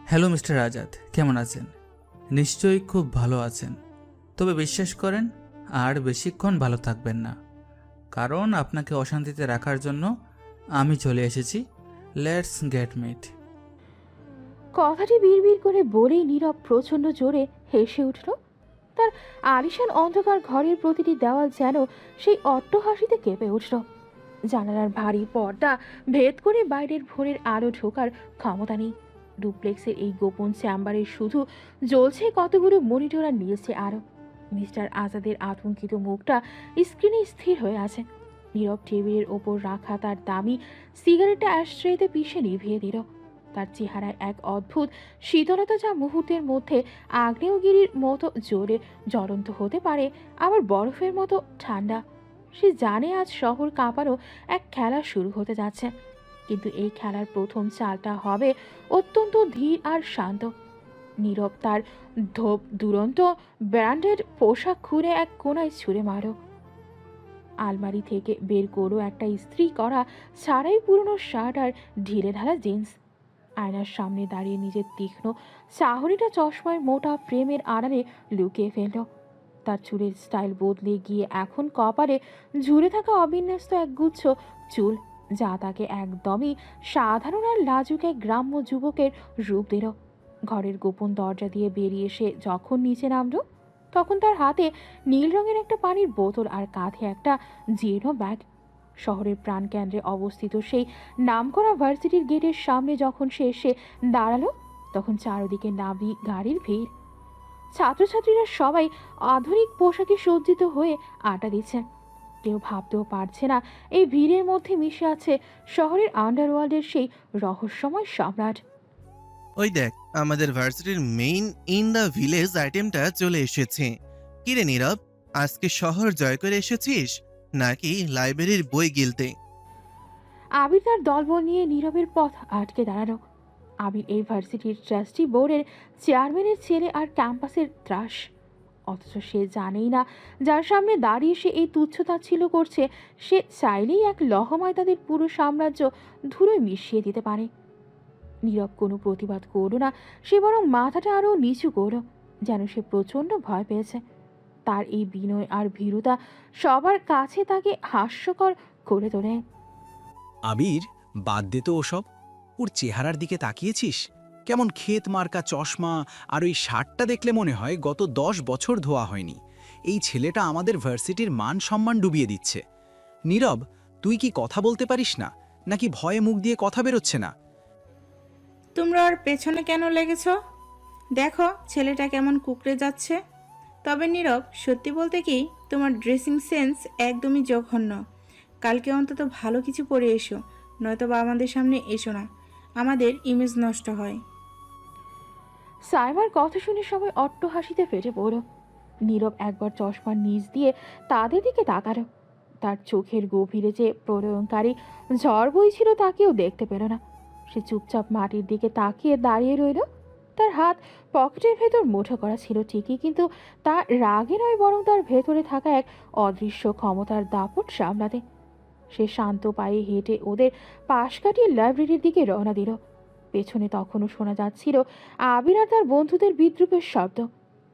Hello mister Azad, কেমন আছেন? নিশ্চয়ই খুব ভালো আছেন। তবে বিশ্বাস করেন, আর বেশিক্ষণ ভালো থাকবেন না, কারণ আপনাকে অশান্তিতে রাখার জন্য আমি চলে এসেছি। Let's get meet. কথাটি বিড়বিড় করে বলেই নীরব প্রচণ্ড জোরে হেসে উঠল। তার আলিশান অন্ধকার ঘরের প্রতিটি দেওয়াল যেন সেই অট্টহাসিতে কেঁপে উঠল। জানালার ভারী পর্দা ভেদ করে বাইরের ভোরের আলো ঢোকার ক্ষমতা নেই। ডুপ্লেক্সের এই গোপন চেম্বারে শুধু জ্বলছে কতগুলো মনিটর আর নীলছে আলো। মিস্টার আজাদের আতঙ্কিত মুখটা স্ক্রিনে স্থির হয়ে আছে। নীরব টেবিলের ওপর রাখা তার দামি সিগারেটটা অ্যাশট্রেতে পিষে নিভিয়ে দিল। তার চেহারায় এক অদ্ভুত শীতলতা, যা মুহূর্তের মধ্যে আগ্নেয়গিরির মতো জোরে জ্বলন্ত হতে পারে, আবার বরফের মতো ঠান্ডা। সে জানে আজ শহর কাঁপানো এক খেলা শুরু হতে যাচ্ছে, কিন্তু এই খেলার প্রথম চালটা হবে অত্যন্ত ধীর আর শান্ত। নীরব তার দুরন্ত ব্র্যান্ডেড পোশাক খুলে এক কোণায় ছুঁড়ে মারো। আলমারি থেকে বের করো একটা ইস্ত্রি করা ছাড়াই পুরনো শার্ট আর ঢিলে ঢালা জিন্স। আয়নার সামনে দাঁড়িয়ে নিজের তীক্ষ্ণ চাহনিটা চশমায় মোটা ফ্রেমের আড়ালে লুকিয়ে ফেলল। তার চুলের স্টাইল বদলে গিয়ে এখন কপালে ঝুলে থাকা অবিন্যস্ত একগুচ্ছ চুল, যা তাকে একদমই সাধারণ আর লাজুক এক গ্রাম্য যুবকের রূপ দিল। ঘরের গোপন দরজা দিয়ে বেরিয়ে এসে যখন নিচে নামল, তখন তার হাতে নীল রঙের একটা পানির বোতল আর কাঁধে একটা জীর্ণ ব্যাগ। শহরের প্রাণকেন্দ্রে অবস্থিত সেই নামকরা ভার্সিটির গেটের সামনে যখন সে এসে দাঁড়ালো, তখন চারদিকে নাবি গাড়ির ভিড়। ছাত্রছাত্রীরা সবাই আধুনিক পোশাকে সজ্জিত হয়ে আড্ডা দিচ্ছে। কেউ ভাবতেও পারছে না এই ভিড়ের মধ্যে মিশে আছে শহরের আন্ডারওয়ার্ল্ডের সেই রহস্যময় সম্রাট। ওই দেখ, আমাদের ভার্সিটির মেইন ইন দ্য ভিলেজ আইটেমটা চলে এসেছে। কিরে নীরব, আজকে শহর জয় করে এসেছিস নাকি লাইব্রেরির বই গিলতে? আবির তার দলবল নিয়ে নীরবের পথ আটকে দাঁড়ালো। আবির এই ভার্সিটির ট্রাস্টি বোর্ডের চেয়ারম্যানের ছেলে আর ক্যাম্পাসের ত্রাস। অথচ সে জানেই না, যার সামনে দাঁড়িয়ে সে এই তুচ্ছতাচ্ছিল্য করছে, সে চাইলেই এক লহমায় তাদের পুরো সাম্রাজ্য ধুলোয় মিশিয়ে দিতে পারে। নীরব কোনো প্রতিবাদ করল না, সে বরং মাথাটা আরও নিচু করল, যেন সে প্রচণ্ড ভয় পেয়েছে। তার এই বিনয় আর ভীরুতা সবার কাছে তাকে হাস্যকর করে তোলে। আবির, বাদ দে তো ওসব। ওর চেহারার দিকে তাকিয়েছিস? কেমন ক্ষেত মার্কা চশমা, আর ওই শার্টটা দেখলে মনে হয় গত 10 বছর ধোয়া হয়নি। এই ছেলেটা আমাদের ভার্সিটির মান সম্মান ডুবিয়ে দিচ্ছে। নীরব, তুই কি কথা বলতে পারিস না, নাকি ভয়ে মুখ দিয়ে কথা বেরোচ্ছে না? তোমরা ওর পেছনে কেন লেগেছ? দেখো ছেলেটা কেমন কুকড়ে যাচ্ছে। তবে নীরব, সত্যি বলতে কি, তোমার ড্রেসিং সেন্স একদমই জঘন্য। কালকে অন্তত ভালো কিছু পরে এসো, নয়তো বা আমাদের সামনে এসো না, আমাদের ইমেজ নষ্ট হয়। সাইমার কথা শুনে সবাই অট্টহাসিতে ফেটে পড়ল। নীরব একবার চশমার নিচ দিয়ে তাদের দিকে তাকালো। তার চোখের গভীরে যে প্রলয়ঙ্কারী ঝড় বইছিল তা কেউ দেখতে পেল না। সে চুপচাপ মাটির দিকে তাকিয়ে দাঁড়িয়ে রইল। তার হাত পকেটের ভেতর মুঠো করা ছিল ঠিকই, কিন্তু তা রাগে নয়, বরং তার ভেতরে থাকা এক অদৃশ্য ক্ষমতার দাপট সামলাতে। সে শান্ত পায়ে হেঁটে ওদের পাশ কাটিয়ে লাইব্রেরির দিকে রওনা দিল। পেছনে তখনও শোনা যাচ্ছিল আবির আর তার বন্ধুদের বিদ্রুপের শব্দ।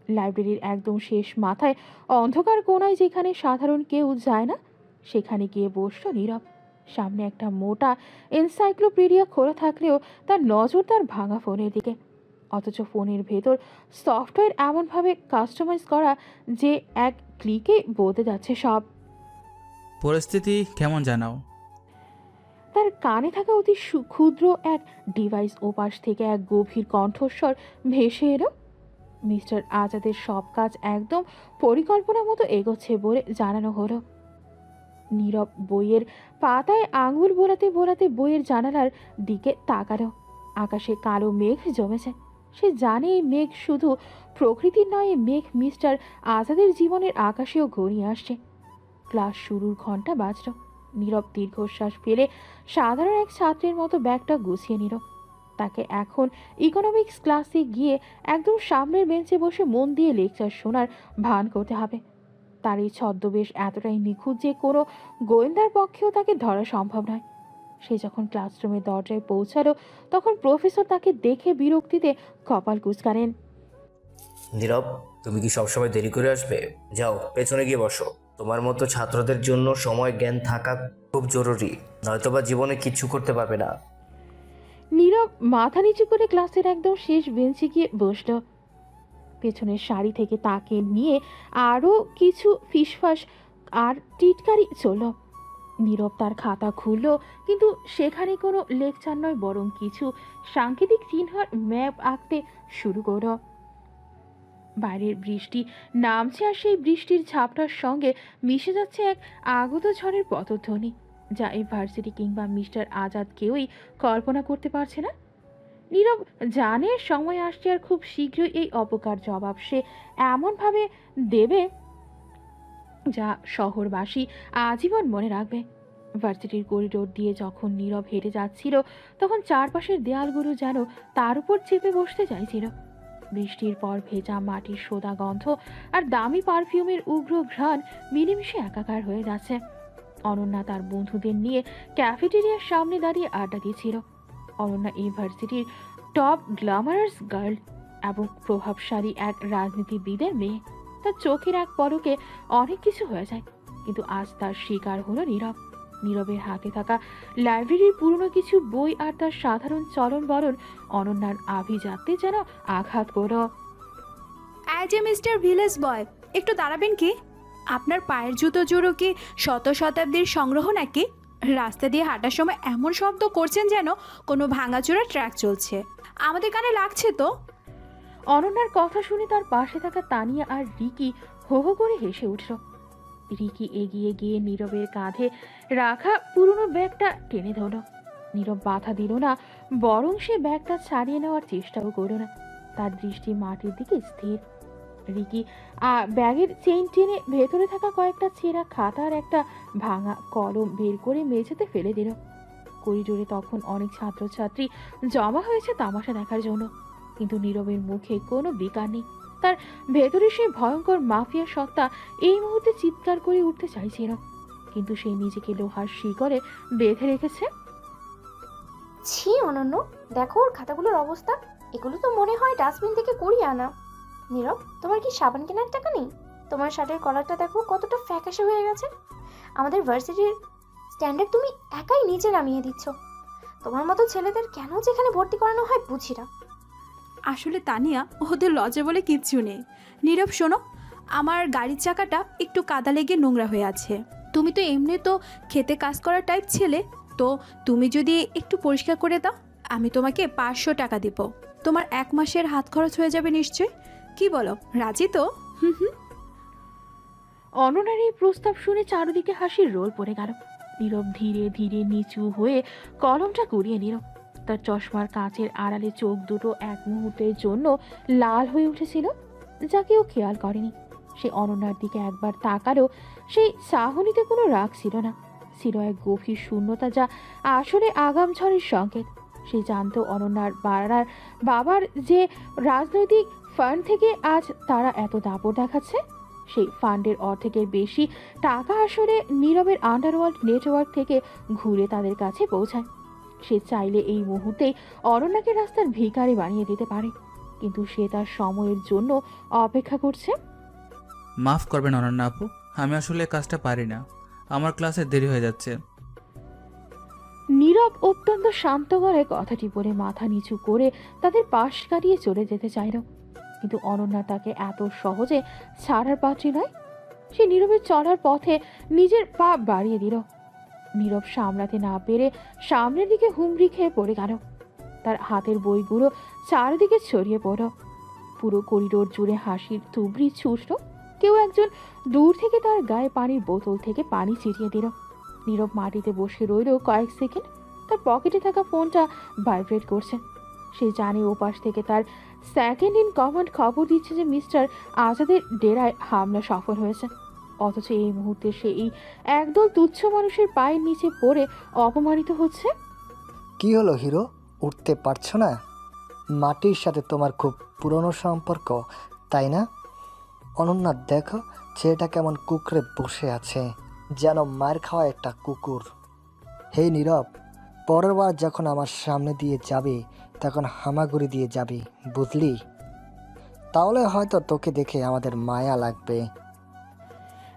লাইব্রেরির একদম শেষ মাথায় অন্ধকার কোণায়, যেখানে সাধারণ কেউ যায় না, সেখানে গিয়ে বসল নীরব। সামনে একটা মোটা এনসাইক্লোপিডিয়া খোলা থাকলেও তার নজর তার ভাঙা ফোনের দিকে। অথচ ফোনের ভেতর সফটওয়্যার এমনভাবে কাস্টমাইজ করা যে এক ক্লিকে বলতে যাচ্ছে সব। পরিস্থিতি কেমন জানাও? তার কানে থাকা অতি ক্ষুদ্র এক ডিভাইস ওপাশ থেকে এক গভীর কণ্ঠস্বর ভেসে এলো। মিস্টার আজাদের সব কাজ একদম পরিকল্পনা মতো এগোচ্ছে বলে জানানো হলো। নীরব বইয়ের পাতায় আঙুল বোলাতে বোলাতে বইয়ের জানালার দিকে তাকালো। আকাশে কালো মেঘ জমেছে। সে জানে এই মেঘ শুধু প্রকৃতির নয়, এই মেঘ মিস্টার আজাদের জীবনের আকাশেও ঘনিয়ে আসছে। ক্লাস শুরুর ঘন্টা বাজল। নীরব দীর্ঘশ্বাস ফেলে সাধারণ এক ছাত্রের মতো ব্যাগটা গুছিয়ে নিল। তাকে এখন ইকোনমিক্স ক্লাসে গিয়ে একদম সামনের বেঞ্চে বসে মন দিয়ে লেকচার শোনার ভান করতে হবে। তার এই ছদ্মবেশ এতটাই নিখুঁত যে কোনো গোয়েন্দার পক্ষেও তাকে ধরা সম্ভব নয়। সে যখন ক্লাসরুমের দরজায় পৌঁছালো তখন প্রফেসর তাকে দেখে বিরক্তিতে কপাল কুঁচকালেন। নীরব, তুমি কি সবসময় দেরি করে আসবে? যাও পেছনে গিয়ে বসো। তোমার মতো ছাত্রদের জন্য সময় জ্ঞান থাকা খুব জরুরি, নয়তোবা জীবনে কিচ্ছু করতে পারবে না। নীরব মাথা নিচু করে ক্লাসের একদম শেষ বেঞ্চে গিয়ে বসল। পেছনের সারি থেকে তাকে নিয়ে আরও কিছু ফিসফাস আর টিটকারি চলল। নীরব তার খাতা খুলল, কিন্তু সেখানে কোনো লেকচার নয়, বরং কিছু সাংকেতিক চিহ্নের ম্যাপ আঁকতে শুরু করল। বাইরের বৃষ্টি নামছে আর সেই বৃষ্টির ঝাপটার সঙ্গে মিশে যাচ্ছে এক আগত ঝড়ের পদধ্বনি, যা এই ভার্সিটি কিংবা মিস্টার আজাদ কেউই কল্পনা করতে পারছে না। নীরব জানে সময় আসছে আর খুব শীঘ্রই এই অপকার জবাব সে এমনভাবে দেবে যা শহরবাসী আজীবন মনে রাখবে। ভার্সিটির করিডোর দিয়ে যখন নীরব হেঁটে যাচ্ছিল তখন চারপাশের দেয়ালগুলো যেন তার উপর চেপে বসতে চাইছিল। বৃষ্টির পর ভেজা মাটির সোদা গন্ধ আর দামি পারফিউমের উগ্র ঘ্রাণ মিলেমিশে একাকার হয়ে যাচ্ছে। অনন্যা তার বন্ধুদের নিয়ে ক্যাফেটেরিয়ার সামনে দাঁড়িয়ে আড্ডা দিয়েছিল। অনন্যা ইউনিভার্সিটির টপ গ্ল্যামারাস গার্ল এবং প্রভাবশালী এক রাজনীতিবিদের মেয়ে। তার চোখের এক পলকে অনেক কিছু হয়ে যায়, কিন্তু আজ তার শিকার হলো নীরব। নীরবের হাতে থাকা লাইব্রেরির পুরনো কিছু বই আর তার সাধারণ চলন বলন অনন্যার আভিজাত্যে যেন আঘাত করল। এই যে মিস্টার ভিলেজ বয়, একটু দাঁড়াবেন কি? আপনার পায়ের জুতো জোড়ো কি শত শতাব্দীর সংগ্রহ নাকি? রাস্তা দিয়ে হাঁটার সময় এমন শব্দ করছেন যেন কোনো ভাঙাচোরা ট্র্যাক চলছে। আমাদের কানে লাগছে তো। অনন্যার কথা শুনে তার পাশে থাকা তানিয়া আর রিকি হো হো করে হেসে উঠল। রিকি এগিয়ে গিয়ে নীরবের কাঁধে রাখা পুরনো ব্যাগটা টেনে ধরল। নীরব বাধা দিল না, বরং সে ব্যাগটা ছাড়িয়ে নেওয়ার চেষ্টাও করল না। তার দৃষ্টি মাটির দিকে স্থির। রিকি ব্যাগের চেইন টেনে ভেতরে থাকা কয়েকটা ছেঁড়া খাতা আর একটা ভাঙা কলম বের করে মেঝেতে ফেলে দিল। করিডোরে তখন অনেক ছাত্রছাত্রী জমা হয়েছে তামাশা দেখার জন্য, কিন্তু নীরবের মুখে কোনো বিকার নেই। তার ভেতরে সেই ভয়ঙ্কর মাফিয়া সত্তা এই মুহূর্তে চিৎকার করে উঠতে চাইছিল, কিন্তু সে নিজেকে লোহার শিকড়ে বেঁধে রেখেছে। ছি অনন্য, দেখো ওর খাতাগুলোর অবস্থা। এগুলো তো মনে হয় ডাস্টবিন থেকে কুড়িয়ে আনা। নীরব, তোমার কি সাবান কেনার টাকা নেই? তোমার শার্টের কলারটা দেখো কতটা ফ্যাকাশে হয়ে গেছে। আমাদের ভার্সিটির স্ট্যান্ডার্ড তুমি একাই নিচে নামিয়ে দিচ্ছ। তোমার মতো ছেলেদের কেন যেখানে ভর্তি করানো হয় বুঝি না। আসলে তানিয়া, ওদের লজ্জা বলে কিচ্ছু নেই। নীরব শোনো, আমার গাড়ির চাকাটা একটু কাদা লেগে নোংরা হয়ে আছে। তুমি তো এমনি তো খেতে কাজ করার টাইপ ছেলে, তো তুমি যদি একটু পরিষ্কার করে দাও, আমি তোমাকে 500 টাকা দিব। তোমার 1 মাসের হাত খরচ হয়ে যাবে নিশ্চয়। কি বলো, রাজি তো? হুম হুম। অনন্যার এই প্রস্তাব শুনে চারদিকে হাসির রোল পড়ে গেল। নীরব ধীরে ধীরে নিচু হয়ে কলমটা কুড়িয়ে নিল। তার চশমার কাঁচের আড়ালে চোখ দুটো এক মুহূর্তের জন্য লাল হয়ে উঠেছিল, যা কেউ খেয়াল করেনি। সে অনন্যার দিকে একবার তাকালো। সেই চাহনিতে কোনো রাগ ছিল না, ছিল এক গভীর শূন্যতা, যা আসলে আগাম ঝড়ের সংকেত। সে জানতো অনন্যার বাবার যে রাজনৈতিক ফান্ড থেকে আজ তারা এত দাপট দেখাচ্ছে, সেই ফান্ডের অর্ধেকের বেশি টাকা আসলে নীরবের আন্ডারওয়ার্ল্ড নেটওয়ার্ক থেকে ঘুরে তাদের কাছে পৌঁছায়। সে চাইলে এই মুহূর্তেই অরণ্যাকে রাস্তার ভিখারি বানিয়ে দিতে পারে, কিন্তু সে তার সময়ের জন্য অপেক্ষা করছে। মাফ করবেন অনন্যা আপু, আমি আসলে কাজটা পারি না, আমার ক্লাসে দেরি হয়ে যাচ্ছে। নীরব অত্যন্ত শান্ত গলায় কথাটি বলে মাথা নিচু করে তাদের পাশ কাটিয়ে চলে যেতে চাইল, কিন্তু অনন্যা তাকে এত সহজে ছাড়ার পাত্রী নয়। সে নীরবের চলার পথে নিজের পা বাড়িয়ে দিল। নীরব সামলাতে না পেরে সামনের দিকে হুমড়ি খেয়ে পড়ে গেল। তার হাতের বইগুলো চারিদিকে ছড়িয়ে পড়ল। পুরো করিডোর জুড়ে হাসির তুবড়ি ছুটল। কেউ একজন দূর থেকে তার গায়ে পানির বোতল থেকে পানি ছিটিয়ে দিল। নীরব মাটিতে বসে রইল কয়েক সেকেন্ড। তার পকেটে থাকা ফোনটা ভাইব্রেট করছে। সে জানে ওপাশ থেকে তার সেকেন্ড ইন কমান্ড খবর দিচ্ছে যে মিস্টার আজাদের ডেরায় হামলা সফল হয়েছে, অথচ এই মুহূর্তে সে এই একদল তুচ্ছ মানুষের পায়ের নিচে পড়ে অপমানিত হচ্ছে। কি হলো হিরো, উঠতে পারছো না? মাটির সাথে তোমার খুব পুরনো সম্পর্ক, তাই না? অনন্যা, দেখো ছেলেটা কেমন কুকুরে বসে আছে, যেন মার খাওয়া একটা কুকুর। হে নীরব, পরের বার যখন আমার সামনে দিয়ে যাবে তখন হামাগুড়ি দিয়ে যাবি, বুঝলি? তাহলে হয়তো তোকে দেখে আমাদের মায়া লাগবে।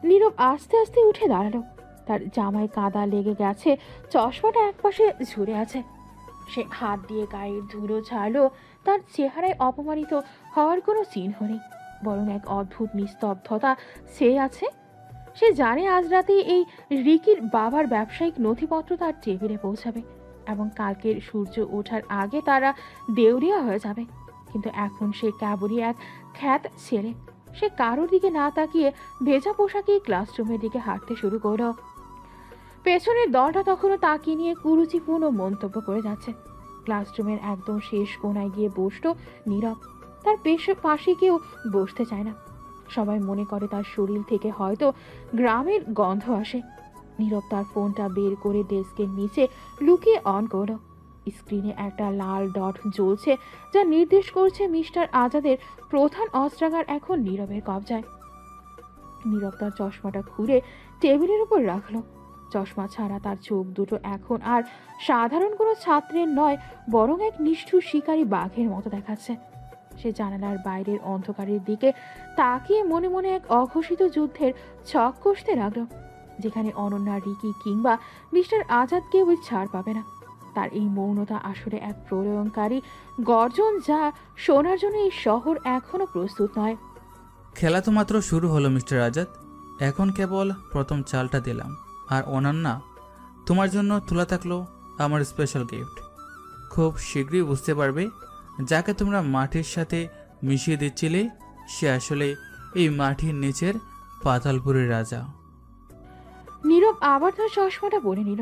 নীরব আস্তে আস্তে উঠে দাঁড়ালো। তার জামায় কাদা লেগে গেছে, চশমাটা একপাশে ঝুরে আছে। সে হাত দিয়ে গায়ের ধুলো ছাড়লো। তার চেহারায় অপমানিত হওয়ার কোনো চিহ্ন নেই, বরং এক অদ্ভুত নিস্তব্ধতা ছেয়ে আছে। সে জানে আজ রাতে এই রিকির বাবার ব্যবসায়িক নথিপত্র তার টেবিলে পৌঁছাবে এবং কালকের সূর্য ওঠার আগে তারা দেউলিয়া হয়ে যাবে। কিন্তু এখন সে কেবলই এক খ্যাত ছেলে। সে কারোর দিকে না তাকিয়ে ভেজা পোশাকে ক্লাসরুমের দিকে হাঁটতে শুরু করলো। পেছনের দলটা তখনও তাকিয়ে নিয়ে কুরুচিপূর্ণ মন্তব্য করে যাচ্ছে। ক্লাসরুমের একদম শেষ কোণায় গিয়ে বসলো নীরব। তার পাশে কেউ বসতে চায় না। সবাই মনে করে তার শরীর থেকে হয়তো গ্রামের গন্ধ আসে। নীরব তার ফোনটা বের করে ডেস্কের নিচে লুকিয়ে অন করলো। স্ক্রিনে একটা লাল ডট জ্বলছে, যা নির্দেশ করছে মিস্টার আজাদের প্রধান অস্ত্রাগার এখন নীরবের কবজায়। নীরব তার চশমাটা খুলে টেবিলের উপর রাখলো। চশমা ছাড়া তার চোখ দুটো এখন আর সাধারণ কোনো ছাত্রের নয়, বরং এক নিষ্ঠুর শিকারী বাঘের মতো দেখাচ্ছে। সে জানালার বাইরের অন্ধকারের দিকে তাকিয়ে মনে মনে এক অঘোষিত যুদ্ধের ছক কষতে লাগলো, যেখানে অনন্যা, রিকি কিংবা মিস্টার আজাদ কেউই ছাড় পাবে না। তার এই মৌনতা আসলে এক প্রলয়ঙ্কারী গর্জন, যা শোনার জন্য এই শহর এখনো প্রস্তুত নয়। খেলা তো মাত্র শুরু হলো মিস্টার আজাদ, এখন কেবল প্রথম চালটা দিলাম। আর অনন্যা, তোমার জন্য তোলা থাকলো আমার স্পেশাল গিফট। খুব শীঘ্রই বুঝতে পারবে যাকে তোমরা মাটির সাথে মিশিয়ে দিচ্ছিলে সে আসলে এই মাটির নিচের পাতালপুরের রাজা। নীরব আবার তার চশমাটা পরে নিল।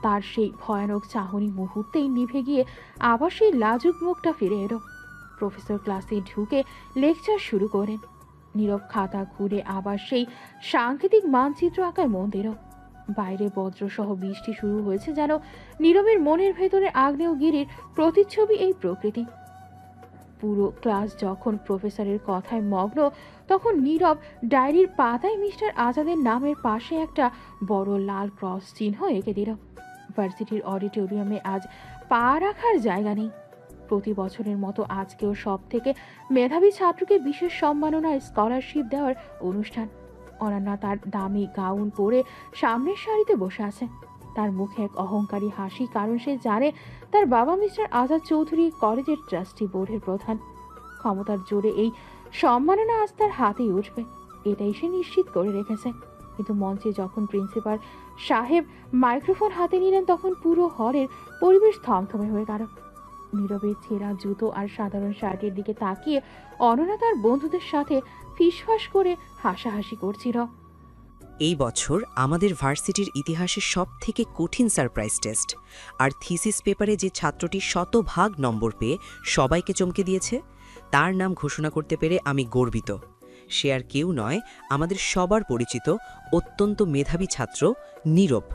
তার সেই ভয়ানক চাহনি মুহূর্তেই নিভে গিয়ে আবার সেই লাজুক মুখটা ফিরে এলো। প্রফেসর ক্লাসে ঢুকে লেকচার শুরু করেন। নীরব খাতা ঘুরে আবার সেই সাংকেতিক মানচিত্র আঁকায় মন দিল। বাইরে বজ্রসহ বৃষ্টি শুরু হয়েছে, যেন নীরবের মনের ভেতরে আগ্নেয়গিরির প্রতিচ্ছবি এই প্রকৃতি। পুরো ক্লাস যখন প্রফেসরের কথায় মগ্ন, তখন নীরব ডায়েরির পাতায় মিস্টার আজাদের নামের পাশে একটা বড় লাল ক্রস চিহ্ন এঁকে দিল। ভার্সিটির অডিটোরিয়ামে আজ পা রাখার জায়গা নেই। প্রতি বছরের মতো আজকেও সব থেকে মেধাবী ছাত্রকে বিশেষ সম্মাননায় স্কলারশিপ দেওয়ার অনুষ্ঠান। অনন্যা তার দামি গাউন পরে সামনের সারিতে বসে আছে। তার মুখে এক অহংকারী হাসি, কারণ সে জানে তার বাবা মিস্টার আজাদ চৌধুরী কলেজের ট্রাস্টি বোর্ডের প্রধান। ক্ষমতার জোরে এই সম্মাননা আজ তার হাতেই উঠবে, এটাই সে নিশ্চিত করে রেখেছে। কিন্তু মঞ্চে যখন প্রিন্সিপাল সাহেব মাইক্রোফোন হাতে নিলেন, তখন পুরো হলের পরিবেশ থমথমে হয়ে গেল। নীরবের ছেঁড়া জুতো আর সাধারণ শার্টের দিকে তাকিয়ে অনন্যা তার বন্ধুদের সাথে ফিসফাস করে হাসাহাসি করছিল। এই বছর আমাদের ভার্সিটির ইতিহাসের সবথেকে কঠিন সারপ্রাইজ টেস্ট, আর থিসিস পেপারে যে ছাত্রটি শতভাগ নম্বর পেয়ে সবাইকে চমকে দিয়েছে, তার নাম ঘোষণা করতে পেরে আমি গর্বিত। সে আর কেউ নয়, আমাদের সবার পরিচিত অত্যন্ত মেধাবী ছাত্র নীরব।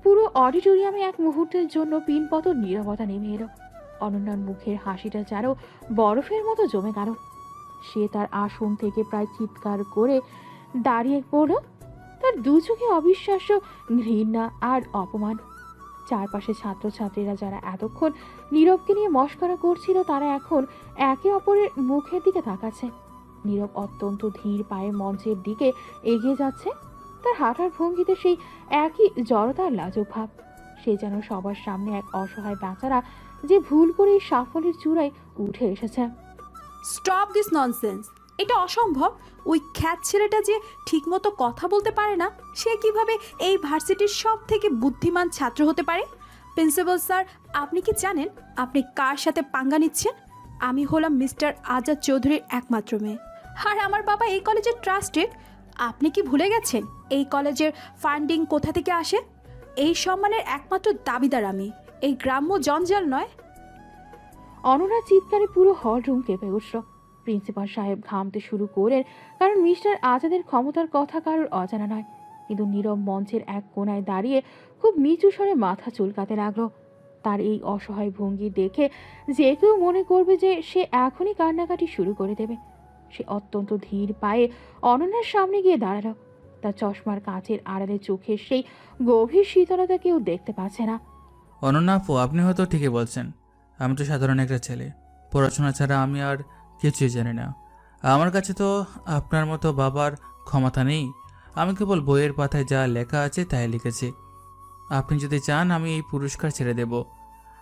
পুরো অডিটোরিয়ামে এক মুহূর্তের জন্য পিনপতন নীরবতা নেমে এলো। অনন্যার মুখের হাসিটা যেন বরফের মতো জমে গেল। সে তার আসন থেকে প্রায় চিৎকার করে দাঁড়িয়ে পড়ল। তার দু চোখে অবিশ্বাস্য ঘৃণা আর অপমান। চারপাশে ছাত্রছাত্রীরা যারা এতক্ষণ নীরবকে নিয়ে মশকরা করছিল, তারা এখন একে অপরের মুখের দিকে তাকাচ্ছে। নীরব অত্যন্ত ধীর পায়ে মঞ্চের দিকে এগিয়ে যাচ্ছে। তার হাঁটার ভঙ্গিতে সেই একই জড়তার লাজুক ভাব। সে যেন সবার সামনে এক অসহায় বেচারা, যে ভুল করে এই সাফল্যের চূড়ায় উঠে এসেছে। স্টপ দিস ননসেন্স, এটা অসম্ভব। ওই খ্যাত ছেলেটা যে ঠিকমতো কথা বলতে পারে না, সে কিভাবে এই ভার্সিটির সব থেকে বুদ্ধিমান ছাত্র হতে পারে? প্রিন্সিপাল স্যার, আপনি কি জানেন আপনি কার সাথে পাঙ্গা নিচ্ছেন? আমি হলাম মিস্টার আজাদ চৌধুরীর একমাত্র মেয়ে, আর আমার বাবা এই কলেজের ট্রাস্টেড। আপনি কি ভুলে গেছেন এই কলেজের ফান্ডিং কোথা থেকে আসে? এই সম্মানের একমাত্র দাবিদার আমি, এই গ্রাম্য জঞ্জাল নয়। অনন্যার চিৎকারে পুরো হল রুম কেঁপে উঠল। প্রিন্সিপাল সাহেব ঘামতে শুরু করেন, কারণ মিস্টার আজাদের ক্ষমতার কথা কারোর অজানা নয়। কিন্তু নীরব মঞ্চের এক কোণায় দাঁড়িয়ে খুব নিচু স্বরে মাথা চুলকাতে লাগলো। তার এই অসহায় ভঙ্গি দেখে যে কেউ মনে করবে যে সে এখনই কান্নাকাটি শুরু করে দেবে। সে অত্যন্ত ধীর পায়ে অনন্যার সামনে গিয়ে দাঁড়ালো। তার চশমার কাঁচের আড়ালে চোখের সেই গভীর শীতলতা কেউ দেখতে পাচ্ছে না। অনন্যা আপু, আপনি হয়তো ঠিকই বলছেন। আমি তো সাধারণ একটা ছেলে, পড়াশোনা ছাড়া আমি আর কিছুই জানি না। আমার কাছে তো আপনার মতো বাবার ক্ষমতা নেই। আমি কেবল বইয়ের পাতায় যা লেখা আছে তাই লিখেছি। আপনি যদি চান আমি এই পুরস্কার ছেড়ে দেব।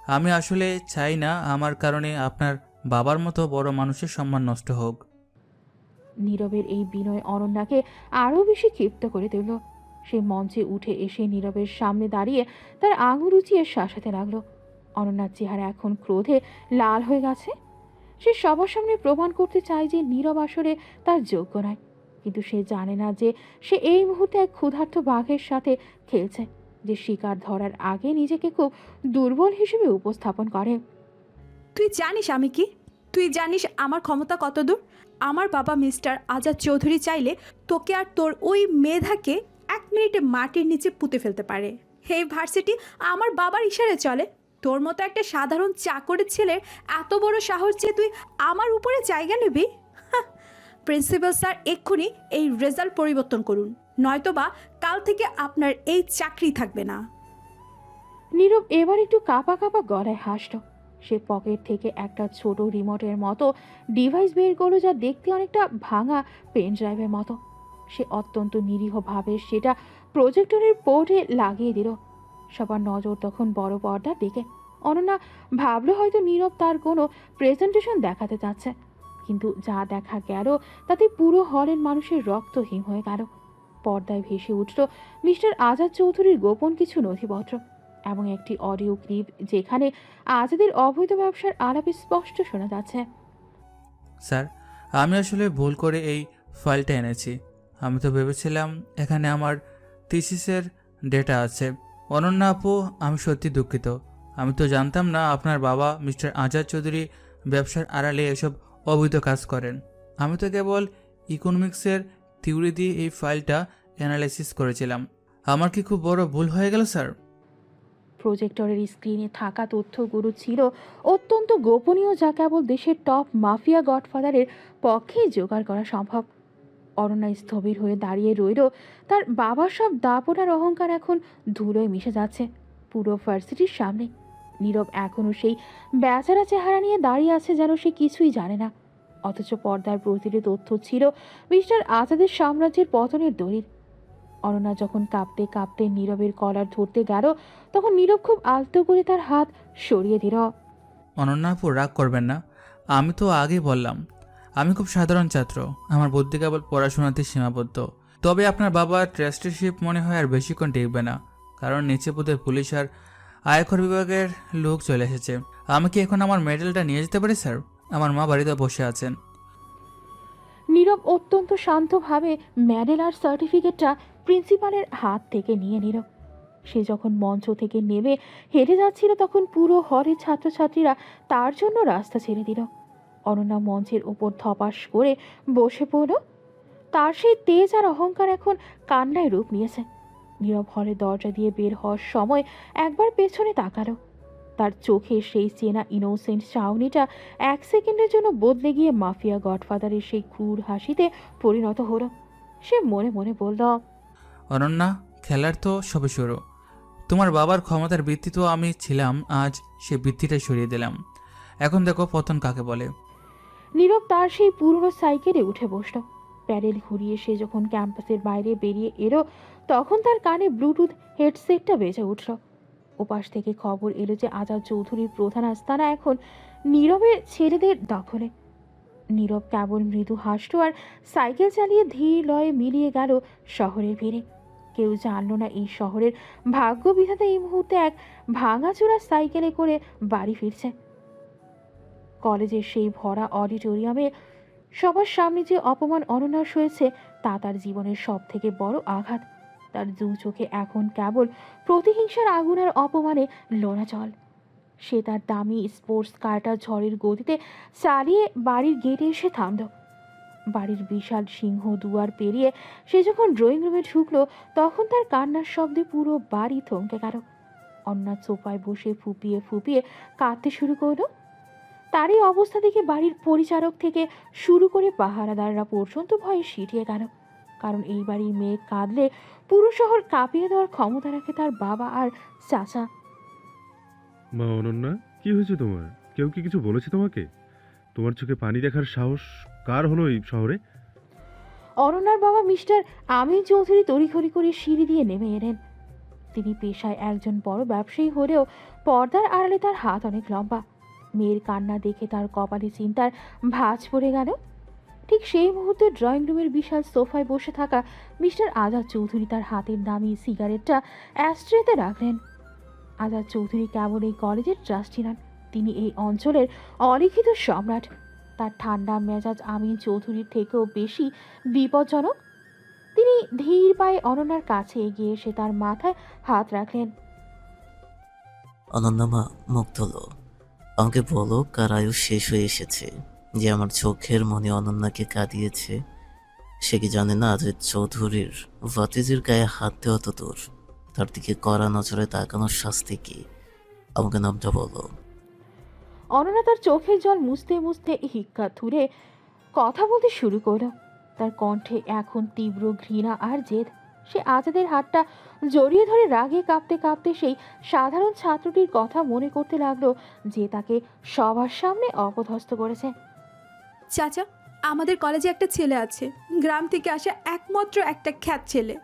আমি আসলে চাই না আমার কারণে আপনার বাবার মতো বড় মানুষের সম্মান নষ্ট হোক। নীরবের এই বিনয় অনন্যাকে আরও বেশি ক্ষিপ্ত করে তুলল। সে মঞ্চে উঠে এসে নীরবের সামনে দাঁড়িয়ে তার আঙুল উঁচিয়ে শাসাতে লাগলো। অনন্যার চেহারা এখন ক্রোধে লাল হয়ে গেছে। সে সবার সামনে প্রমাণ করতে চায় যে নীরব আসলে তার যোগ্য নয়, কিন্তু সে জানে না যে সে এই মুহূর্তে এক ক্ষুধার্ত বাঘের সাথে খেলছে, যে শিকার ধরার আগে নিজেকে খুব দুর্বল হিসেবে উপস্থাপন করে। তুই জানিস আমি কি? তুই জানিস আমার ক্ষমতা কতদূর? আমার বাবা মিস্টার আজাদ চৌধুরী চাইলে তোকে আর তোর ওই মেধাকে 1 মিনিটে মাটির নিচে পুঁতে ফেলতে পারে। এই ভার্সিটি আমার বাবার ইশারায় চলে। তোর মতো একটা সাধারণ চাকরের ছেলের এত বড় সাহস যে তুই আমার উপরে জায়গা নিবি? প্রিন্সিপাল স্যার এক্ষুনি এই রেজাল্ট পরিবর্তন করুন, নয়তোবা কাল থেকে আপনার এই চাকরি থাকবে না। নীরব এবার একটু কাঁপা কাঁপা গলায় হাসল। সে পকেট থেকে একটা ছোট রিমোটের মতো ডিভাইস বের করলো, যা দেখতে অনেকটা ভাঙা পেন ড্রাইভের মতো। সে অত্যন্ত নিরীহভাবে সেটা প্রজেক্টরের পোর্টে লাগিয়ে দিল। সবার নজর তখন বড় পর্দার দিকে। অনন্যা ভাবলো হয়তো নীরব তার কোনো প্রেজেন্টেশন দেখাতে চাচ্ছে, কিন্তু যা দেখা গেল তাতে পুরো হলের মানুষের রক্ত হিম হয়ে গেল। পর্দায় ভেসে উঠল মিস্টার আজাদ চৌধুরীর গোপন কিছু নথিপত্র এবং একটি অডিও ক্লিপ, যেখানে আজাদের অবৈধ ব্যবসার আলাপে স্পষ্ট শোনা যাচ্ছে। স্যার, আমি আসলে ভুল করে এই ফাইলটা এনেছি। আমি তো ভেবেছিলাম এখানে আমার থিসিসের ডেটা আছে। অনন্যা আপু, আমি সত্যি দুঃখিত। আমি তো জানতাম না আপনার বাবা মিস্টার আজাদ চৌধুরী ব্যবসার আড়ালে এসব অবৈধ কাজ করেন। আমি তো কেবল ইকোনমিক্সের থিওরি দিয়ে এই ফাইলটা অ্যানালাইসিস করেছিলাম। আমার কি খুব বড় ভুল হয়ে গেল স্যার? প্রজেক্টরের স্ক্রিনে থাকা তথ্যগুলো ছিল অত্যন্ত গোপনীয়, যা কেবল দেশের টপ মাফিয়া গডফাদারের পক্ষেই জোগাড় করা সম্ভব। অরণ্যা স্থবির হয়ে দাঁড়িয়ে রইল। তার বাবার সব দাপট আর অহংকার এখন ধুলোয় মিশে যাচ্ছে পুরো ভার্সিটির সামনে। নীরব এখনও সেই বেচারা চেহারা নিয়ে দাঁড়িয়ে আছে, যেন সে কিছুই জানে না। অথচ পর্দার প্রতিটি তথ্য ছিল মিস্টার আজাদের সাম্রাজ্যের পতনের দলিল। অনন্যা যখন কাঁপতে কাঁপতে নীরবের কলার ধরতে গেল, তখন নীরব খুব আলতো করে তার হাত সরিয়ে দিল। অনন্যা আপু, রাগ করবেন না। আমি তো আগেই বললাম আমি খুব সাধারণ ছাত্র। আমার বুদ্ধি কেবল পড়াশোনাতে সীমাবদ্ধ। তবে আপনার বাবার ট্রাস্টিশিপ মনে হয় আর বেশিক্ষণ টিকবে না, কারণ নিচে পদের পুলিশ আর আয়কর বিভাগের লোক চলে এসেছে। আমি কি এখন আমার মেডেলটা নিয়ে যেতে পারি স্যার? আমার মা বাড়িতে বসে আছেন। নীরব অত্যন্ত শান্তভাবে মেডেল আর সার্টিফিকেটটা প্রিন্সিপালের হাত থেকে নিয়ে নিল। সে যখন মঞ্চ থেকে নেমে হেঁটে যাচ্ছিল, তখন পুরো হলের ছাত্রছাত্রীরা তার জন্য রাস্তা ছেড়ে দিল। অনন্যা মঞ্চের ওপর ধপাস করে বসে পড়ল। তার সেই তেজ আর অহংকার এখন কান্নায় রূপ নিয়েছে। নীরব হলের দরজা দিয়ে বের হওয়ার সময় একবার পেছনে তাকালো। তার চোখে সেই চেনা ইনোসেন্ট চাউনিটা 1 সেকেন্ডের জন্য বদলে গিয়ে মাফিয়া গডফাদারের সেই ক্রূর হাসিতে পরিণত হলো। সে মনে মনে বলল, অনন্যা, খেলার তো সবে শুরু। তোমার বাবার ক্ষমতার ভিত্তি তো আমি ছিলাম, আজ সে ভিত্তিটাই সরিয়ে দিলাম। এখন দেখো পতন কাকে বলে। নীরব তার সেই পুরনো সাইকেলে উঠে বসল। প্যাডেল ঘুরিয়ে সে যখন ক্যাম্পাসের বাইরে বেরিয়ে এলো, তখন তার কানে ব্লুটুথ হেডসেটটা বেজে উঠল। ওপাশ থেকে খবর এলো যে আজাদ চৌধুরীর প্রধান আস্তানা এখন নীরবের ছেলেদের দখলে। নীরব কেবল মৃদু হাসল আর সাইকেল চালিয়ে ধীর লয়ে মিলিয়ে গেল শহরের ভিড়ে। কেউ জানল না এই শহরের ভাগ্য বিধাতা এই মুহূর্তে এক ভাঙাচোরা সাইকেলে করে বাড়ি ফিরছে। কলেজের সেই ভরা অডিটোরিয়ামে সবার সামনে যে অপমান অনন্যার হয়েছে, তা তার জীবনের সব থেকে বড় আঘাত। তার দু চোখে এখন কেবল প্রতিহিংসার আগুন আর অপমানে লোনা জল। সে তার দামি স্পোর্টস কারটা ঝড়ের গতিতে চালিয়ে বাড়ির গেটে এসে থামল। বাড়ির বিশাল সিংহ দুয়ার পেরিয়ে সে যখন ড্রয়িং রুমে ঢুকলো, তখন তার কান্নার শব্দে পুরো বাড়ি থমকে গেল। অন্যা সোফায় বসে ফুপিয়ে ফুপিয়ে কাঁদতে শুরু করলো। তার এই অবস্থা দেখে বাড়ির পরিচারক থেকে শুরু করে পাহারাদাররা পর্যন্ত ভয়ে সিঁটিয়ে গেল, কারণ এই বাড়ির মেয়ে কাঁদলে পুরো শহর কাঁপিয়ে দেওয়ার ক্ষমতা রাখে তার বাবা আর চাচা। মা অনন্যা, কি হয়েছে তোমার? কেউ কি কিছু বলেছে তোমাকে? তোমার চোখে পানি দেখার সাহস কার হলো এই শহরে? অরণ্যার বাবা মিস্টার আমির চৌধুরী তড়িঘড়ি করে সিঁড়ি দিয়ে নেমে এলেন। তিনি পেশায় একজন বড় ব্যবসায়ী হলেও পর্দার আড়ালে তার হাত অনেক লম্বা। মেয়ের কান্না দেখে তার কপালে চিন্তার ভাঁজ পড়ে গেল। ঠিক সেই মুহূর্তে ড্রয়িং রুমের বিশাল সোফায় বসে থাকা মিস্টার আজাদ চৌধুরী তার হাতের দামি সিগারেটটা অ্যাস্ট্রেতে রাখলেন। আজাদ চৌধুরী কেবল এই কলেজের ট্রাস্টি নন, তিনি এই অঞ্চলের অলিখিত সম্রাট। তার ঠান্ডা মেজাজ আমির চৌধুরীর থেকেও বেশি বিপজ্জনক। তিনি ধীর পায়ে অনন্যার কাছে এগিয়ে এসে তার মাথায় হাত রাখলেন। অনন্যা মা, মুখ তোলো। আমাকে বলো, কার আয়ু শেষ হয়ে এসেছে যে আমার চোখের মনে অনন্যাকে কাঁদিয়েছে? সে কি জানে না যে চৌধুরীর ভাতিজির গায়ে হাত দেওয়া তো দূর, তার দিকে কড়া নজরে তাকানোর শাস্তি কি? আমাকে নামটা বলো। অনন্যা তার চোখের জল মুছতে মুছতে হিক্কা থুরে কথা বলতে শুরু করলো। তার কণ্ঠে এখন তীব্র ঘৃণা আর জেদ। সে আজাদের হাতটা জড়িয়ে ধরে রাগে কাঁপতে কাঁপতে সেই সাধারণ ছাত্রটির কথা মনে করতে লাগলো যে তাকে সবার সামনে অপদস্থ করেছে। চাচা, আমাদের কলেজে একটা ছেলে আছে, গ্রাম থেকে আসা একমাত্র একটা খ্যাত ছেলে।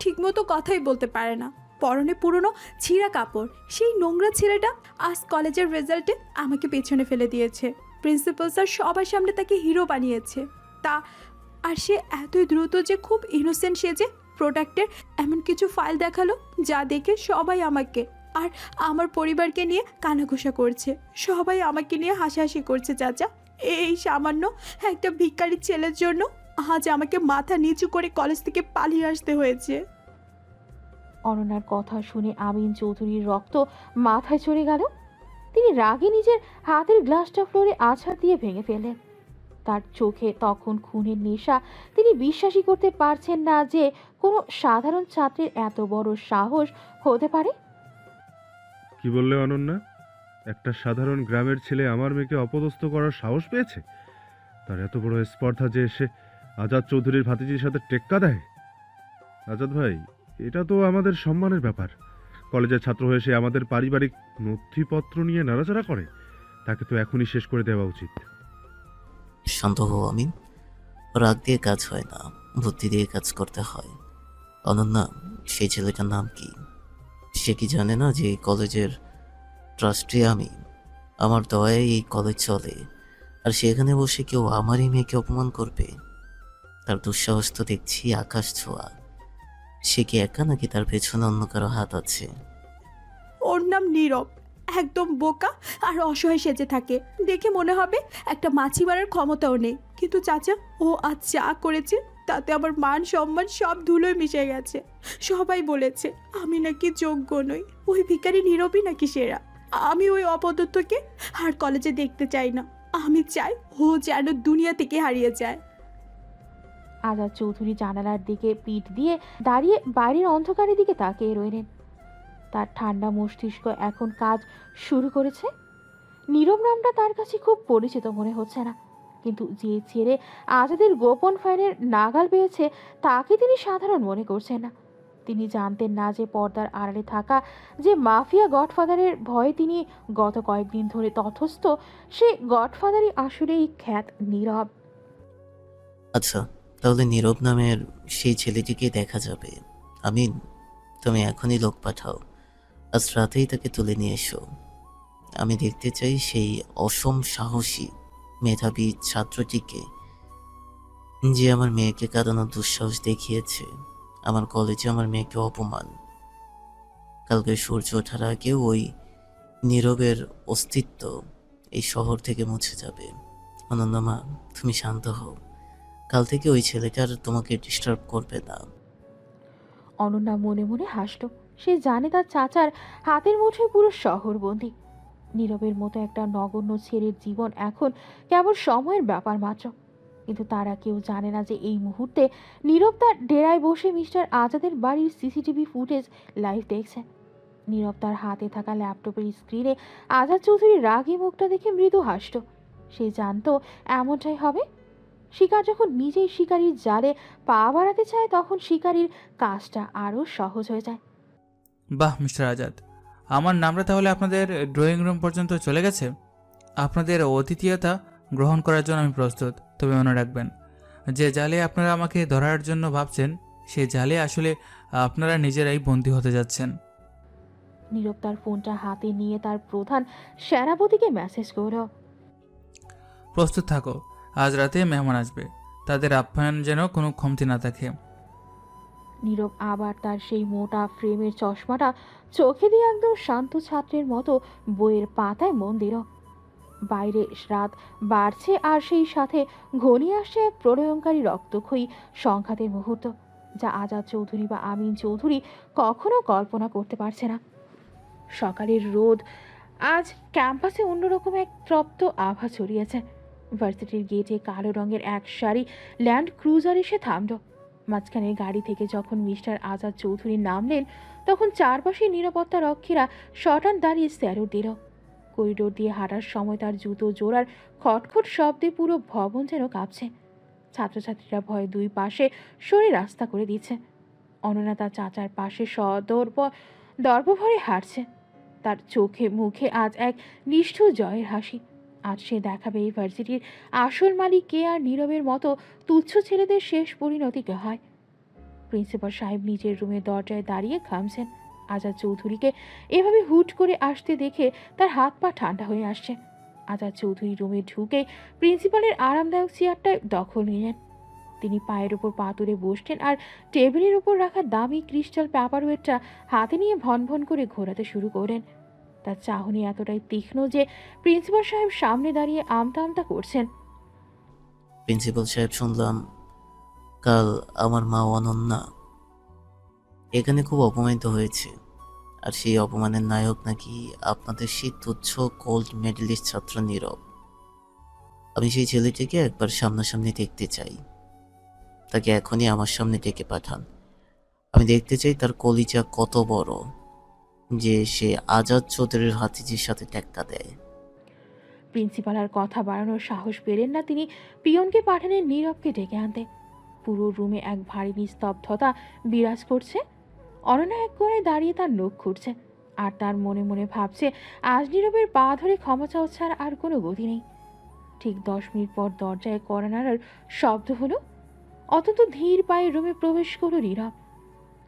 ঠিকমতো কথাই বলতে পারে না, পরনে পুরনো ছিঁড়া কাপড়। সেই নোংরা ছেলেটা আজ কলেজের রেজাল্টে আমাকে পেছনে ফেলে দিয়েছে। প্রিন্সিপাল স্যার সবার সামনে তাকে হিরো বানিয়েছে। তা আর সে এতই দ্রুত যে খুব ইনোসেন্ট সেজে প্রোডাক্টের এমন কিছু ফাইল দেখালো যা দেখে সবাই আমাকে আর আমার পরিবারকে নিয়ে কানাঘুষা করছে। সবাই আমাকে নিয়ে হাসাহাসি করছে। চাচা, এই সামান্য একটা ভিখারি ছেলের জন্য আজ আমাকে মাথা নিচু করে কলেজ থেকে পালিয়ে আসতে হয়েছে। অনন্যার কথা শুনে আমিন চৌধুরীর রক্ত মাথায় চড়ে গেল। তিনি রাগে নিজের হাতের গ্লাসটা ফ্লোরে আছাড় দিয়ে ভেঙে ফেললেন। তার চোখে তখন খুনের নেশা। তিনি বিশ্বাসই করতে পারছেন না যে কোনো সাধারণ ছাত্রের এত বড় সাহস হতে পারে। কি বললে অনন্যা? একটা সাধারণ গ্রামের ছেলে আমার মেয়েকে অপদস্থ করার সাহস পেয়েছে? তার এত বড় স্পর্ধা যে এসে আজাদ চৌধুরীর ভাতিজির সাথে টেক্কা দেয়? আজাদ ভাই, এটা তো আমাদের সম্মানের ব্যাপার। কলেজের ছাত্র হয়ে সে আমাদের পারিবারিক নথিপত্র নিয়ে নাড়াচাড়া করে। তাকে তো এখনই শেষ করে দেওয়া উচিত। শান্ত হও আমিন, রাগ দিয়ে কাজ হয় না, বুদ্ধি দিয়ে কাজ করতে হয়। অনন্যা, সেই ছেলেটার নাম কি? সে কি জানে না যে এই কলেজের ট্রাস্টি আমি? আমার দয়ায় এই কলেজ চলে, আর সেখানে বসে কেউ আমারই মেয়েকে অপমান করবে? তার দুঃসাহস তো দেখছি আকাশ ছোঁয়া। সে কি একা, নাকি তার পেছনে অন্য কারো হাত আছে? ওর নাম নীরব, একদম বোকা আর অসহায় সেজে থাকে। দেখে মনে হবে একটা মাছি মারার ক্ষমতাও নেই। কিন্তু চাচা, ও আজ যা করেছে তাতে আমার মান সম্মান সব ধুলোয় মিশে গেছে। সবাই বলেছে আমি নাকি যোগ্য নই, ওই ভিখারি নীরবই নাকি সেরা। আমি ওই অপদত্তকে আর কলেজে দেখতে চাই না। আমি চাই ও যেন দুনিয়া থেকে হারিয়ে যায়। আজাদ চৌধুরী জানালার দিকে পিঠ দিয়ে দাঁড়িয়ে বাইরের অন্ধকারের দিকে তাকিয়ে রইলেন। তার ঠান্ডা মস্তিষ্ক এখন কাজ শুরু করেছে। নীরব নামটা তার কাছে খুব পরিচিত মনে হচ্ছে না, কিন্তু যে ছেলে আজাদের গোপন ফাইলের নাগাল পেয়েছে তাকে তিনি সাধারণ মনে করছেন না। তিনি জানতেন না যে পর্দার আড়ালে থাকা যে মাফিয়া গডফাদারের ভয়ে তিনি গত কয়েকদিন ধরে তথস্থ, সে গডফাদারই আসলে এই খ্যাত নীরব। আচ্ছা, তাহলে নীরব নামের সেই ছেলেটিকে দেখা যাবে। আমিন, তুমি এখনই লোক পাঠাও, আজ রাতেই তাকে তুলে নিয়ে এসো। আমি দেখতে চাই সেই অসম সাহসী মেধাবী ছাত্রটিকে যে আমার মেয়েকে কাঁদানোর দুঃসাহস দেখিয়েছে, আমার কলেজে আমার মেয়েকে অপমান। কালকে সূর্য ওঠার আগেও ওই নীরবের অস্তিত্ব এই শহর থেকে মুছে যাবে। অনন্যা মা, তুমি শান্ত হও। কাল থেকে ওই ছেলেটার তোমাকে ডিস্টার্ব করবে না। অনন্যা মনে মনে হাসল। সে জানে তার চাচার হাতের মুঠোয় পুরো শহর বন্দী। নীরবের মতো একটা নগণ্য ছেলের জীবন এখন কেবল সময়ের ব্যাপার মাত্র। কিন্তু তারা কেউ জানে না যে এই মুহূর্তে নীরব তার ডেরায় বসে মিস্টার আজাদের বাড়ির সিসিটিভি ফুটেজ লাইভ দেখছে। নীরব তার হাতে থাকা ল্যাপটপের স্ক্রিনে আজাদ চৌধুরীর রাগী মুখটা দেখে মৃদু হাসল। সে জানতো এমনটাই হবে। শিকার যখন নিজেই শিকারীর জালে পা বাড়াতে চায় তখন শিকারীর কাজটা আরও সহজ হয়ে যায়। বাহ মিস্টার আজাদ, আমার নামটা তাহলে আপনাদের ড্রয়িং রুম পর্যন্ত চলে গেছে। আপনাদের অতিথিয়তা গ্রহণ করার জন্য আমি প্রস্তুত। তবে মনে রাখবেন, যে জালে আপনারা আমাকে ধরার জন্য ভাবছেন, সেই জালে আসলে আপনারা নিজেরাই বন্দী হতে যাচ্ছেন। নীরব তার ফোনটা হাতে নিয়ে তার প্রধান সেনাপতিকে মেসেজ করল। প্রস্তুত থাকো, আজ রাতে মেহমান আসবে, তাদের আপ্যায়ন যেন কোনো কমতি না থাকে। নীরব আবার তার সেই মোটা ফ্রেমের চশমাটা চোখে দিয়ে একদম শান্ত ছাত্রের মতো বইয়ের পাতায় মন দিল। বাইরে রাত বাড়ছে আর সেই সাথে ঘনিয়ে আসছে এক প্রলয়ঙ্কারী রক্তক্ষয়ী সংঘাতের মুহূর্ত, যা আজাদ চৌধুরী বা আমিন চৌধুরী কখনো কল্পনা করতে পারছে না। সকালের রোদ আজ ক্যাম্পাসে অন্যরকম এক তপ্ত আভা ছড়িয়েছে। ভার্সিটির গেটে কালো রঙের এক সারি ল্যান্ড ক্রুজার এসে থামল। মাঝখানে গাড়ি থেকে যখন মিস্টার আজাদ চৌধুরী নামলেন, তখন চারপাশে নিরাপত্তা রক্ষীরা শটান দাঁড়িয়ে স্যালুট দিল। করিডোর দিয়ে হাঁটার সময় তার জুতো জোড়ার খটখট শব্দে পুরো ভবন যেন কাঁপছে। ছাত্রছাত্রীরা ভয়ে দুই পাশে সরে রাস্তা করে দিচ্ছে। অনন্যা তার চাচার পাশে দর্পভরে হাঁটছে। তার চোখে মুখে আজ এক নিষ্ঠুর জয়ের হাসি। আজ সে দেখাবে এই ভার্সিটির আসল মালিক কে আর নীরবের মতো তুচ্ছ ছেলেদের শেষ পরিণতি কে হয়। প্রিন্সিপাল সাহেব নিজের রুমের দরজায় দাঁড়িয়ে ঘামছেন। আজাদ চৌধুরীকে এভাবে হুট করে আসতে দেখে তার হাত পা ঠান্ডা হয়ে আসছে। আজাদ চৌধুরী রুমে ঢুকে প্রিন্সিপালের আরামদায়ক চেয়ারটায় দখল নিলেন। তিনি পায়ের ওপর পা তুলে বসলেন আর টেবিলের ওপর রাখা দামি ক্রিস্টাল পেপারওয়েটটা হাতে নিয়ে ভন ভন করে ঘোরাতে শুরু করলেন। তার চাহনি এতটাই তীক্ষ্ণ যে প্রিন্সিপাল সাহেব সামনে দাঁড়িয়ে আমতা আমতা করছেন। প্রিন্সিপাল সাহেব, শুনলাম কাল আমার মা অনন্যা এখানে খুব অপমানিত হয়েছে, আর সেই অপমানের নায়ক নাকি আপনাদের সেই তুচ্ছ গোল্ড মেডেলিস্ট ছাত্র নীরব। আমি সেই ছেলেটিকে একবার সামনাসামনি দেখতে চাই। তাকে এখনই আমার সামনে ডেকে পাঠান। আমি দেখতে চাই তার কলিজা কত বড় যে সে আজাদ চৌধুরীর ভাতিজির সাথে টেক্কা দেয়। প্রিন্সিপাল আর কথা বাড়ানোর সাহস পেলেন না। তিনি পিয়নকে পাঠালেন নীরবকে ডেকে আনতে। পুরো রুমে এক ভারী নিস্তব্ধতা বিরাজ করছে। অনন্যা এক কোণে দাঁড়িয়ে তার নখ খুঁড়ছে, আর তার মনে মনে ভাবছে আজ নীরবের পা ধরে ক্ষমা চাওয়া ছাড়া আর কোনো গতি নেই। ঠিক 10 মিনিট পর দরজায় কড়া নাড়ার শব্দ হলো। অত্যন্ত ধীর পায়ে রুমে প্রবেশ করল নীরব।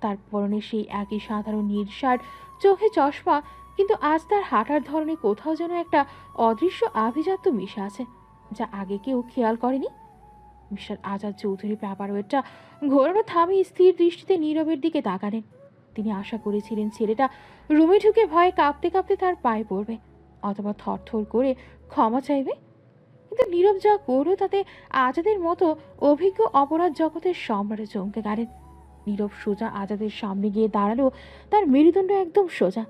তার পরনে সেই একই সাধারণ নীল শার্ট, চোখে চশমা, কিন্তু আজ তার হাঁটার ধরনে কোথাও যেন একটা অদৃশ্য আভিজাত্য মিশে আছে, যা আগে কেউ খেয়াল করেনি। মিস্টার আজাদ চৌধুরী পেপারওয়েটটা ঘোরানো থামে স্থির দৃষ্টিতে নীরবের দিকে তাকালেন। তিনি আশা করেছিলেন ছেলেটা রুমে ঢুকে ভয়ে কাঁপতে কাঁপতে তার পায়ে পড়বে অথবা থরথর করে ক্ষমা চাইবে, কিন্তু নীরব যা করল তাতে আজাদের মতো অভিজ্ঞ অপরাধ জগতের সম্রাটে চমকে গেলেন। নীরব সোজা আজাদের সামনে গিয়ে দাঁড়ালো। তার মেরুদণ্ড একদম সোজা,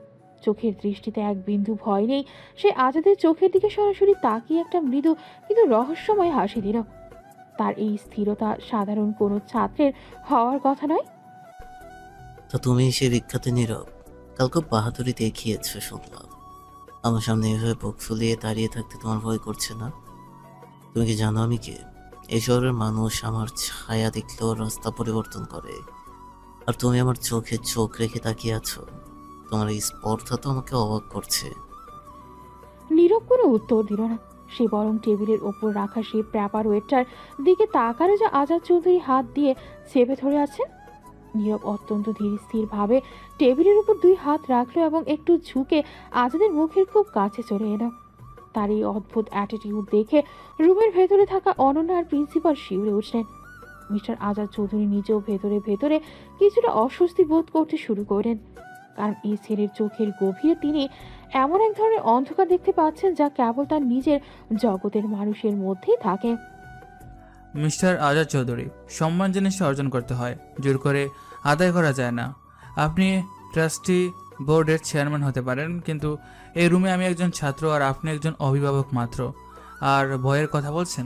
চোখের দৃষ্টিতে এক বিন্দু ভয় নেই। সে আজাদের চোখের দিকে সরাসরি তাকিয়ে একটা মৃদু কিন্তু রহস্যময় হাসি দিল। তার এই স্থিরতা সাধারণ কোনো ছাত্রের হওয়ার কথা নয়। তো তুমি সে বিখ্যাত নীরব, কাল খুব বাহাদুরি দেখিয়েছ শুনলাম। আমার সামনে এভাবে বুক ফুলিয়ে দাঁড়িয়ে থাকতে তোমার ভয় করছে না? তুমি কি জানো আমি কে? এই শহরের মানুষ আমার ছায়া দেখলেও রাস্তা পরিবর্তন করে, আর তুমি আমার চোখে চোখ রেখে তাকিয়ে আছো। তোমার এই স্পর্ধা তো আমাকে অবাক করছে। নীরব কোনো উত্তর দিল না। সে বরং টেবিলের ওপর রাখা সেই পেপারওয়েটটার দিকে তাকালো, যা আজাদ চৌধুরী হাত দিয়ে চেপে ধরে আছেন। নীরব অত্যন্ত ধীর স্থির ভাবে টেবিলের উপর 2 হাত রাখলো এবং একটু ঝুঁকে আজাদের মুখের খুব কাছে চলে এলো। তার এই অদ্ভুত অ্যাটিটিউড দেখে রুমের ভেতরে থাকা অনন্যা আর প্রিন্সিপাল শিউরে উঠলেন। মিস্টার আজাদ চৌধুরী নিজেও ভেতরে ভেতরে কিছুটা অস্বস্তি বোধ করতে শুরু করলেন, কারণ এই ছেলের চোখের গভীরে তিনি এমন এক ধরনের অন্ধকার দেখতে পাচ্ছেন যা কেবল তার নিজের জগতের মানুষের মধ্যেই থাকে। মিস্টার আজাদ চৌধুরী, সম্মান জিনিসটা অর্জন করতে হয়, জোর করে আদায় করা যায় না। আপনি ট্রাস্টি বোর্ডের চেয়ারম্যান হতে পারেন, কিন্তু এই রুমে আমি একজন ছাত্র আর আপনি একজন অভিভাবক মাত্র। আর ভয়ের কথা বলছেন,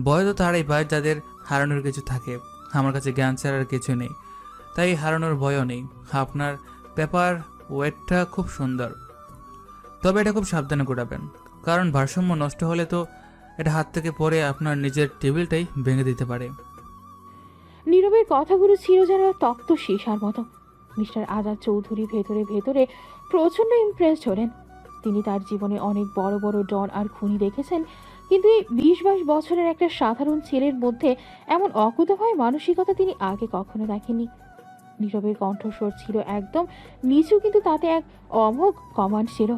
ভয় তো তারাই পায় যাদের হারানোর কিছু থাকে। আমার কাছে জ্ঞান ছাড়ার কিছু নেই, তাই হারানোর ভয়ও নেই। আপনার পেপার ওয়েটটা খুব সুন্দর, তবে এটা খুব সাবধানে গোটাবেন, কারণ ভারসাম্য নষ্ট হলে তো এটা হাত থেকে পড়ে আপনার নিজের টেবিলটাই ভেঙে দিতে পারে। নীরবের কথাগুলো ছিল যেন তপ্ত সীসার মতো। মিস্টার আজাদ চৌধুরী ভেতরে ভেতরে প্রচণ্ড ইমপ্রেসড হলেন। তিনি তার জীবনে অনেক বড় বড় ডন আর খুনি দেখেছেন, কিন্তু এই 20-22 বছরের একটা সাধারণ ছেলের মধ্যে এমন অকুতোভয় মানসিকতা তিনি আগে কখনো দেখেননি। নীরবের কণ্ঠস্বর ছিল একদম নিচু, কিন্তু তাতে এক অমোঘ কমান্ড ছিল।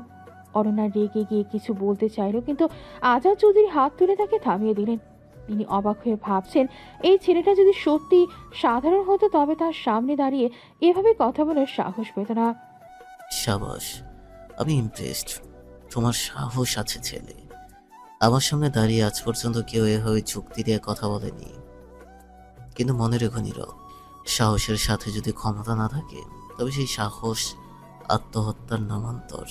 অনন্যা রেগে গিয়ে কিছু বলতে চাইল, কিন্তু আজাদ চৌধুরী হাত তুলে তাকে থামিয়ে দিলেন। তিনি অবাক হয়ে ভাবছেন, এই ছেলেটা যদি সত্যি সাধারণ হতো তবে তার সামনে দাঁড়িয়ে এভাবে কথা বলার সাহস পেত না। সাবাস, আমি ইমপ্রেসড। তোমার সাহস আছে ছেলে। আমার সামনে দাঁড়িয়ে আজ পর্যন্ত কেউ এভাবে যুক্তি দিয়ে কথা বলেনি। কিন্তু মনে রেখো নীরব, সাহসের সাথে যদি ক্ষমতা না থাকে তবে সেই সাহস আত্মহত্যার নামান্তর।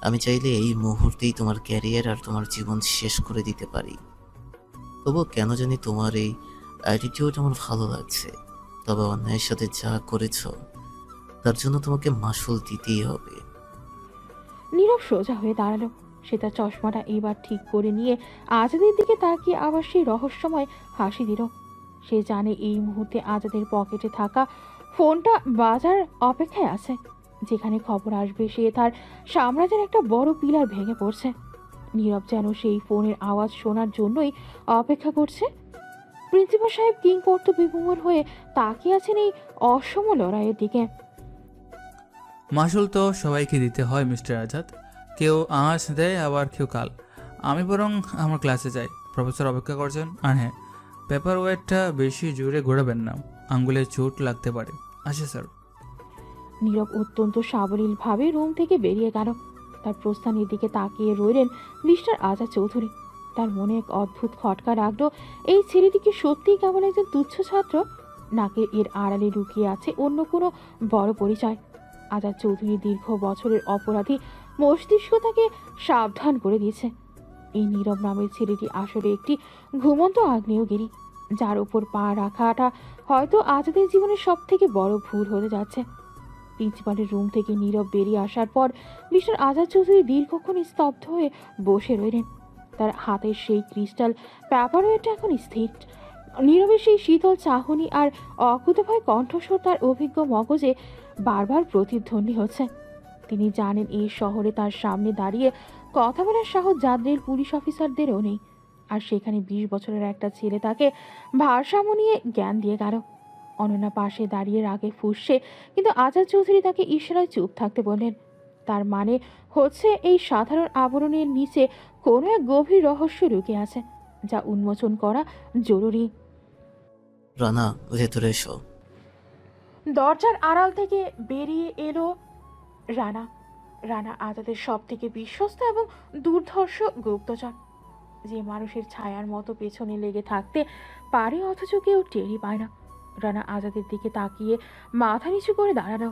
আমি চাইলে এই মুহূর্তেই তোমার ক্যারিয়ার আর তোমার জীবন শেষ করে দিতে পারি। তবুও কেন জানি তোমার এই অ্যাটিটিউড আমার ভালো লাগছে। তবে অন্যায়ের সাথে যা করেছ তার জন্য তোমাকে মাসুল দিতেই হবে। নীরব সোজা হয়ে দাঁড়ালো। সে তার চশমাটা এবার ঠিক করে নিয়ে আজাদের দিকে তাকিয়ে আবার সেই রহস্যময় হাসি দিল। সে জানে এই মুহূর্তে আজাদের পকেটে থাকা ফোনটা বাজার অপেক্ষায় আছে। যেখানে খবর আসবে সে তার সাম্রাজ্যের একটা বড় পিলার ভেঙে পড়ছে। নীরব যেন সেই ফোনের আওয়াজ শোনার জন্যই অপেক্ষা করছে। প্রিন্সিপাল সাহেব কিং কর্তব্যবিমূঢ় হয়ে তাকিয়ে আছেন এই অসম লড়াইয়ের দিকে। মাসুল তো সবাইকে দিতে হয় মিস্টার আজাদ। কেউ আজ দেয়, আবার কেউ কাল। আমি বরং আমার ক্লাসে যাই, প্রফেসর অপেক্ষা করছেন। আর হ্যাঁ, পেপার ওয়েটটা বেশি জোরে ঘোরাবেন না, আঙ্গুলে চোট লাগতে পারে। আচ্ছা স্যার। নীরব অত্যন্ত সাবলীলভাবে রুম থেকে বেরিয়ে গেল। তার প্রস্থানের দিকে তাকিয়ে রইলেন মিস্টার আজাদ চৌধুরী। তার মনে এক অদ্ভুত খটকা লাগলো। এই ছেলেটিকে সত্যিই কেবল একজন তুচ্ছ ছাত্র, নাকি এর আড়ালে লুকিয়ে আছে অন্য কোনো বড় পরিচয়? আজাদ চৌধুরী দীর্ঘ বছরের অপরাধী মস্তিষ্ক তাকে সাবধান করে দিয়েছে। এই নীরব নামের ছেলেটি আসলে একটি ঘুমন্ত আগ্নেয়গিরি, যার উপর পা রাখাটা হয়তো আজাদের জীবনের সব থেকে বড় ভুল হতে যাচ্ছে। প্রিন্সিপালের রুম থেকে নীরব বেরিয়ে আসার পর মিস্টার আজাদ চৌধুরী দীর্ঘক্ষণ স্তব্ধ হয়ে বসে রইলেন। তার হাতের সেই ক্রিস্টাল পেপারওয়েটটা এখন স্থির। নীরবের সেই শীতল চাহনি আর অকুতোভয় কণ্ঠস্বর তার অভিজ্ঞ মগজে বারবার প্রতিধ্বনি হচ্ছে। তিনি জানেন এই শহরে তার সামনে দাঁড়িয়ে কথা বলার সাহস যাদের পুলিশ অফিসারদেরও নেই। আর সেখানে 20 বছরের একটা ছেলে তাকে ভারসাম্য নিয়ে জ্ঞান দিয়ে গেল। অনন্যা পাশে দাঁড়িয়ে রাগে ফুঁসছে, কিন্তু আজাদ চৌধুরী তাকে ইশারায় চুপ থাকতে বললেন। তার মানে হচ্ছে এই সাধারণ আবরণের নিচে কোনো এক গভীর রহস্য লুকিয়ে আছে, যা উন্মোচন করা জরুরি। রানা, ভেতরে এসো। দরজার আড়াল থেকে বেরিয়ে এলো রানা। রানা আজাদের সব থেকে বিশ্বস্ত এবং দুর্ধর্ষ গুপ্তচর, যে মানুষের ছায়ার মতো পেছনে লেগে থাকতে পারে অথচ কেউ টেরই পায় না। রানা আজাদের দিকে তাকিয়ে মাথা নিচু করে দাঁড়ালো।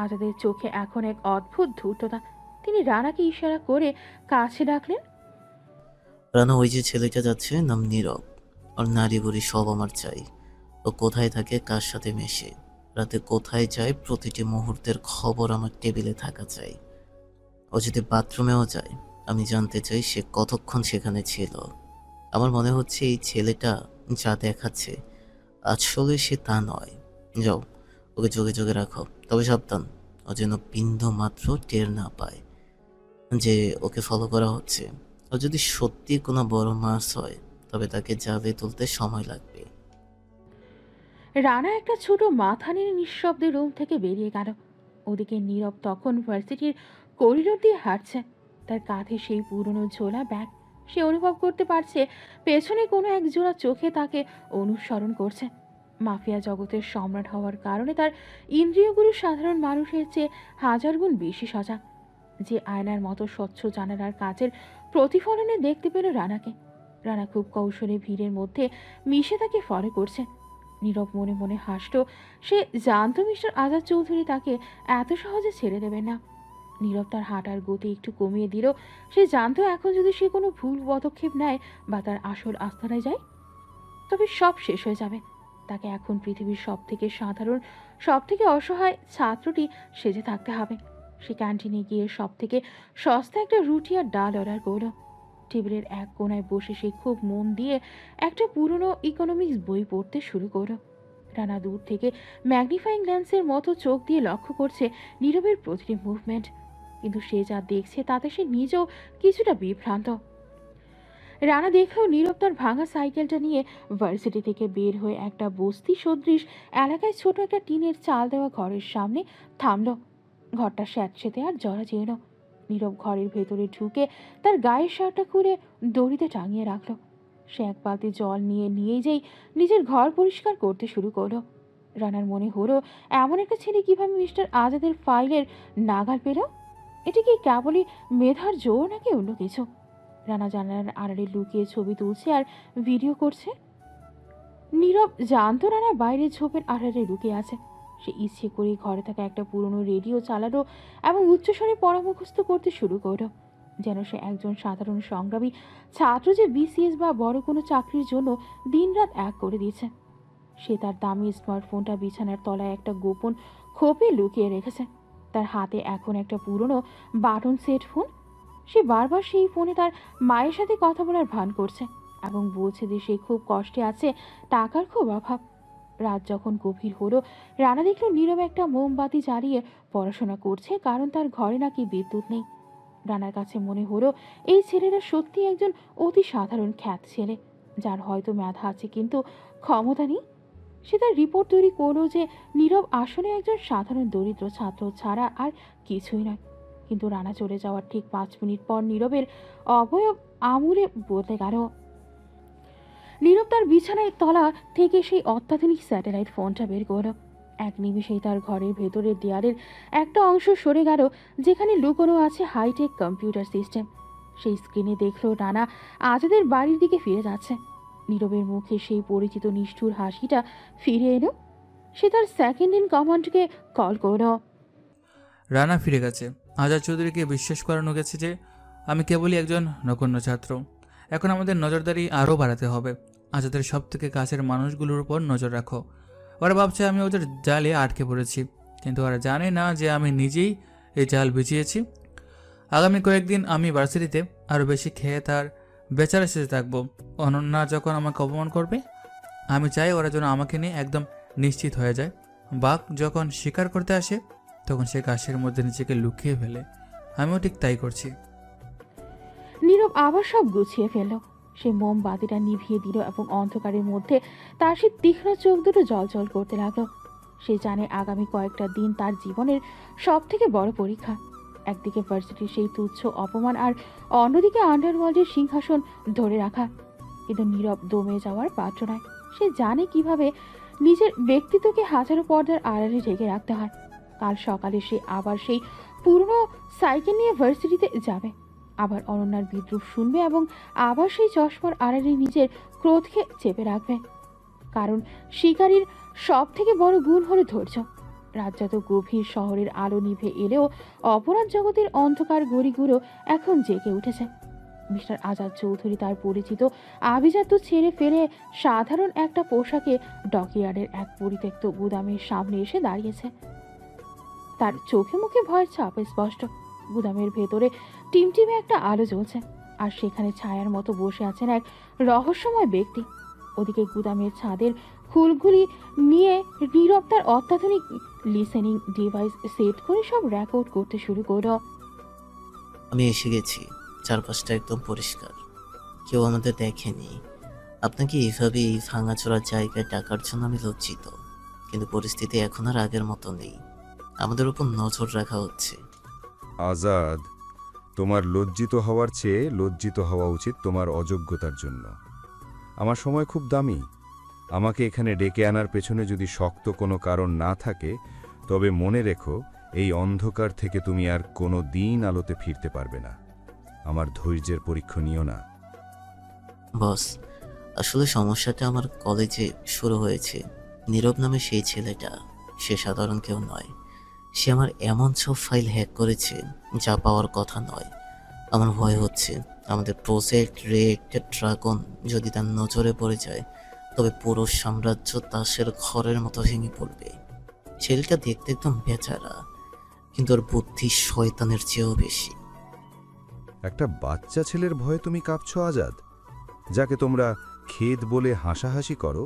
আজাদের চোখে এখন এক অদ্ভুত ধূর্ততা। তিনি রানাকে ইশারা করে কাছে ডাকলেন। রানা, ওই যে ছেলেটা যাচ্ছে, নাম নীরব। ওর নারী বুড়ি সব আমার চাই। ও কোথায় থাকে, কার সাথে মেশে, রাতে কোথায় যায়, প্রতিটি মুহূর্তের খবর আমার টেবিলে থাকা চাই। ও যদি বাথরুমেও যায়, আমি জানতে চাই সে কতক্ষণ সেখানে ছিল। আমার মনে হচ্ছে এই ছেলেটা যা দেখাচ্ছে আসলে সে তা নয়। যাও, ওকে যোগে যোগে রাখো, তবে সাবধান, ও যেন বিন্দু মাত্র টের না পায় যে ওকে ফলো করা হচ্ছে। ও যদি সত্যি কোনো বড় মাছ হয় তবে তাকে জালে তুলতে সময় লাগবে। রানা একটা ছোট মাথা নিয়ে নিঃশব্দে রুম থেকে বেরিয়ে গেল। ওদিকে নীরব তখন ভার্সিটির করিডোর দিয়ে হাঁটছে। তার কাঁধে সেই পুরনো ঝোলা ব্যাগ। সে অনুভব করতে পারছে পেছনে কোনো এক জোড়া চোখে তাকে অনুসরণ করছে। মাফিয়া জগতের সম্রাট হওয়ার কারণে তার ইন্দ্রিয়গুলো সাধারণ মানুষের চেয়ে 1000 গুণ বেশি সজাগ। যে আয়নার মতো স্বচ্ছ জানালার কাচের প্রতিফলনে দেখতে পেল রানাকে। রানা খুব কৌশলে ভিড়ের মধ্যে মিশে তাকে ফলো করছে। নীরব মনে মনে হাসল। সে জানত মিস্টার আজাদ চৌধুরী তাকে এত সহজে ছেড়ে দেবেন না। নীরব তার হাঁটার গতি একটু কমিয়ে দিল। সে জানত এখন যদি সে কোনো ভুল পদক্ষেপ নেয় বা তার আসল আস্তানায় যায়, তবে সব শেষ হয়ে যাবে। তাকে এখন পৃথিবীর সব থেকে সাধারণ, সব থেকে অসহায় ছাত্রটি সেজে থাকতে হবে। সে ক্যান্টিনে গিয়ে সব থেকে সস্তা একটা রুটি আর ডাল অর্ডার করল। টেবিলের এক কোনায় বসে সে খুব মন দিয়ে একটা পুরনো ইকোনমিক্স বই পড়তে শুরু করল। রানা দূর থেকে ম্যাগনিফাইং লেন্সের মতো চোখ দিয়ে লক্ষ্য করছে নীরবের প্রতিটি মুভমেন্ট। কিন্তু সে যা দেখছে তাতে সে নিজেও কিছুটা বিভ্রান্ত। রানা দেখেও নীরব তার ভাঙা সাইকেলটা নিয়ে ভার্সিটি থেকে বের হয়ে একটা বস্তি সদৃশ এলাকায় ছোট একটা টিনের চাল দেওয়া ঘরের সামনে থামলো। ঘরটা স্যাঁতসেঁতে আর জরাজীর্ণ। নীরব ঘরের ভেতরে ঢুকে তার গায়ের শার্টটা খুলে দড়িতে টাঙিয়ে রাখলো। সে এক বালতি জল নিয়ে যেই নিজের ঘর পরিষ্কার করতে শুরু করলো। রানার মনে হলো এমন একটা ছেলে কিভাবে মিস্টার আজাদের ফাইলের নাগাল পেল। এটি কি কেবলই মেধার জোর নাকি অন্য কিছু? রানা জানালার আড়ালে লুকিয়ে ছবি তুলছে আর ভিডিও করছে। নীরব জানতো রানা বাইরের ঝোপের আড়ালে লুকিয়ে আছে। সে ইচ্ছে করে ঘরে থাকা একটা পুরনো রেডিও চালালো এবং উচ্চস্বরে পরামুখস্থ করতে শুরু করলো, যেন সে একজন সাধারণ সংগ্রামী ছাত্র যে বিসিএস বা বড় কোনো চাকরির জন্য দিনরাত এক করে দিয়েছে। সে তার দামি স্মার্টফোনটা বিছানার তলায় একটা গোপন খোপে লুকিয়ে রেখেছে। তার হাতে এখন একটা পুরনো বাটন সেট ফোন। সে বারবার সেই ফোনে তার মায়ের সাথে কথা বলার ভান করছে এবং বলছে যে সে খুব কষ্টে আছে, টাকার খুব অভাব। রাত যখন গভীর হলো, রানা দেখল নীরব একটা মোমবাতি জ্বালিয়ে পড়াশোনা করছে, কারণ তার ঘরে নাকি বিদ্যুৎ নেই। রানার কাছে মনে হলো এই ছেলেটা সত্যি একজন অতি সাধারণ খ্যাত ছেলে, যার হয়তো মেধা আছে কিন্তু ক্ষমতা নেই। সে তার রিপোর্ট তৈরি করলো যে নীরব আসলে একজন সাধারণ দরিদ্র ছাত্র ছাড়া আর কিছুই নয়। কিন্তু রানা চলে যাওয়ার ঠিক 5 মিনিট পর নীরবের অবয়ব আমূলে বদলে গেল। নীরব তার বিছানায় তলা থেকে সেই অত্যাধুনিক স্যাটেলাইট ফোনটা বের করল। এক নিমিষেই তার ঘরের ভেতরের দেয়ালের একটা অংশ সরে গেল, যেখানে লুকোনো আছে হাইটেক কম্পিউটার সিস্টেম। সেই স্ক্রিনে দেখলো রানা আজাদের বাড়ির দিকে ফিরে যাচ্ছে। নীরবের মুখে সেই পরিচিত নিষ্ঠুর হাসিটা ফিরে এলো। সে তার সেকেন্ড ইন কমান্ডকে কল করল। রানা ফিরে গেছে। আজাদ চৌধুরীকে বিশ্বাস করানো গেছে যে আমি কেবলই একজন নগণ্য ছাত্র। এখন আমাদের নজরদারি আরও বাড়াতে হবে। আজাদের সব থেকে কাছের মানুষগুলোর উপর নজর রাখো। ওরা ভাবছে আমি ওদের জালে আটকে পড়েছি, কিন্তু ওরা জানে না যে আমি নিজেই এই জাল বিছিয়েছি। আগামী কয়েকদিন আমি ভার্সিটিতে আরও বেশি খেয়ে তার বেচারা সেজে থাকবো। অনন্যা যখন আমাকে অপমান করবে, আমি চাই ওরা যেন আমাকে নিয়ে একদম নিশ্চিত হয়ে যায়। বাঘ যখন শিকার করতে আসে, তখন সে ঘাসের মধ্যে নিজেকে লুকিয়ে ফেলে। আমিও ঠিক তাই করছি। নীরব আবার সব গুছিয়ে ফেলল। সে মোমবাতিটা নিভিয়ে দিল এবং অন্ধকারের মধ্যে তার সে তীক্ষ্ণ চোখ দুটো জলজল করতে লাগলো। সে জানে আগামী কয়েকটা দিন তার জীবনের সব থেকে বড় পরীক্ষা। একদিকে ভার্সিটির সেই তুচ্ছ অপমান আর অন্যদিকে আন্ডারওয়ার্ল্ডের সিংহাসন ধরে রাখা। কিন্তু নীরব দমে যাওয়ার পাত্র নয়। সে জানে কিভাবে নিজের ব্যক্তিত্বকে হাজারো পর্দার আড়ালে ঢেকে রাখতে হয়। কাল সকালে সে আবার সেই পুরনো সাইকেল নিয়ে ভার্সিটিতে যাবে, আবার অনন্যার বিদ্রুপ শুনবে এবং আবার সেই চশমার আড়ালে নিজের ক্রোধকে চেপে রাখবে। কারণ শিকারীর সব থেকে বড় গুণ হলো ধৈর্য। রাত যত গভীর, শহরের আলো নিভে এলেও অপরাধ জগতের অন্ধকার গড়িগুলো এখন জেগে উঠেছে। মিস্টার আজাদ চৌধুরী তার পরিচিত আভিজাত্য ছেড়ে ফেলে সাধারণ একটা পোশাকে ডকইয়ার্ডের এক পরিত্যক্ত গুদামের সামনে এসে দাঁড়িয়েছে। তার চোখে মুখে ভয়ের ছাপ স্পষ্ট। গুদামের ভেতরে টিমটিমে একটা আলো জ্বলছে, আর সেখানে ছায়ার মতো বসে আছেন এক রহস্যময় ব্যক্তি। ওদিকে গুদামের ছাদের খুলগুলি নিয়ে নীরব তার অত্যাধুনিক লিসেনিং ডিভাইস সেট করে সব রেকর্ড করতে শুরু করল। আমি এসে গেছি। চারপাশটা একদম পরিষ্কার, কেউ আমাদের দেখেনি। আপনাকে এইভাবে এই ভাঙাচোরা জায়গায় ডাকার জন্য আমি লজ্জিত, কিন্তু পরিস্থিতি এখন আর আগের মতো নেই। আমাদের উপর নজর রাখা হচ্ছে। আজাদ, তোমার লজ্জিত হওয়ার চেয়ে লজ্জিত হওয়া উচিত তোমার অযোগ্যতার জন্য। আমার সময় খুব দামি। আমাকে এখানে ডেকে আনার পেছনে যদি শক্ত কোনো কারণ না থাকে, তবে মনে রেখো এই অন্ধকার থেকে তুমি আর কোনো দিন আলোতে ফিরতে পারবে না। আমার ধৈর্যের পরীক্ষা নিও না। বস, আসলে সমস্যাটা আমার কলেজে শুরু হয়েছে। নীরব নামে সেই ছেলেটা, সে সাধারণ কেউ নয়। সে আমার এমন সব ফাইল হ্যাক করেছে যা পাওয়ার কথা নয়। আমার ভয় হচ্ছে আমাদের প্রজেক্ট রেড ড্রাগন যদি তার নজরে পড়ে যায়, তবে পুরো সাম্রাজ্য তাসের ঘরের মতো ভেঙে পড়বে। ছেলেটা দেখতে একদম বেচারা, কিন্তু ওর বুদ্ধি শয়তানের চেয়েও বেশি। একটা বাচ্চা ছেলের ভয়ে তুমি কাঁপছো আজাদ? যাকে তোমরা খেদ বলে হাসাহাসি করো,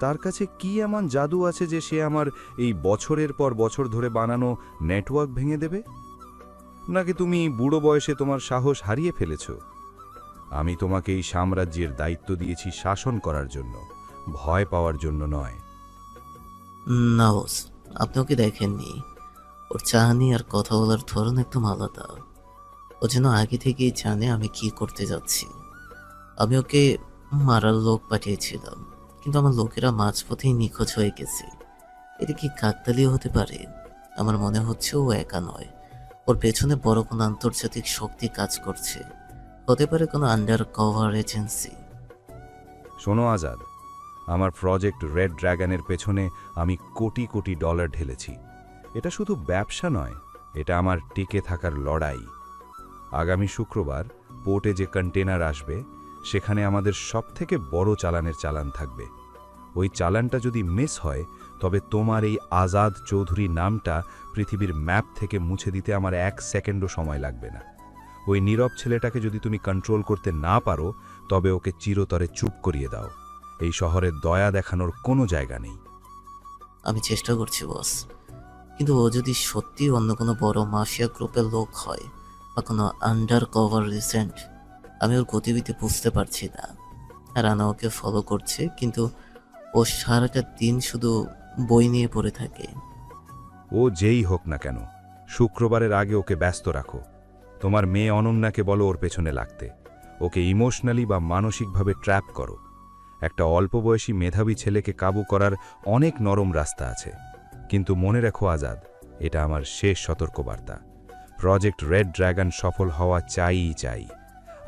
তার কাছে কি এমন জাদু আছে যে সে আমার এই বছরের পর বছর ধরে বানানো নেটওয়ার্ক ভেঙে দেবে? নাকি তুমি বুড়ো বয়সে তোমার সাহস হারিয়ে ফেলেছ? আমি তোমাকে এই সাম্রাজ্যের দায়িত্ব দিয়েছি শাসন করার জন্য, ভয় পাওয়ার জন্য নয়। না বস, আপনি ওকে দেখেননি। ওর চাহানি আর কথা বলার ধরন একদম আলাদা। ও যেন আগে থেকেই জানে আমি কি করতে যাচ্ছি। আমি ওকে মারার লোক পাঠিয়েছিলাম, কিন্তু আমার লোকেরা মাঝপথেই নিখোঁজ হয়ে গেছে। এটা কি কাকতালীয় হতে পারে? আমার মনে হচ্ছে ও একা নয়, ওর পেছনে বড় কোনো আন্তর্জাতিক শক্তি কাজ করছে। হতে পারে কোনো আন্ডার কভার এজেন্সি। শোনো আজাদ, আমার প্রজেক্ট রেড ড্রাগনের পেছনে আমি কোটি কোটি ডলার ঢেলেছি। এটা শুধু ব্যবসা নয়, এটা আমার টিকে থাকার লড়াই। আগামী শুক্রবার পোর্টে যে কন্টেনার আসবে, সেখানে আমাদের সবথেকে বড় চালানের চালান থাকবে। ওই চালানটা যদি মিস হয়, তবে তোমার এই আজাদ চৌধুরী নামটা পৃথিবীর ম্যাপ থেকে মুছে দিতে আমার 1 সেকেন্ডও সময় লাগবে না। ওই নীরব ছেলেটাকে যদি তুমি কন্ট্রোল করতে না পারো, তবে ওকে চিরতরে চুপ করিয়ে দাও। এই শহরে দয়া দেখানোর কোনো জায়গা নেই। আমি চেষ্টা করছি বস, কিন্তু ও যদি সত্যি অন্য কোনো বড় মাফিয়া গ্রুপের লোক হয় বা কোনো আন্ডার কভার রিসেন্ট, আমি ওর গতিবিধি বুঝতে পারছি না। আর আনা ওকে ফলো করছে, কিন্তু ও সারাটা দিন শুধু বই নিয়ে পড়ে থাকে। ও যেই হোক না কেন, শুক্রবারের আগে ওকে ব্যস্ত রাখো। তোমার মেয়ে অনন্যাকে বলো ওর পেছনে লাগতে। ওকে ইমোশনালি বা মানসিকভাবে ট্র্যাপ করো। একটা অল্প বয়সী মেধাবী ছেলেকে কাবু করার অনেক নরম রাস্তা আছে, কিন্তু মনে রেখো আজাদ, এটা আমার শেষ সতর্কবার্তা। প্রজেক্ট রেড ড্রাগন সফল হওয়া চাই।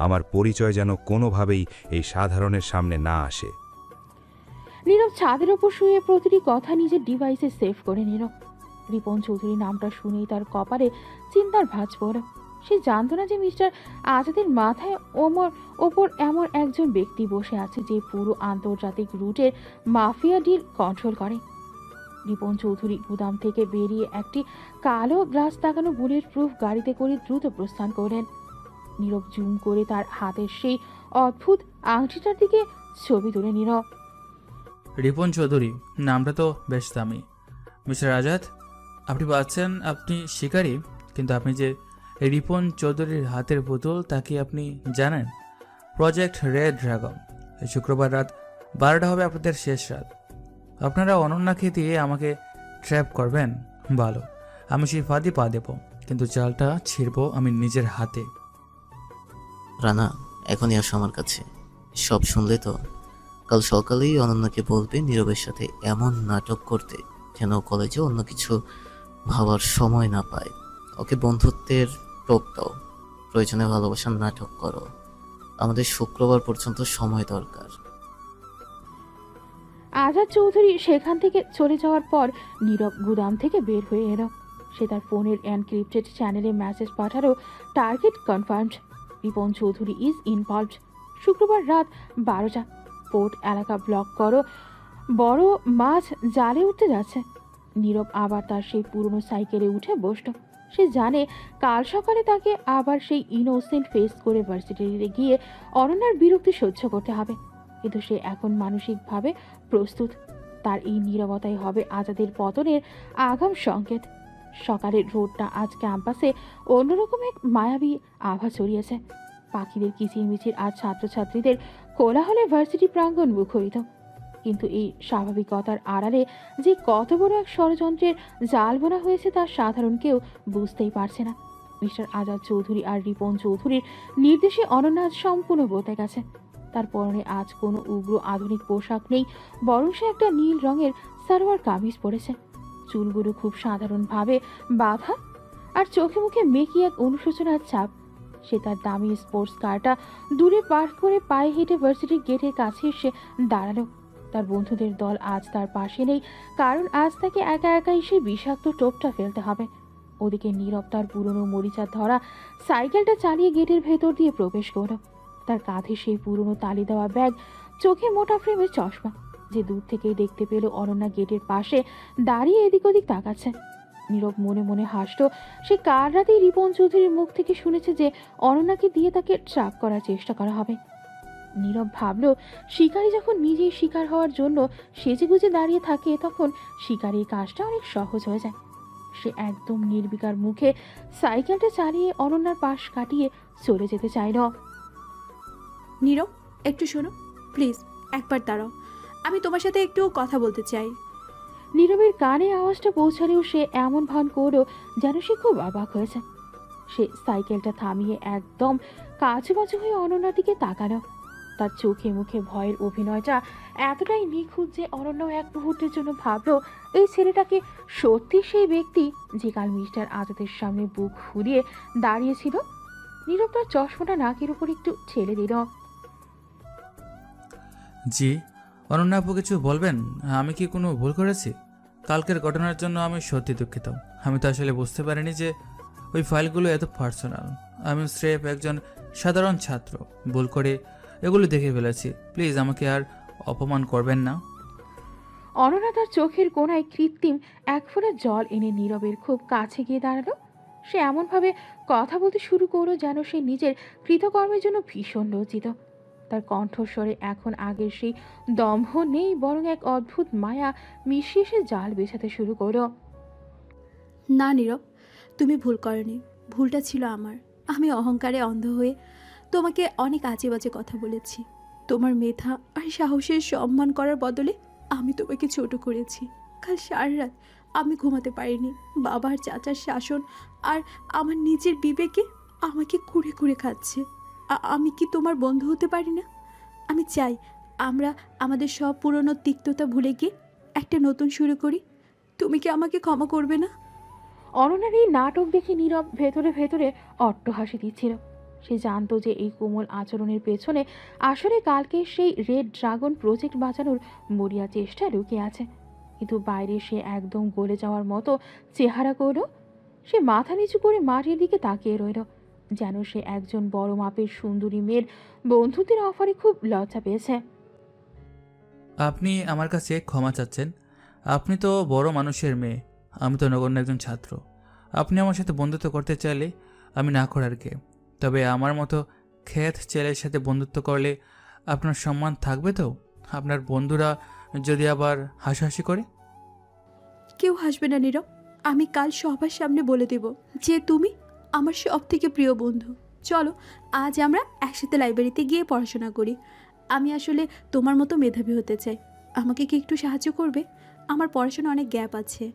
আমার পরিচয় যেন কোনোভাবেই এই সাধারণের সামনে না আসে। নীরব ছাদের ওপর শুয়ে প্রতিটি কথা নিজের ডিভাইসে সেভ করে নিল। রিপন চৌধুরী নামটা শুনেই তার কপালে চিন্তার ভাঁজ পড়ল। সে জানত না যে মিস্টার আজাদের মাথায় ওপর এমন একজন ব্যক্তি বসে আছে যে পুরো আন্তর্জাতিক রুটের মাফিয়া ডিল কন্ট্রোল করে। রিপন চৌধুরী গুদাম থেকে বেরিয়ে একটি কালো গ্লাস লাগানো বুলেট প্রুফ গাড়িতে করে দ্রুত প্রস্থান করলেন। নীরব জুম করে তার হাতের সেই অদ্ভুত আংটিটার দিকে ছবি তুলে নিল। রিপন চৌধুরী নামটা তো বেশ দামি। মিস্টার আজাদ, আপনি পাচ্ছেন আপনি শিকারী, কিন্তু আপনি যে রিপন চৌধুরীর হাতের বোতল তা কি আপনি জানেন? প্রজেক্ট রেড ড্রাগন, এই শুক্রবার রাত 12টা হবে আপনাদের শেষ রাত। আপনারা অনন্যাকে দিয়ে আমাকে ট্র্যাপ করবেন, ভালো, আমি সেই ফাঁদে পা দেব, কিন্তু চালটা ছিঁড়ব আমি নিজের হাতে। রানা, এখনই আসো আমার কাছে। সব শুনলে তো? কাল সকালেই অনন্যাকে বলবে নীরবের সাথে এমন নাটক করতে যেন কলেজে অন্য কিছু ভাবার সময় না পায়। ওকে বন্ধুত্বের টোপ দাও, প্রয়োজনে ভালোবাসার নাটক করো। আমাদের শুক্রবার পর্যন্ত সময় দরকার। আজাদ চৌধুরী সেখান থেকে চলে যাওয়ার পর নীরব গুদাম থেকে বের হয়ে এলো। সে তার ফোনের এনক্রিপ্টেড চ্যানেলে মেসেজ পাঠালো, target confirmed, Ripon Chowdhury is involved. শুক্রবার রাত 12টা, পোর্ট এলাকা ব্লক করো, বড় মাছ জালে উঠতে যাচ্ছে। নীরব আবার তার সেই পুরনো সাইকেলে উঠে বসল। সে জানে কাল সকালে তাকে আবার সেই ইনোসেন্ট ফেস করে ভার্সিটিতে গিয়ে অনন্যার বিরক্তি সহ্য করতে হবে, কিন্তু সে এখন মানসিকভাবে প্রস্তুত। তার এই নীরবতাই হবে আজাদের পতনের আগাম সংকেত। সকালের রোদটা আজ ক্যাম্পাসে অন্যরকম এক মায়াবী আভা ছড়িয়েছে। পাখিদের কিচিরমিচির আজ ছাত্রছাত্রীদের কোলাহলে ভার্সিটি প্রাঙ্গণ মুখরিত। কিন্তু এই স্বাভাবিকতার আড়ালে যে কত বড় এক ষড়যন্ত্রের জাল বোনা হয়েছে তা সাধারণ কেউ বুঝতেই পারছে না। মিস্টার আজাদ চৌধুরী আর রিপন চৌধুরীর নির্দেশে অনন্যা আজ সম্পূর্ণ বদলে গেছে। তার পরনে আজ কোনো উগ্র আধুনিক পোশাক নেই, বরং সে একটা নীল রঙের সালোয়ার কামিজ পরেছে। চুলগুলো খুব সাধারণভাবে বাঁধা, আর চোখে মুখে মেকি এক অনুশোচনার ছাপ। সে তার দামি স্পোর্টস কারটা দূরে পার করে পায়ে হেঁটে ভার্সিটির গেটের কাছে এসে দাঁড়ালো। তার বন্ধুদের দল আজ তার পাশে নেই, কারণ আজ তাকে একা একাই সেই বিষাক্ত টোপটা ফেলতে হবে। ওদিকে নীরব তার পুরনো মরিচার ধরা সাইকেলটা চালিয়ে গেটের ভেতর দিয়ে প্রবেশ করল। তার কাঁধে সেই পুরনো তালি দেওয়া ব্যাগ, চোখে মোটা ফ্রেমের চশমা। যে দূর থেকেই দেখতে পেল অনন্যা গেটের পাশে দাঁড়িয়ে এদিক ওদিক তাকাচ্ছে। নীরব মনে মনে হাসল। সে কাল রাতেই রিপন চৌধুরীর মুখ থেকে শুনেছে যে অনন্যাকে দিয়ে তাকে ট্র্যাপ করার চেষ্টা করা হবে। নীরব ভাবল, শিকারী যখন নিজেই শিকার হওয়ার জন্য সেজেগুজে দাঁড়িয়ে থাকে, তখন শিকারীর কাজটা অনেক সহজ হয়ে যায়। সে একদম নির্বিকার মুখে সাইকেলটা চালিয়ে অনন্যার পাশ কাটিয়ে চলে যেতে চাইল। নীরব, একটু শোনো প্লিজ, একবার দাঁড়াও, আমি তোমার সাথে একটু কথা বলতে চাই। নীরবের কানে আওয়াজটা পৌঁছালেও সে এমন ভান করলো যেন সে খুব অবাক হয়েছে। সে সাইকেলটা থামিয়ে একদম কাছুবাছু হয়ে অনন্যার দিকে তাকালো। তার চোখে মুখে ভয়ের অভিনয়টা এতটাই নিখুঁত যে অনন্য এক মুহূর্তের জন্য ভাবলো এই ছেলেটাকে সত্যি সেই ব্যক্তি যে কাল মিস্টার আজাদের সামনে বুক ফুলিয়ে দাঁড়িয়েছিল। নীরব তার চশমাটা নাকের উপর একটু ঠেলে দিল। জি, অনন্যা আপু কিছু বলবেন? আমি কি কোনো ভুল করেছি? কালকের ঘটনার জন্য আমি সত্যি দুঃখিত। আমি তো আসলে বুঝতে পারিনি যে ওই ফাইলগুলো এত পার্সোনাল। আমি স্রেফ একজন সাধারণ ছাত্র, ভুল করে এগুলো দেখে ফেলেছি। প্লিজ আমাকে আর অপমান করবেন না। অনন্যা তার চোখের কোণায় কৃত্রিম এক ফোঁটা জল এনে নীরবের খুব কাছে গিয়ে দাঁড়ালো। সে এমনভাবে কথা বলতে শুরু করলো যেন সে নিজের কৃতকর্মের জন্য ভীষণ লজ্জিত। তার কণ্ঠস্বরে এখন আগের সেই দম্ভ নেই, বরং এক অদ্ভুত মায়া মিশিয়ে সে জাল বেছাতে শুরু করলো। না নীরব, তুমি ভুল করনি, ভুলটা ছিল আমার। আমি অহংকারে অন্ধ হয়ে তোমাকে অনেক আজে বাজে কথা বলেছি। তোমার মেধা আর সাহসের সম্মান করার বদলে আমি তোমাকে ছোট করেছি। কাল সারা রাত আমি ঘুমাতে পারিনি। বাবার চাচার শাসন আর আমার নিজের বিবেকে আমাকে কুড়ে কুড়ে খাচ্ছে। আমি কি তোমার বন্ধু হতে পারি না? আমি চাই আমরা আমাদের সব পুরনো তিক্ততা ভুলে গিয়ে একটা নতুন শুরু করি। তুমি কি আমাকে ক্ষমা করবে না? অনন্যার এই নাটক দেখে নীরব ভেতরে ভেতরে অট্টহাসি দিচ্ছিল। সে জানতো যে এই কোমল আচরণের পেছনে আসলে কালকে সেই রেড ড্রাগন প্রজেক্ট বাঁচানোর মরিয়া চেষ্টা লুকিয়ে আছে। কিন্তু বাইরে সে একদম গলে যাওয়ার মতো চেহারা করল। সে মাথা নিচু করে মাটির দিকে তাকিয়ে রইল, যেন সে একজন বড় মাপের সুন্দরী মেয়ের বন্ধুত্বের অফারে খুব লজ্জা পেয়েছে। আপনি আমার কাছে ক্ষমা চাচ্ছেন? আপনি তো বড় মানুষের মেয়ে, আমি তো নগণ্য একজন ছাত্র। আপনি আমার সাথে বন্ধুত্ব করতে চাইলে আমি না করার কে? তবে আমার মতো খ্যাত ছেলের সাথে বন্ধুত্ব করলে আপনার সম্মান থাকবে তো? আপনার বন্ধুরা যদি আবার হাসাহাসি করে? কেউ হাসবে না নীরব। আমি কাল সবার সামনে বলে দেব যে তুমি আমার সব থেকে প্রিয় বন্ধু। চলো আজ আমরা একসাথে লাইব্রেরিতে গিয়ে পড়াশোনা করি। আমি আসলে তোমার মতো মেধাবী হতে চাই। আমাকে কি একটু সাহায্য করবে? আমার পড়াশোনা অনেক গ্যাপ আছে।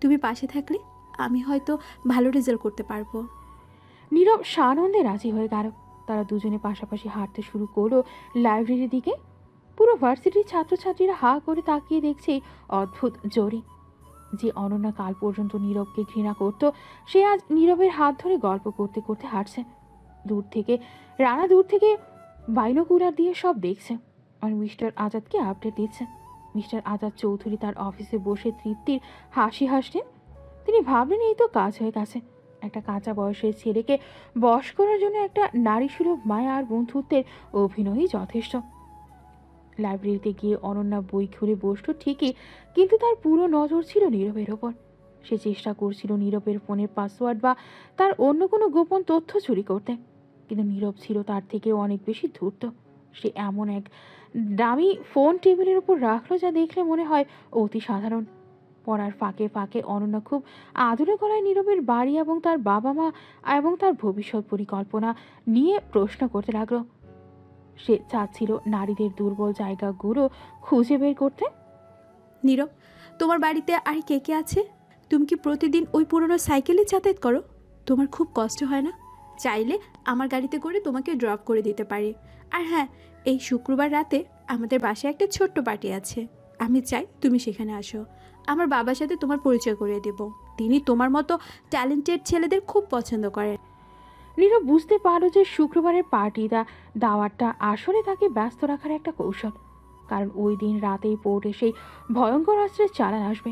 তুমি পাশে থাকলে আমি হয়তো ভালো রেজাল্ট করতে পারবো। নীরব সানন্দে রাজি হয়ে গেল। তারা দুজনে পাশাপাশি হাঁটতে শুরু করলো লাইব্রেরির দিকে। পুরো ভার্সিটির ছাত্রছাত্রীরা হা করে তাকিয়ে দেখছে অদ্ভুত জোরে। যে অনন্যা কাল পর্যন্ত নীরবকে ঘৃণা করত, সে আজ নীরবের হাত ধরে গল্প করতে করতে হাঁটছে। রানা দূর থেকে বাইনোকুলার দিয়ে সব দেখছে আর মিস্টার আজাদকে আপডেট দিচ্ছে। মিস্টার আজাদ চৌধুরী তার অফিসে বসে তৃপ্তির হাসি হাসলেন। তিনি ভাবলেন এই তো কাজ হয়ে গেছে। একটা কাঁচা বয়সের ছেলেকে বশ করার জন্য একটা নারীসুলভ মায়া আর বন্ধুত্বের অভিনয়ই যথেষ্ট। লাইব্রেরিতে গিয়ে অনন্যা বই খুলে বসলো ঠিকই, কিন্তু তার পুরো নজর ছিল নীরবের ওপর। সে চেষ্টা করছিল নীরবের ফোনের পাসওয়ার্ড বা তার অন্য কোনো গোপন তথ্য চুরি করতে, কিন্তু নীরব ছিল তার থেকেও অনেক বেশি ধূর্ত। সে এমন এক দামি ফোন টেবিলের উপর রাখলো যা দেখলে মনে হয় অতি সাধারণ। পড়ার ফাঁকে ফাঁকে অনন্যা খুব আদুরে গলায় নীরবের বাড়ি এবং তার বাবা মা এবং তার ভবিষ্যৎ পরিকল্পনা নিয়ে প্রশ্ন করতে লাগলো। সে চাচ্ছিল নারীদের দুর্বল জায়গাগুলো খুঁজে বের করতে। নীরব, তোমার বাড়িতে আর কে কে আছে? তুমি কি প্রতিদিন ওই পুরনো সাইকেলে যাতায়াত করো? তোমার খুব কষ্ট হয় না? চাইলে আমার গাড়িতে করে তোমাকে ড্রপ করে দিতে পারি। আর হ্যাঁ, এই শুক্রবার রাতে আমাদের বাসায় একটা ছোট্ট পার্টি আছে। আমি চাই তুমি সেখানে আসো। আমার বাবার সাথে তোমার পরিচয় করিয়ে দেব। তিনি তোমার মতো ট্যালেন্টেড ছেলেদের খুব পছন্দ করেন। নীরব বুঝতে পারলো যে শুক্রবারের দাওয়াতটা আসলে তাকে ব্যস্ত রাখার একটা কৌশল, কারণ ওই দিন রাতেই পোর্টে সেই ভয়ঙ্কর অস্ত্রের চালান আসবে।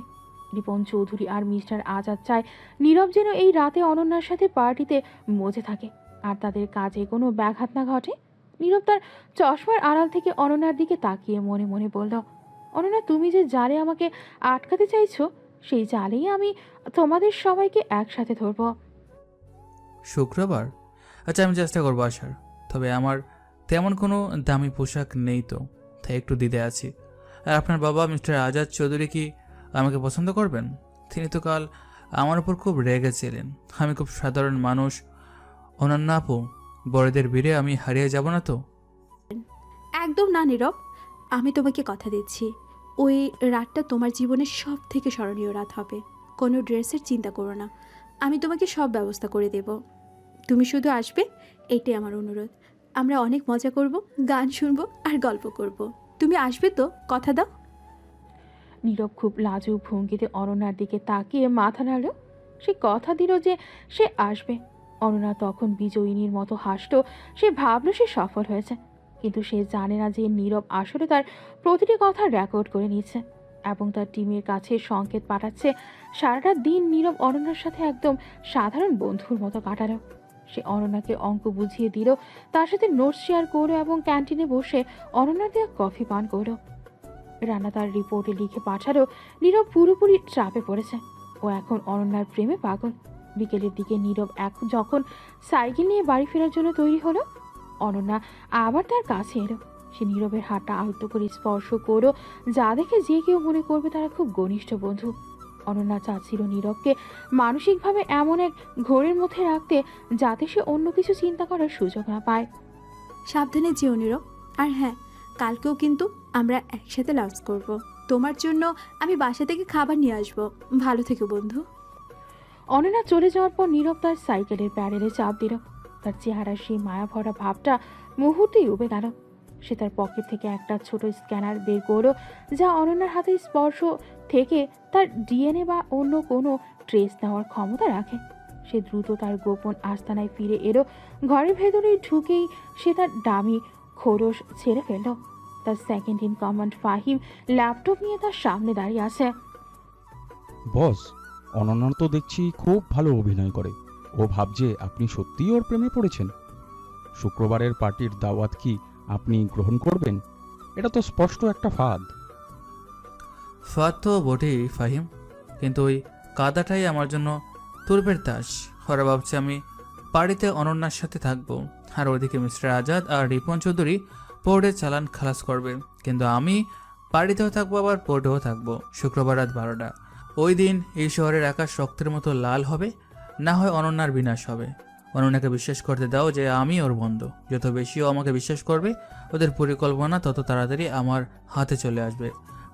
রিপন চৌধুরী আর মিস্টার আজাদ চায় নীরব যেন এই রাতে অনন্যার সাথে পার্টিতে মজে থাকে আর তাদের কাজে কোনো ব্যাঘাত না ঘটে। নীরব তার চশমার আড়াল থেকে অনন্যার দিকে তাকিয়ে মনে মনে বলল, অনন্যা, তুমি যে জালে আমাকে আটকাতে চাইছো, সেই জালেই আমি তোমাদের সবাইকে একসাথে ধরবো। শুক্রবার? আচ্ছা, আমি চেষ্টা করবো আসার। তবে আমার তেমন কোনো দামি পোশাক নেই তো, তাই একটু দ্বিধে আছি। আর আপনার বাবা মিস্টার আজাদ চৌধুরী কি আমাকে পছন্দ করবেন? তিনি তো কাল আমার উপর খুব রেগেছিলেন। আমি খুব সাধারণ মানুষ। অনন্যা আপু, বড়দের ভিড়ে আমি হারিয়ে যাব না তো? একদম না নীরব, আমি তোমাকে কথা দিচ্ছি, ওই রাতটা তোমার জীবনের সব থেকে স্মরণীয় রাত হবে। কোনো ড্রেসের চিন্তা করো না, আমি তোমাকে সব ব্যবস্থা করে দেব। তুমি শুধু আসবে, এটাই আমার অনুরোধ। আমরা অনেক মজা করব, গান শুনবো আর গল্প করব। তুমি আসবে তো, কথা দাও? নীরব খুব লাজুক ভঙ্গিতে অনন্যার দিকে তাকিয়ে মাথা নাড়ল। সে কথা দিল যে সে আসবে। অনন্যা তখন বিজয়িনীর মতো হাসল। সে ভাবল সে সফল হয়েছে, কিন্তু সে জানে না যে নীরব আসলে তার প্রতিটি কথা রেকর্ড করে নিচ্ছে এবং তার টিমের কাছে সংকেত পাঠাচ্ছে। সারাটা দিন নীরব অনন্যার সাথে একদম সাধারণ বন্ধুর মতো কাটালো। সে অনন্যাকে অঙ্ক বুঝিয়ে দিল, তার সাথে নোটস শেয়ার করলো এবং ক্যান্টিনে বসে অনন্যার দেওয়া কফি পান করলো। রানা তার রিপোর্টে লিখে পাঠালো নীরব পুরোপুরি চাপে পড়েছে। ও এখন অনন্যার প্রেমে পাগল। বিকেলের দিকে নীরব এখন যখন সাইকেল নিয়ে বাড়ি ফেরার জন্য তৈরি হলো, অনন্যা আবার তার কাছে এলো। সে নীরবের হাতটা আলতো করে স্পর্শ করলো, যা দেখে যে কেউ মনে করবে তারা খুব ঘনিষ্ঠ বন্ধু। অনন্যা চাচ্ছিল নীরবকে মানসিকভাবে এমন এক ঘোরের মধ্যে রাখতে যাতে সে অন্য কিছু চিন্তা করার সুযোগ না পায়। সাবধানে যেও নীরব। আর হ্যাঁ, কালকেও কিন্তু আমরা একসাথে লাঞ্চ করব। তোমার জন্য আমি বাসা থেকে খাবার নিয়ে আসবো। ভালো থেকো বন্ধু। অনন্যা চলে যাওয়ার পর নীরব তার সাইকেলের প্যাডেলে চাপ দিল। তার চেহারার সেই মায়া ভরা ভাবটা মুহূর্তেই উবে গেল। সে তার পকেট থেকে একটা ছোট স্ক্যানার বের করলো, যা অনন্যার হাতে স্পর্শ থেকে তার ডিএনএ বা অন্য কোনো ট্রেস নেওয়ার ক্ষমতা রাখে। সে দ্রুত তার গোপন আস্তানায় ফিরে এলো। ঘরের ভেতরে ঢুকেই সে তার দামি খোরস ছেড়ে ফেলল। তার second in command Fahim laptop নিয়ে তার সামনে দাঁড়িয়ে আছে। বস, অনন্যা তো দেখছি খুব ভালো অভিনয় করে। ও ভাবছে আপনি সত্যিই ওর প্রেমে পড়েছেন। শুক্রবারের পার্টির দাওয়াত কি আপনি গ্রহণ করবেন? এটা তো স্পষ্ট একটা ফাঁদ। ফাঁদ তো বটেই ফাহিম, কিন্তু ওই কাদাটাই আমার জন্য তুরপের তাস। ওরা ভাবছে আমি পার্টিতে অনন্যার সাথে থাকবো, আর ওদিকে মিস্টার আজাদ আর রিপন চৌধুরী পোর্টের চালান খালাস করবে। কিন্তু আমি পার্টিতেও থাকবো, আবার পোর্টেও থাকবো। শুক্রবার রাত 12টা। ওই দিন এই শহরের আকাশ রক্তের মতো লাল হবে, না হয় অনন্যার বিনাশ হবে। অনন্যাকে বিশ্বাস করতে দাও যে আমি ওর বন্ধু। যত বেশি ও আমাকে বিশ্বাস করবে, ওদের পরিকল্পনা তত তাড়াতাড়ি আমার হাতে চলে আসবে।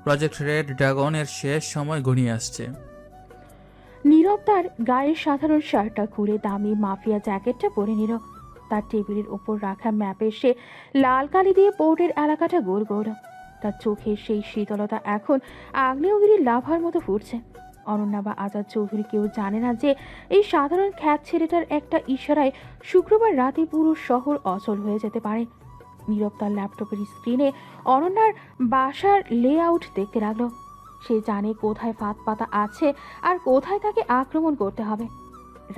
প্রজেক্ট রেড ড্রাগন এর শেষ সময় ঘনিয়ে আসছে। নীরব তার গায়ের সাধারণ শার্টটা খুলে দামি মাফিয়া জ্যাকেটটা পরে নিল। তার টেবিলের ওপর রাখা ম্যাপে সে লাল কালি দিয়ে পোর্টের এলাকাটা গোল করল। তার চোখের সেই শীতলতা এখন আগ্নেয়গিরির লাভার মতো ফুটছে। অনন্যা বা আজাদ চৌধুরী কেউ জানে না যে এই সাধারণ খ্যাত ছেলেটার একটা ইশারায় শুক্রবার রাতে পুরো শহর অচল হয়ে যেতে পারে। নীরব তার ল্যাপটপের স্ক্রিনে অনন্যার বাসার লেআউট দেখতে লাগলো। সে জানে কোথায় ফাঁদ পাতা আছে আর কোথায় তাকে আক্রমণ করতে হবে।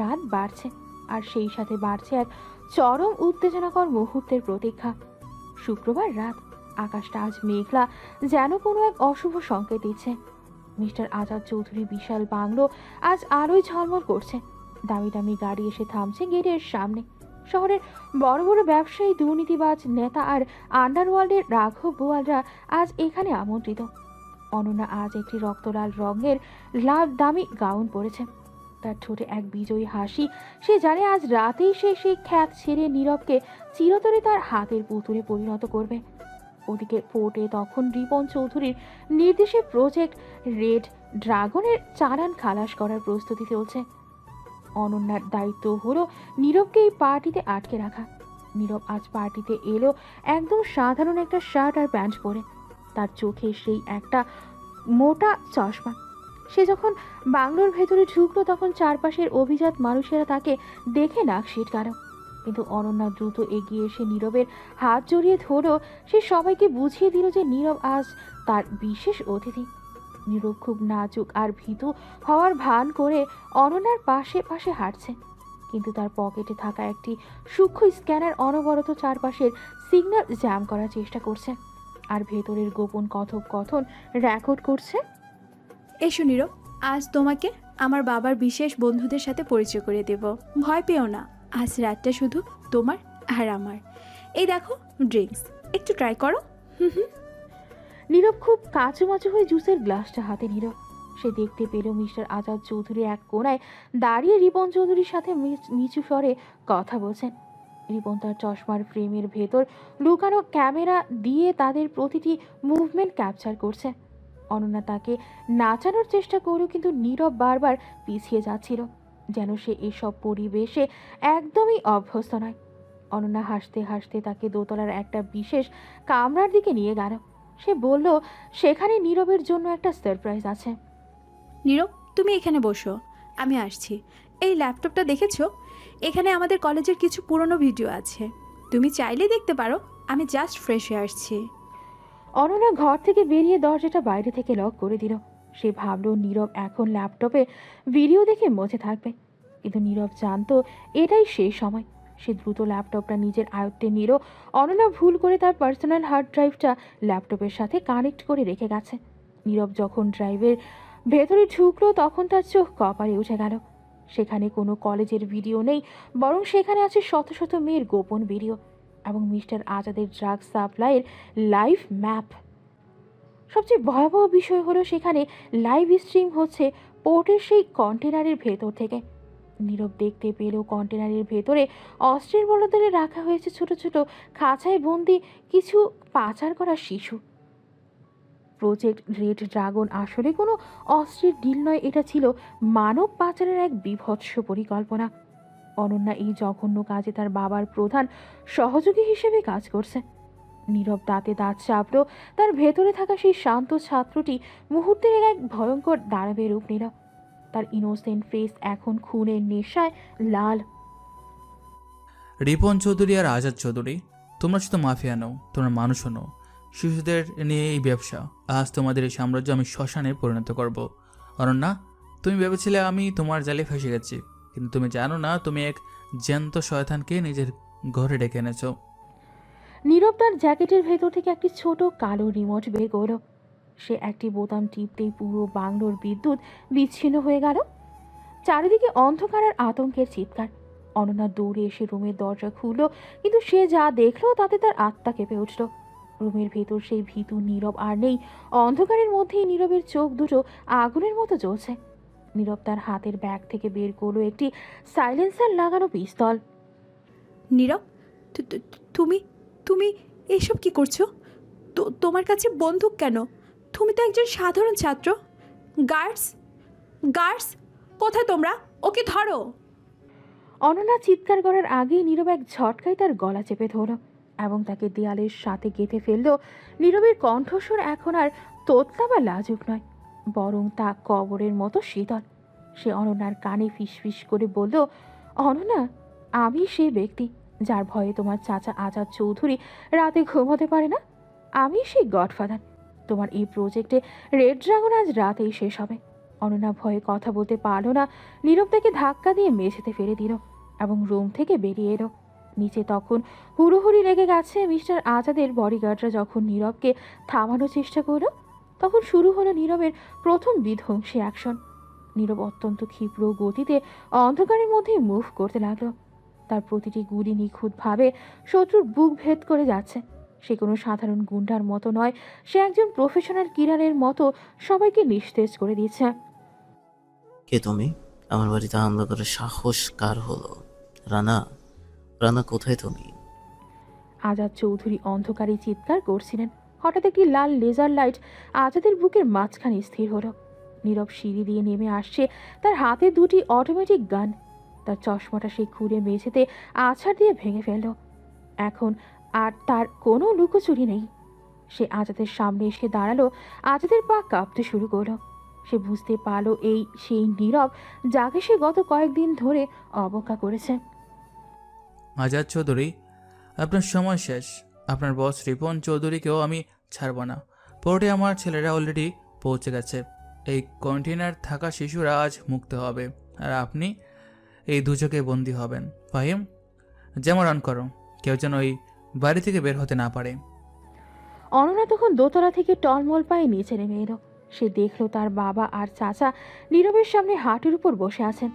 রাত বাড়ছে, আর সেই সাথে বাড়ছে এক চরম উত্তেজনাকর মুহূর্তের প্রতীক্ষা। শুক্রবার রাত, আকাশটা আজ মেঘলা, যেন কোনো এক অশুভ সংকেত দিচ্ছে। মিস্টার আজাদ চৌধুরী বিশাল বাংলো আজ আলোয় ঝলমল করছে। দামি দামি গাড়ি এসে থামছে গেটের সামনে। শহরের বড় বড় ব্যবসায়ী, দুর্নীতিবাজ নেতা আর আন্ডারওয়ার্ল্ডের রাঘব বোয়ালরা আজ এখানে আমন্ত্রিত। অনন্যা আজ একটি রক্তলাল রঙের লাভ দামি গাউন পরেছে। তার ঠোঁটে এক বিজয়ী হাসি। সে জানে আজ রাতেই সে সেই খ্যাত ছেড়ে নীরবকে চিরতরে তার হাতের পুতুলে পরিণত করবে। ওদিকে পোর্টে তখন রিপন চৌধুরীর নির্দেশে প্রজেক্ট রেড ড্রাগনের চালান খালাস করার প্রস্তুতি চলছে। অনন্যার দায়িত্ব হলো নীরবকে এই পার্টিতে আটকে রাখা। নীরব আজ পার্টিতে এলো একদম সাধারণ একটা শার্ট আর প্যান্ট পরে। তার চোখে সেই একটা মোটা চশমা। সে যখন বাংলোর ভেতরে ঢুকলো তখন চারপাশের অভিজাত মানুষেরা তাকে দেখে নাক সিটকালো। কিন্তু অনন্যা দ্রুত এগিয়ে এসে নীরবের হাত জড়িয়ে ধরো। সে সবাইকে বুঝিয়ে দিল যে নীরব আজ তার বিশেষ অতিথি। নীরব খুব নাজুক আর ভীতু হওয়ার ভান করে অনন্যার পাশে পাশে হাঁটছে, কিন্তু তার পকেটে থাকা একটি সূক্ষ্ম স্ক্যানার অনবরত চারপাশের সিগন্যাল জ্যাম করার চেষ্টা করছে আর ভেতরের গোপন কথোপকথন রেকর্ড করছে। এসো নীরব, আজ তোমাকে আমার বাবার বিশেষ বন্ধুদের সাথে পরিচয় করে দেব। ভয় পেও না, আজ রাতটা শুধু তোমার আর আমার। এই দেখো ড্রিঙ্কস, একটু ট্রাই করো। নীরব খুব কাঁচুমাচু হয়ে জুসের গ্লাসটা হাতে নিল। সে দেখতে পেল মিস্টার আজাদ চৌধুরী এক কোণায় দাঁড়িয়ে রিপন চৌধুরীর সাথে নিচু স্বরে কথা বলছেন। রিপন তার চশমার ফ্রেমের ভেতর লুকানো ক্যামেরা দিয়ে তাদের প্রতিটি মুভমেন্ট ক্যাপচার করছে। অনন্যা তাকে নাচানোর চেষ্টা করল, কিন্তু নীরব বারবার পিছিয়ে যাচ্ছিল, যেন সে এসব পরিবেশে একদমই অভ্যস্ত নয়। অনন্যা হাসতে হাসতে তাকে দোতলার একটা বিশেষ কামরার দিকে নিয়ে গেল। সে বলল সেখানে নীরবের জন্য একটা সারপ্রাইজ আছে। নীরব, তুমি এখানে বসো, আমি আসছি। এই ল্যাপটপটা দেখেছো? এখানে আমাদের কলেজের কিছু পুরনো ভিডিও আছে, তুমি চাইলে দেখতে পারো। আমি জাস্ট ফ্রেশ হয়ে আসছি। অনন্যা ঘর থেকে বেরিয়ে দরজাটা বাইরে থেকে লক করে দিল। সে ভাবল নীরব এখন ল্যাপটপে ভিডিও দেখে মজে থাকবে, কিন্তু নীরব জানতো এটাই সেই সময়। সে দ্রুত ল্যাপটপটা নিজের আয়ত্তে নিল। অনন্যা ভুল করে তার পার্সোনাল হার্ড ড্রাইভটা ল্যাপটপের সাথে কানেক্ট করে রেখে গেছে। নীরব যখন ড্রাইভের ভেতরে ঢুকলো তখন তার চোখ কপালে উঠে গেল। সেখানে কোনো কলেজের ভিডিও নেই, বরং সেখানে আছে শত শত মেয়ের গোপন ভিডিও এবং মিস্টার আজাদের ড্রাগ সাপ্লাইয়ের লাইভ ম্যাপ। সবচেয়ে ভয়াবহ বিষয় হলো সেখানে লাইভ স্ট্রিম হচ্ছে পোর্টের সেই কন্টেনারের ভেতর থেকে। নীরব দেখতে পেল কন্টেনারের ভেতরে অস্ত্রের বলদলে রাখা হয়েছে ছোট ছোট খাঁচায় বন্দি কিছু পাচার করা শিশু। প্রজেক্ট রেড ড্রাগন আসলে কোনো অস্ত্রের ডিল নয়, এটা ছিল মানব পাচারের এক বীভৎস পরিকল্পনা। অনন্যা এই জঘন্য কাজে তার বাবার প্রধান সহযোগী হিসেবে কাজ করছে। নীরব দাঁতে দাঁত চাপল। তার ভেতরে থাকা সেই শান্ত ছাত্রটি মুহূর্তের এক ভয়ঙ্কর দানবে রূপ নিল। তার ইনোসেন্ট ফেস এখন খুনের নেশায় লাল। রিপন চৌধুরী আর আজাদ চৌধুরী, তোমরা শুধু মাফিয়া নও, তোমরা মানুষও নও। শিশুদের নিয়ে এই ব্যবসা, আজ তোমাদের এই সাম্রাজ্য আমি শ্মশানে পরিণত করব। অনন্যা, তুমি ভেবেছিলে আমি তোমার জালে ফেসে গেছি, কিন্তু তুমি জানো না তুমি এক জ্যান্ত শয়তানকে নিজের ঘরে ডেকে এনেছো। নীরব তার জ্যাকেটের ভেতর থেকে একটি ছোট কালো রিমোট বের করল। সে একটি বোতাম টিপতেই পুরো বাংলোর বিদ্যুৎ বিচ্ছিন্ন হয়ে গেল। চারিদিকে অন্ধকার আর আতঙ্কের চিৎকার। অনন্যা দৌড়ে এসে রুমের দরজা খুলল, কিন্তু সে যা দেখলো তাতে তার আত্মা কেঁপে উঠল। রুমের ভেতর সেই ভীতু নীরব আর নেই। অন্ধকারের মধ্যেই নীরবের চোখ দুটো আগুনের মতো জ্বলছে। নীরব তার হাতের ব্যাগ থেকে বের করলো একটি সাইলেন্সার লাগানো পিস্তল। নীরব, তুমি তুমি এসব কি করছো? তোমার কাছে বন্দুক কেন? তুমি তো একজন সাধারণ ছাত্র। গার্ডস গার্ডস কোথায় তোমরা? ওকে ধরো। অনন্যা চিৎকার করার আগেই নীরব এক ঝটকায় তার গলা চেপে ধরল এবং তাকে দেয়ালের সাথে গেঁথে ফেলল। নীরবের কণ্ঠস্বর এখন আর তোতলা বা লাজুক নয়, বরং তা কবরের মতো শীতল। সে অনন্যার কানে ফিসফিস করে বলল, অনন্যা, আমি সেই ব্যক্তি যার ভয়ে তোমার চাচা আজাদ চৌধুরী রাতে ঘুমোতে পারে না। আমি সেই গডফাদার। তোমার এই প্রজেক্টে রেড ড্রাগন আজ রাতেই শেষ হবে। অনন্যা ভয়ে কথা বলতে পারল না। নীরব তাকে ধাক্কা দিয়ে মেঝেতে ফেলে দিল এবং রুম থেকে বেরিয়ে এলো। নিচে তখন হুড়োহুড়ি লেগে গেছে। মিস্টার আজাদের বডিগার্ডরা যখন নীরবকে থামানোর চেষ্টা করলো, তখন শুরু হলো নীরবের প্রথম বিধ্বংসী অ্যাকশন। নীরব অত্যন্ত ক্ষিপ্র গতিতে অন্ধকারের মধ্যে মুভ করতে লাগলো। তার প্রতিটি গুলি নিখুঁতভাবে শত্রুর বুক ভেদ করে যাচ্ছে। সে কোনো সাধারণ গুন্ডার মতো নয়, সে একজন প্রফেশনাল কিলারের মতো সবাইকে নিস্তেজ করে দিচ্ছে। কে তুমি? আমার বাড়িতে হামলা করার সাহস কার হলো? রানা, রানা কোথায় তুমি? আজাদ চৌধুরী অন্ধকারে চিৎকার করছিলেন। হঠাৎ একটি লাল লেজার লাইট আজাদের বুকের মাঝখানে স্থির হলো। নীরব সিঁড়ি দিয়ে নেমে আসছে, তার হাতে দুটি অটোমেটিক গান। তার চশমাটা সে খুঁড়ে মেঝেতে আছাড় দিয়ে ভেঙে ফেলল। এখন আর তার কোনো লুকোচুরি নেই। সে আজাদের সামনে এসে দাঁড়ালো। আজাদের পা কাঁপতে শুরু করলো। সে বুঝতে পারলো এই সেই নীরব যাকে সে গত কয়েকদিন ধরে অবজ্ঞা করেছে। আজাদ চৌধুরী, আপনার সময় শেষ। আপনার বস রিপন চৌধুরীকেও আমি ছাড়ব না। পোর্টে আমার ছেলেরা অলরেডি পৌঁছে গেছে। এই কন্টেনার থাকা শিশুরা আজ মুক্ত হবে, আর আপনি এই দুচোখে বন্দী হবেন। ফাহিম, যেমন রান করো, কেউ যেন ওই বাড়ি থেকে বের হতে না পারে। অনন্যা তখন দোতলা থেকে টলমল পায়ে নিচে নেমে এলো। সে দেখলো তার বাবা আর চাচা নীরবের সামনে হাঁটুর উপর বসে আছেন।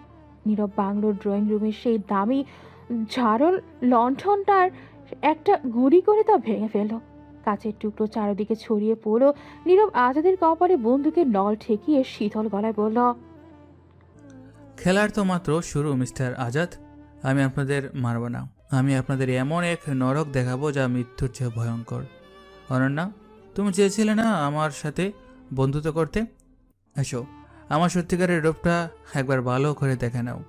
নীরব বাংলোর ড্রয়িং রুমের সেই দামি ঝাড়ল লণ্ঠনটার একটা গুলি করে তা ভেঙে ফেলল। কাচের টুকরো চারিদিকে ছড়িয়ে পড়ল। নীরব আজাদের কপালে বন্দুকের নল ঠেকিয়ে শীতল গলায় বলল, খেলার তো মাত্র শুরু মিস্টার আজাদ। আমি আপনাদের মারব না। আমি আপনাদের এমন এক নরক দেখাবো যা মৃত্যুর চেয়ে ভয়ঙ্কর। অনন্যা, তুমি চেয়েছিলে না আমার সাথে বন্ধুত্ব করতে? এসো, আমার সত্যিকারের রূপটা একবার ভালো করে দেখে নাও।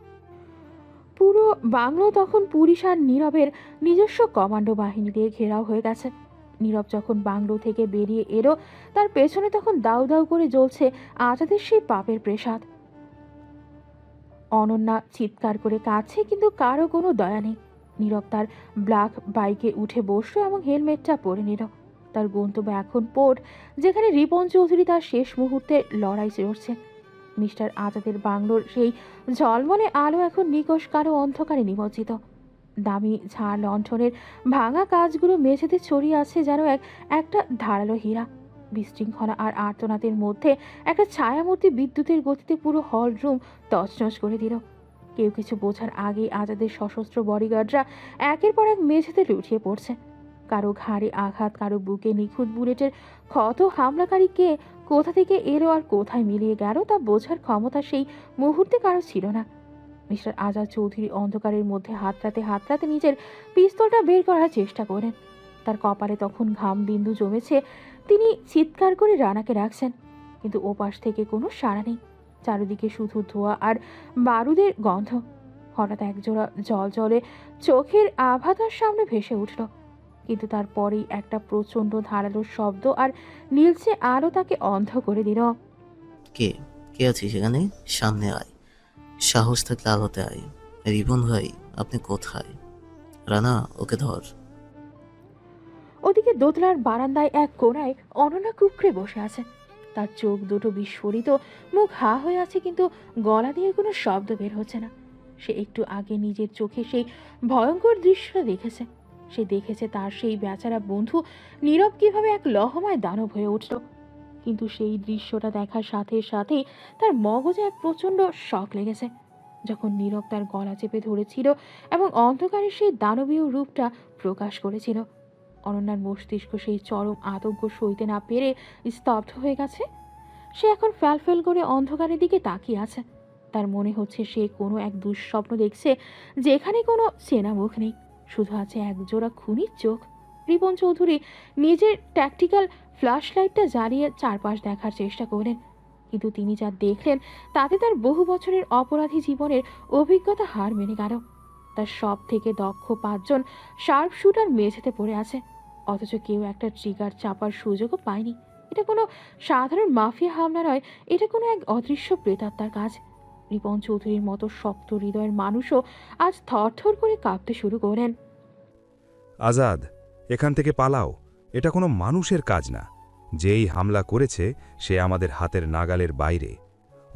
পুরো বাংলো তখন পুলিশ আর নীরবের নিজস্ব কমান্ডো বাহিনী দিয়ে ঘেরাও হয়ে গেছে। নীরব যখন বাংলো থেকে বেরিয়ে এলো, তার পেছনে তখন দাউ দাউ করে জ্বলছে আজাদের সেই পাপের প্রেসাদ। অনন্যা চিৎকার করে কাছে, কিন্তু কারো কোনো দয়া নেই। নীরব তার ব্ল্যাক বাইকে উঠে বসলো এবং হেলমেটটা পরে নিল। তার গন্তব্য এখন পোর্ট, যেখানে রিপন চৌধুরী তার শেষ মুহূর্তে লড়াই চড়ছে। মিস্টার আজাদের বাংলোর সেই ঝলমলে আলো এখন নিকষ কালো অন্ধকারে নিমজ্জিত। দামি ঝাড় লণ্ঠনের ভাঙা কাজগুলো মেঝেতে ছড়িয়ে আছে যেন একটা ধারালো হীরা। বিশৃঙ্খলা আর আর্তনাদের মধ্যে একটা ছায়ামূর্তি বিদ্যুতের গতিতে পুরো হল রুম তছনছ করে দিল। কেউ কিছু বোঝার আগেই আজাদের সশস্ত্র বডিগার্ডরা একের পর এক মেঝেতে লুটিয়ে পড়ছে। কারো ঘাড়ে আঘাত, কারো বুকে নিখুঁত বুলেটের ক্ষত। হামলাকারী কে, কোথা থেকে এলো আর কোথায় মিলিয়ে গেল তা বোঝার ক্ষমতা সেই মুহূর্তে কারো ছিল না। মিস্টার আজাদ চৌধুরী অন্ধকারের মধ্যে হাতড়াতে নিজের পিস্তলটা বের করার চেষ্টা করেন। তার কপালে তখন ঘাম বিন্দু জমেছে। তিনি চিৎকার করে রানাকে ডাকছেন, কিন্তু ওপাশ থেকে কোনো সাড়া নেই। চারিদিকে শুধু ধোঁয়া আর বারুদের গন্ধ। হঠাৎ একজোড়া জলে চোখের আভা তার সামনে ভেসে উঠল, কিন্তু তারপরেই একটা প্রচণ্ড ধারালো শব্দ আর নীলচে আলো তাকে অন্ধ করে দিল। কে কে আছিস সেখানে? সামনে আয়, সাহস থাকলে আলোতে আয়। রিপন ভাই, আপনি কোথায়? রানা, ওকে ধর। ওদিকে দোতলার বারান্দায় এক কোণায় অনন্যা কুকড়ে বসে আছে। তার চোখ দুটো বিস্ফোরিত, মুখ হা হয়ে আছে, কিন্তু গলা দিয়ে কোনো শব্দ বের হচ্ছে না। সে একটু আগে নিজের চোখে সেই ভয়ঙ্কর দৃশ্যটা দেখেছে। সে দেখেছে তার সেই বেচারা বন্ধু নীরব কিভাবে এক লহমায় দানব হয়ে উঠল। কিন্তু সেই দৃশ্যটা দেখার সাথে সাথেই তার মগজে এক প্রচণ্ড শক লেগেছে। যখন নীরব তার গলা চেপে ধরেছিল এবং অন্ধকারের সেই দানবীয় রূপটা প্রকাশ করেছিল, অনন্যার মস্তিষ্ক সেই চরম আতঙ্ক সইতে না পেরে স্তব্ধ হয়ে গেছে। সে এখন ফ্যালফ্যাল করে অন্ধকারের দিকে তাকিয়ে আছে। তার মনে হচ্ছে সে কোনো এক দুঃস্বপ্ন দেখছে, যেখানে কোনো চেনা মুখ নেই, শুধু আছে একজোড়া খুনির চোখ। রিপন চৌধুরী নিজের ট্যাকটিক্যাল ফ্ল্যাশ লাইটটা জ্বালিয়ে চারপাশ দেখার চেষ্টা করলেন, কিন্তু তিনি যা দেখলেন তাতে তার বহু বছরের অপরাধী জীবনের অভিজ্ঞতা হার মেনে গেল। তার সব থেকে দক্ষ 5 জন শার্প শুটার মেঝেতে পড়ে আছে, অথচ কেউ একটা ট্রিগার চাপার সুযোগও পায়নি। এটা কোনো সাধারণ মাফিয়া হামলা নয়, এটা কোনো এক অদৃশ্য প্রেতাত্মার কাজ। রিপন চৌধুরীর মতো শক্ত হৃদয়ের মানুষও আজ থরথর করে কাঁপতে শুরু করেন। আজাদ, এখান থেকে পালাও। এটা কোনো মানুষের কাজ না। যেই হামলা করেছে সে আমাদের হাতের নাগালের বাইরে।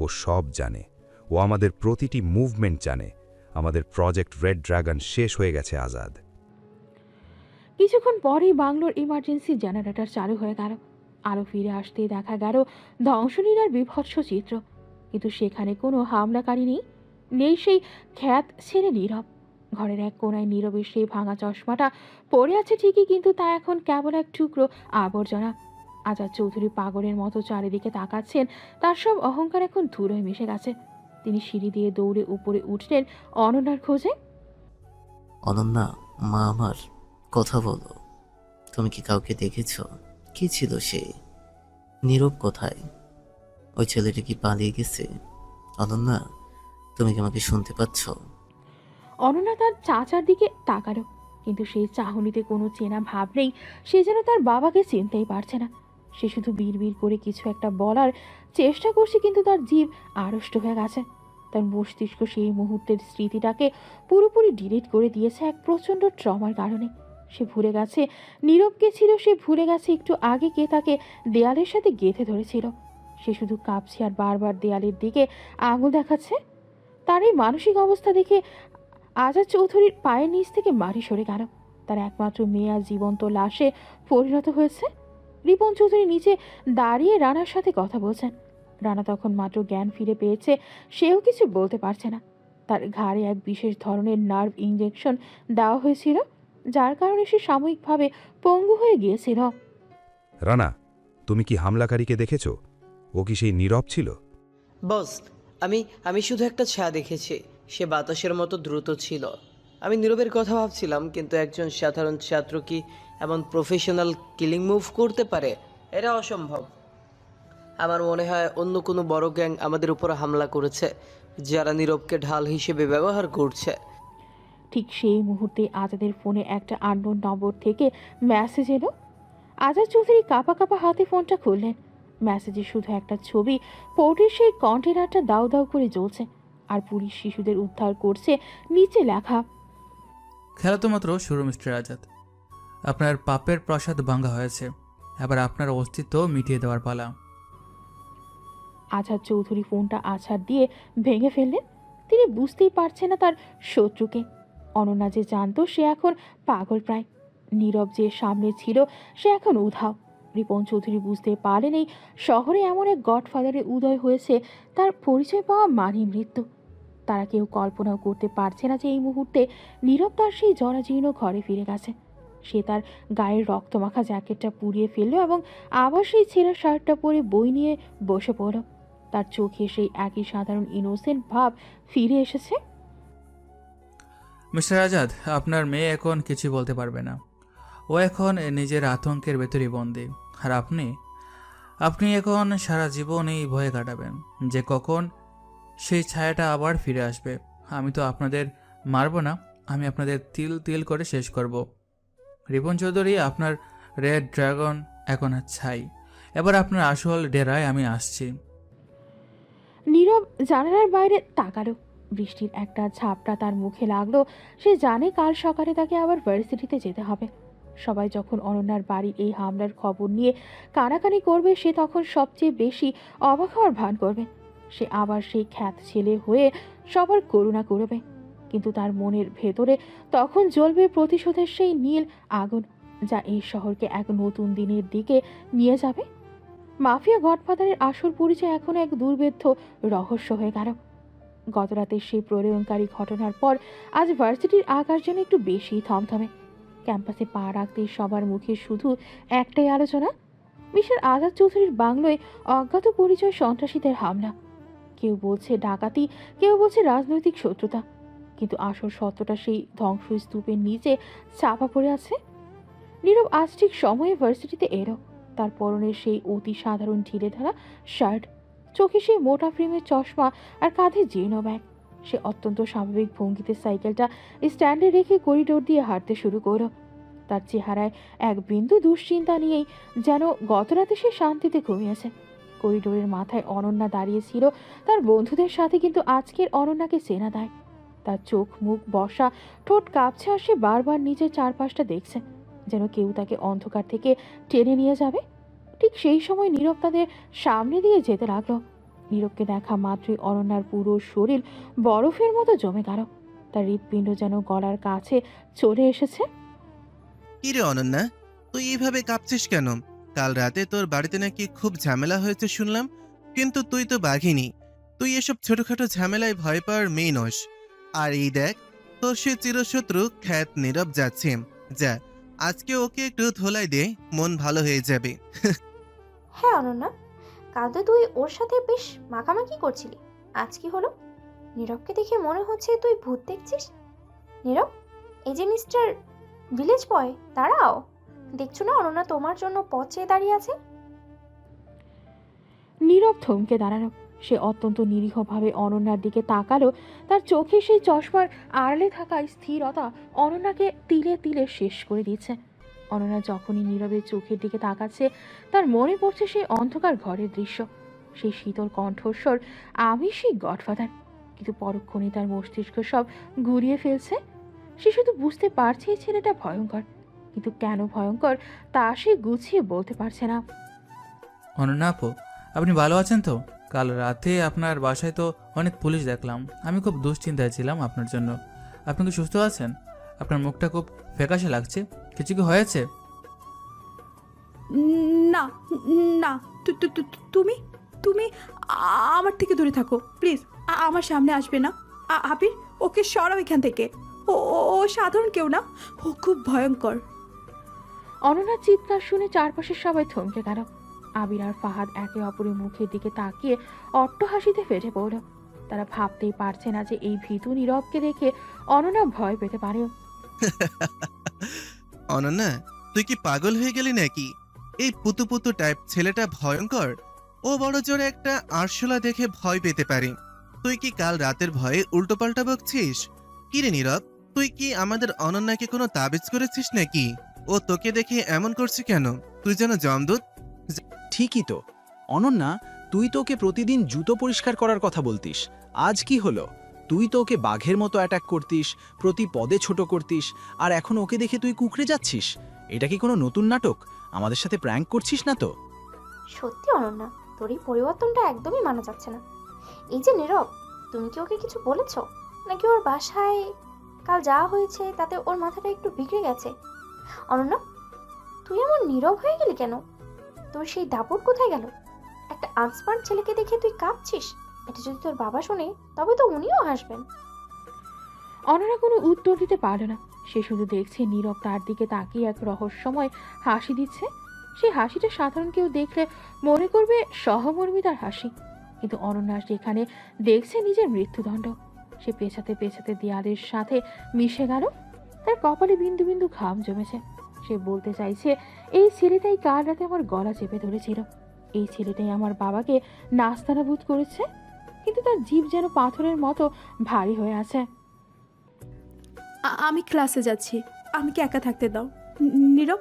ও সব জানে। ও আমাদের প্রতিটি মুভমেন্ট জানে। আমাদের প্রজেক্ট রেড ড্রাগন শেষ হয়ে গেছে আজাদ। কিছুক্ষণ পরেই বাংলোর ইমার্জেন্সি জেনারেটর চালু হয়ে গেল। আলো ফিরে আসতেই দেখা গেল ধ্বংসলীলার বিভৎস চিত্র, কিন্তু সেখানে কোনো হামলাকারী নেই সেই খ্যাত ছেলে নীরব। ঘরের এক কোণায় নীরবের সেই ভাঙা চশমাটা পড়ে আছে ঠিকই, কিন্তু তা এখন কেবল এক টুকরো আবর্জনা। আজাদ চৌধুরী পাগলের মতো চারিদিকে তাকাচ্ছেন। তার সব অহংকার এখন ধুলোয় মিশে গেছে। তিনি সিঁড়ি দিয়ে দৌড়ে উপরে উঠলেন অনন্যার খোঁজে। অনন্যা, মা আমার, কথা বলো। তুমি কি কাউকে দেখেছ? কি ছিল সে? নীরব কোথায়? ওই ছেলেটা কি পালিয়ে গেছে? অনন্যা, তুমি কি আমাকে শুনতে পাচ্ছ? অনন্যা তার চাচার দিকে তাকালো, কিন্তু সেই চাহনিতে কোনো চেনা ভাব নেই। সে যেন তার বাবাকে চিনতেই পারছে না। সে শুধু বিড়বিড় করে কিছু একটা বলার চেষ্টা করছে, কিন্তু তার জিভ আড়ষ্ট হয়ে গেছে। তার মস্তিষ্ক সেই মুহূর্তের স্মৃতিটাকে পুরোপুরি ডিলিট করে দিয়েছে এক প্রচণ্ড ট্রমার কারণে। সে ভুলে গেছে নীরব কে ছিল, সে ভুলে গেছে একটু আগে কে তাকে দেয়ালের সাথে গেঁথে ধরেছিল। সে শুধু কাঁপছে আর বারবার দেয়ালের দিকে আঙুল দেখাচ্ছে। তার এই মানসিক অবস্থা দেখে আজাদ চৌধুরীর পায়ের নিচ থেকে মাটি সরে গেল। তার একমাত্র মেয়ে আর জীবন্ত লাশে পরিণত হয়েছে। রিপন চৌধুরী নিচে দাঁড়িয়ে রানার সাথে কথা বলছেন। রানা তখন মাত্র জ্ঞান ফিরে পেয়েছে, সেও কিছু বলতে পারছে না। তার ঘাড়ে এক বিশেষ ধরনের নার্ভ ইঞ্জেকশন দেওয়া হয়েছিল, যার কারণে সে সাময়িকভাবে পঙ্গু হয়ে গিয়েছিল। রানা, তুমি কি হামলাকারীকে দেখেছ? ও কি সেই নীরব ছিল? বস, আমি শুধু একটা ছায়া দেখেছি। সে বাতাসের মতো দ্রুত ছিল। আমি নীরবের কথা ভাবছিলাম, কিন্তু একজন সাধারণ ছাত্র কি এমন প্রফেশনাল কিলিং মুভ করতে পারে? এটা অসম্ভব। আমার মনে হয় অন্য কোনো বড় গ্যাং আমাদের উপর হামলা করেছে, যারা নীরবকে ঢাল হিসেবে ব্যবহার করছে। ঠিক সেই মুহূর্তে আজাদের ফোনে একটা আননোন নম্বর থেকে মেসেজ এলো। আজাদ চৌধুরী কাঁপা কাঁপা হাতে ফোনটা খুললেন। মেসেজে শুধু একটা ছবি, পোর্টের সেই কন্টেনারটা দাউ দাউ করে জ্বলছে, আর পুলিশ শিশুদের উদ্ধার করছে। নিচে লেখা, খেলা তো মাত্র শুরু মিস্টার আজাদ। আপনার পাপের প্রসাদ ভাঙা হয়েছে, এবার আপনার অস্তিত্ব মিটিয়ে দেওয়ার পালা। আজাদ চৌধুরী ফোনটা আছাড় দিয়ে ভেঙে ফেললেন। তিনি বুঝতেই পারছেন না তার শত্রুকে। অনন্যা যে জানতো সে এখন পাগল প্রায়। নীরব যে সামনে ছিল সে এখন উধাও। রিপন চৌধুরী বুঝতে পারেন এই শহরে এমন এক গডফাদারের উদয় হয়েছে, তার পরিচয় পাওয়া মানে মৃত্যু। তারা কেউ কল্পনাও করতে পারছে না যে এই মুহূর্তে নীরব তার সেই জরাজীর্ণ ঘরে ফিরে গেছে। সে তার গায়ের রক্তমাখা জ্যাকেটটা পুড়িয়ে ফেলল এবং আবার সেই ছেঁড়া শার্টটা পরে বই নিয়ে বসে পড়ল। তার চোখে সেই একই সাধারণ ইনোসেন্ট ভাব ফিরে এসেছে। মিস্টার আজাদ, আপনার মেয়ে এখন কিছু বলতে পারবে না। ও এখন নিজের আতঙ্কের ভেতরই বন্দী। আর আপনি এখন সারা জীবন এই ভয়ে কাটাবেন যে কখন সেই ছায়াটা আবার ফিরে আসবে। আমি তো আপনাদের মারব না, আমি আপনাদের তিল তিল করে শেষ করব। রিপন চৌধুরী, আপনার রেড ড্রাগন এখন আর ছাই। এবার আপনার আসল ডেরায় আমি আসছি। নীরব জানালার বাইরে তাকালো। বৃষ্টির একটা ঝাপটা তার মুখে লাগলো। সে জানে কাল সকালে তাকে আবার ভার্সিটিতে যেতে হবে। সবাই যখন অনন্যার বাড়ির এই হামলার খবর নিয়ে কানাকানি করবে, সে তখন সবচেয়ে বেশি অবাক হওয়ার ভান করবে। সে আবার সেই খ্যাত ছেলে হয়ে সবার করুণা করবে, কিন্তু তার মনের ভেতরে তখন জ্বলবে প্রতিশোধের সেই নীল আগুন, যা এই শহরকে এক নতুন দিনের দিকে নিয়ে যাবে। মাফিয়া গডফাদারের আসল পরিচয় এখন এক দুর্ভেদ্য রহস্য হয়ে গেল। গতরাতের সেই প্রলয়ঙ্কারী ঘটনার পর আজ ভার্সিটির আকাশ যেন একটু বেশি থমথমে। ক্যাম্পাসে পা রাখতে সবার মুখে শুধু একটাই আলোচনা, মিস্টার আজাদ চৌধুরীর বাংলোয় অজ্ঞাত পরিচয় সন্ত্রাসীদের হামলা। কেউ বলছে ডাকাতি, কেউ বলছে রাজনৈতিক শত্রুতা, কিন্তু আসল সত্যটা সেই ধ্বংসস্তূপের নিচে চাপা পড়ে আছে। নীরব আজ ঠিক সময়ে ভার্সিটিতে এলো। তার পরনের সেই অতি সাধারণ ঢিলে ঢালা শার্ট, চোখে সেই মোটা ফ্রেমের চশমা আর কাঁধে জীর্ণ ব্যাগ। সে অত্যন্ত স্বাভাবিক ভঙ্গিতে সাইকেলটা স্ট্যান্ডে রেখে করিডোর দিয়ে হাঁটতে শুরু করল। তার চেহারায় এক বিন্দু দুশ্চিন্তা নিয়েই যেন গতরাতে সে শান্তিতে ঘুমিয়েছে। করিডোরের মাথায় অনন্যা দাঁড়িয়েছিল তার বন্ধুদের সাথে, কিন্তু আজকের অনন্যাকে চেনা দেয়। তার চোখ মুখ বসা, ঠোঁট কাঁপছে, আর সে বারবার নিজের চারপাশটা দেখছে, যেন কেউ তাকে অন্ধকার থেকে টেনে নিয়ে যাবে। ঠিক সেই সময় নীরব তাদের সামনে দিয়ে যেতে লাগলো। নীরবকে দেখা মাত্রই অনন্যার পুরো শরীর বরফের মতো জমে গেল। তার হৃৎপিণ্ড যেন গলার কাছে চলে এসেছে। কিরে অনন্যা, তুই এইভাবে কাঁপছিস কেন? কাল রাতে তোর বাড়িতে নাকি খুব ঝামেলা হয়েছে শুনলাম, কিন্তু তুই তো বাঘিনী। তুই এসব ছোটখাটো ঝামেলায় ভয় পাওয়ার মেয়ে নস। আর এই দেখ, তোর সে চিরশত্রু খ্যাত নীরব যাচ্ছে। যা, আজকে ওকে একটু ধোলাই দে, মন ভালো হয়ে যাবে। হ্যাঁ অনন্যা, কাল তো তুই ওর সাথে বেশ মাখামাখি করছিলি, আজ কি হলো? নীরবকে দেখে মনে হচ্ছে তুই ভূত দেখছিস। নীরব, এই যে মিস্টার ভিলেজ বয়, দাঁড়াও, দেখছো না অনন্যা তোমার জন্য পথ চেয়ে দাঁড়িয়ে আছে? নীরব থমকে দাঁড়ালো। সে অত্যন্ত নিরীহভাবে অনন্যার দিকে তাকালো। তার চোখে সেই চশমার আড়ালে থাকা স্থিরতা অনন্যাকে তিলে তিলে শেষ করে দিচ্ছে। অনন্যা যখনই নীরবের চোখের দিকে তাকাচ্ছে, তার মনে পড়ছে সেই অন্ধকার ঘরের দৃশ্য, সেই শীতল কণ্ঠস্বর, আমি সেই গডফাদার। কিন্তু পরক্ষণে তার মস্তিষ্ক সব ঘুরিয়ে ফেলছে। সে শুধু বুঝতে পারছে এই ছেলেটা ভয়ঙ্কর, কিন্তু কেন ভয়ঙ্কর তা সে গুছিয়ে বলতে পারছে না। অনন্যা আপু, আপনি ভালো আছেন তো? কাল রাতে আপনার বাসায় তো অনেক পুলিশ দেখলাম। আমি খুব দুশ্চিন্তায় ছিলাম আপনার জন্য। আপনি কি সুস্থ আছেন? আপনার মুখটা খুব ফ্যাকাশে লাগছে, কিছু কি হয়েছে? না না, তুমি তুমি আমার থেকে দূরে থাকো প্লিজ। আমার সামনে আসবে না। আবির, ওকে সরাও এখান থেকে। ও ও সাধারণ কেউ না, ও খুব ভয়ঙ্কর। অনন্যার চিৎকার শুনে চারপাশের সবাই থমকে গেল। আবির আর ফাহাদ একে অপরের মুখের দিকে তাকিয়ে অট্টহাসিতে ফেটে পড়ল। তারা ভাবতেই পারছে না যে এই ভীতু নীরবকে দেখে অনন্যা ভয় পেতে পারে। অনন্যা, তুই কি পাগল হয়ে গেলি নাকি? এই পুতু পুতু টাইপ ছেলেটা ভয়ঙ্কর। ও বড় জোরে একটা আরশোলা দেখে ভয় পেতে পারে। তুই কি কাল রাতের ভয়ে উল্টোপাল্টা বকছিস? কিরে নীরব, তুই কি আমাদের অনন্যাকে কোনো তাবিজ করেছিস নাকি? ও তোকে দেখে এমন করছে কেন? তুই যেন জমদূত। ঠিকই তো। অনন্যা, তুই তো ওকে প্রতিদিন জুতো পরিষ্কার করার কথা বলতিস। আজ কি হলো? তুই তো ওকে বাঘের মতো অ্যাটাক করতিস, প্রতি পদে ছোট করতিস, আর এখন ওকে দেখে তুই কুকড়ে যাচ্ছিস। এটা কি কোনো নতুন নাটক? আমাদের সাথে প্র্যাঙ্ক করছিস না তো? সত্যি অনন্যা, তোর এই পরিবর্তনটা একদমই মানা যাচ্ছে না। এই যে নীরব, তুমি কি ওকে কিছু বলেছো নাকি ওর বাসায় কাল যা হয়েছে তাতে ওর মাথাটা একটু বিগড়ে গেছে? অনন্যা, তুই এমন নীরব হয়ে গেলি কেন? তোর সেই দাপট কোথায় গেল? একটা আনস্মার্ট ছেলেকে দেখে তুই কাঁপছিস। এটা যদি তোর বাবা শোনে তবে তো উনিও হাসবেন। অনন্যা কোনো উত্তর দিতে পারল না। সে শুধু দেখছে নীরব তার দিকে তাকিয়ে এক রহস্যময় হাসি দিচ্ছে। সেই হাসিটা সাধারণ কেউ দেখলে মনে করবে সহমর্মিতার হাসি, কিন্তু অনন্যা যেখানে দেখছে নিজের মৃত্যুদণ্ড। সে পেছাতে পেছাতে দেয়ালের সাথে মিশে গেল। তার কপালে বিন্দু বিন্দু ঘাম জমেছে। সে বলতে চাইছে, এই ছেলেটাই কাল রাতে আমার গলা চেপে ধরেছিল, এই ছেলেটাই আমার বাবাকে নাস্তানাবুদ করেছে, কিন্তু তার জিভ যেন পাথরের মতো ভারী হয়ে আছে। আমি ক্লাসে যাচ্ছি, আমাকে একা থাকতে দাও। নীরব,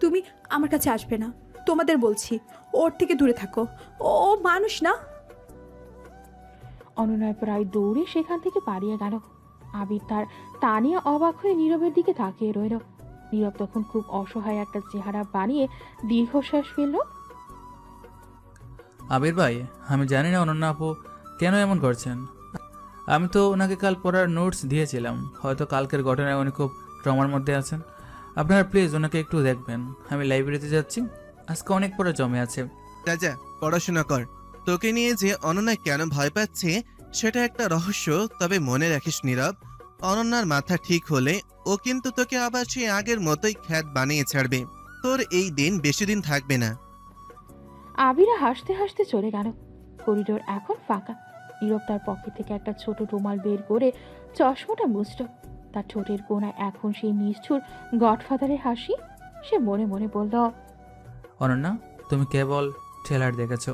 তুমি আমার কাছে আসবে না, তোমাদের বলছি। ওর থেকে দূরে থাকো, ও মানুষ না। অনন্যা প্রায় দৌড়ে সেখান থেকে পালিয়ে গেল। আবির তার তানিয়া অবাক হয়ে নীরবের দিকে তাকিয়ে রইল। নীরব তখন খুব অসহায় একটা চেহারা বানিয়ে দীর্ঘশ্বাস ফেলল। আবির ভাই, আমি জানি না অনন্যা আপু কেন এমন করছেন। আমি তো ওনাকে কাল পড়ার নোটস দিয়েছিলাম। হয়তো কালকের ঘটনায় উনি খুব ট্রমার মধ্যে আছেন। আপনারা প্লিজ ওনাকে একটু দেখবেন। আমি লাইব্রেরিতে যাচ্ছি, আজকে অনেক পড়া জমে আছে। যা পড়াশোনা কর। তোকে নিয়ে যে অনন্যা কেন ভয় পাচ্ছে সেটা একটা রহস্য। তবে মনে রাখিস নীরব, অনন্যার মাথা ঠিক হলে ও কিন্তু তোকে আবার সেই আগের মতোই খ্যাত বানিয়ে ছাড়বে। তোর এই দিন বেশি দিন থাকবে না। আবিরা হাসতে হাসতে চলে গেল। করিডোর এখন ফাঁকা। নীরব তার পকেট থেকে একটা ছোট রুমাল বের করে চশমাটা মুছল। তার ঠোঁটের কোণায় এখন সেই নিষ্ঠুর গডফাদারের হাসি। সে মনে মনে বলল, অনন্যা, তুমি কেবল ট্রেলার দেখেছ।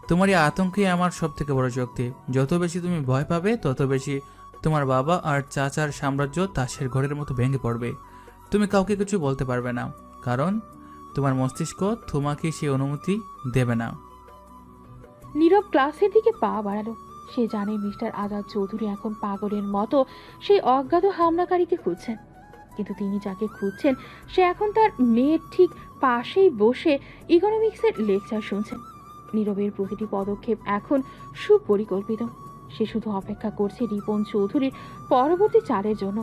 তোমার এই আতঙ্কই আমার সব থেকে বড় শক্তি। যত বেশি তুমি ভয় পাবে তত বেশি তোমার বাবা আর চাচার সাম্রাজ্য তাসের ঘরের মতো ভেঙে পড়বে। তুমি কাউকে কিছু বলতে পারবে না, কারণ তোমার মস্তিষ্ক তোমাকে সেই অনুমতি দেবে না। নীরব ক্লাসের দিকে পা বাড়ালো। সে জানে মিস্টার আজাদ চৌধুরী এখন পাগলের মতো সেই অজ্ঞাত হামলাকারীকে খুঁজছেন, কিন্তু তিনি যাকে খুঁজছেন সে এখন তার মেয়ের ঠিক পাশেই বসে ইকোনমিক্সের লেকচার শুনছেন। নীরবের প্রতিটি পদক্ষেপ এখন সুপরিকল্পিত। সে শুধু অপেক্ষা করছে রিপন চৌধুরীর পরবর্তী চালের জন্য,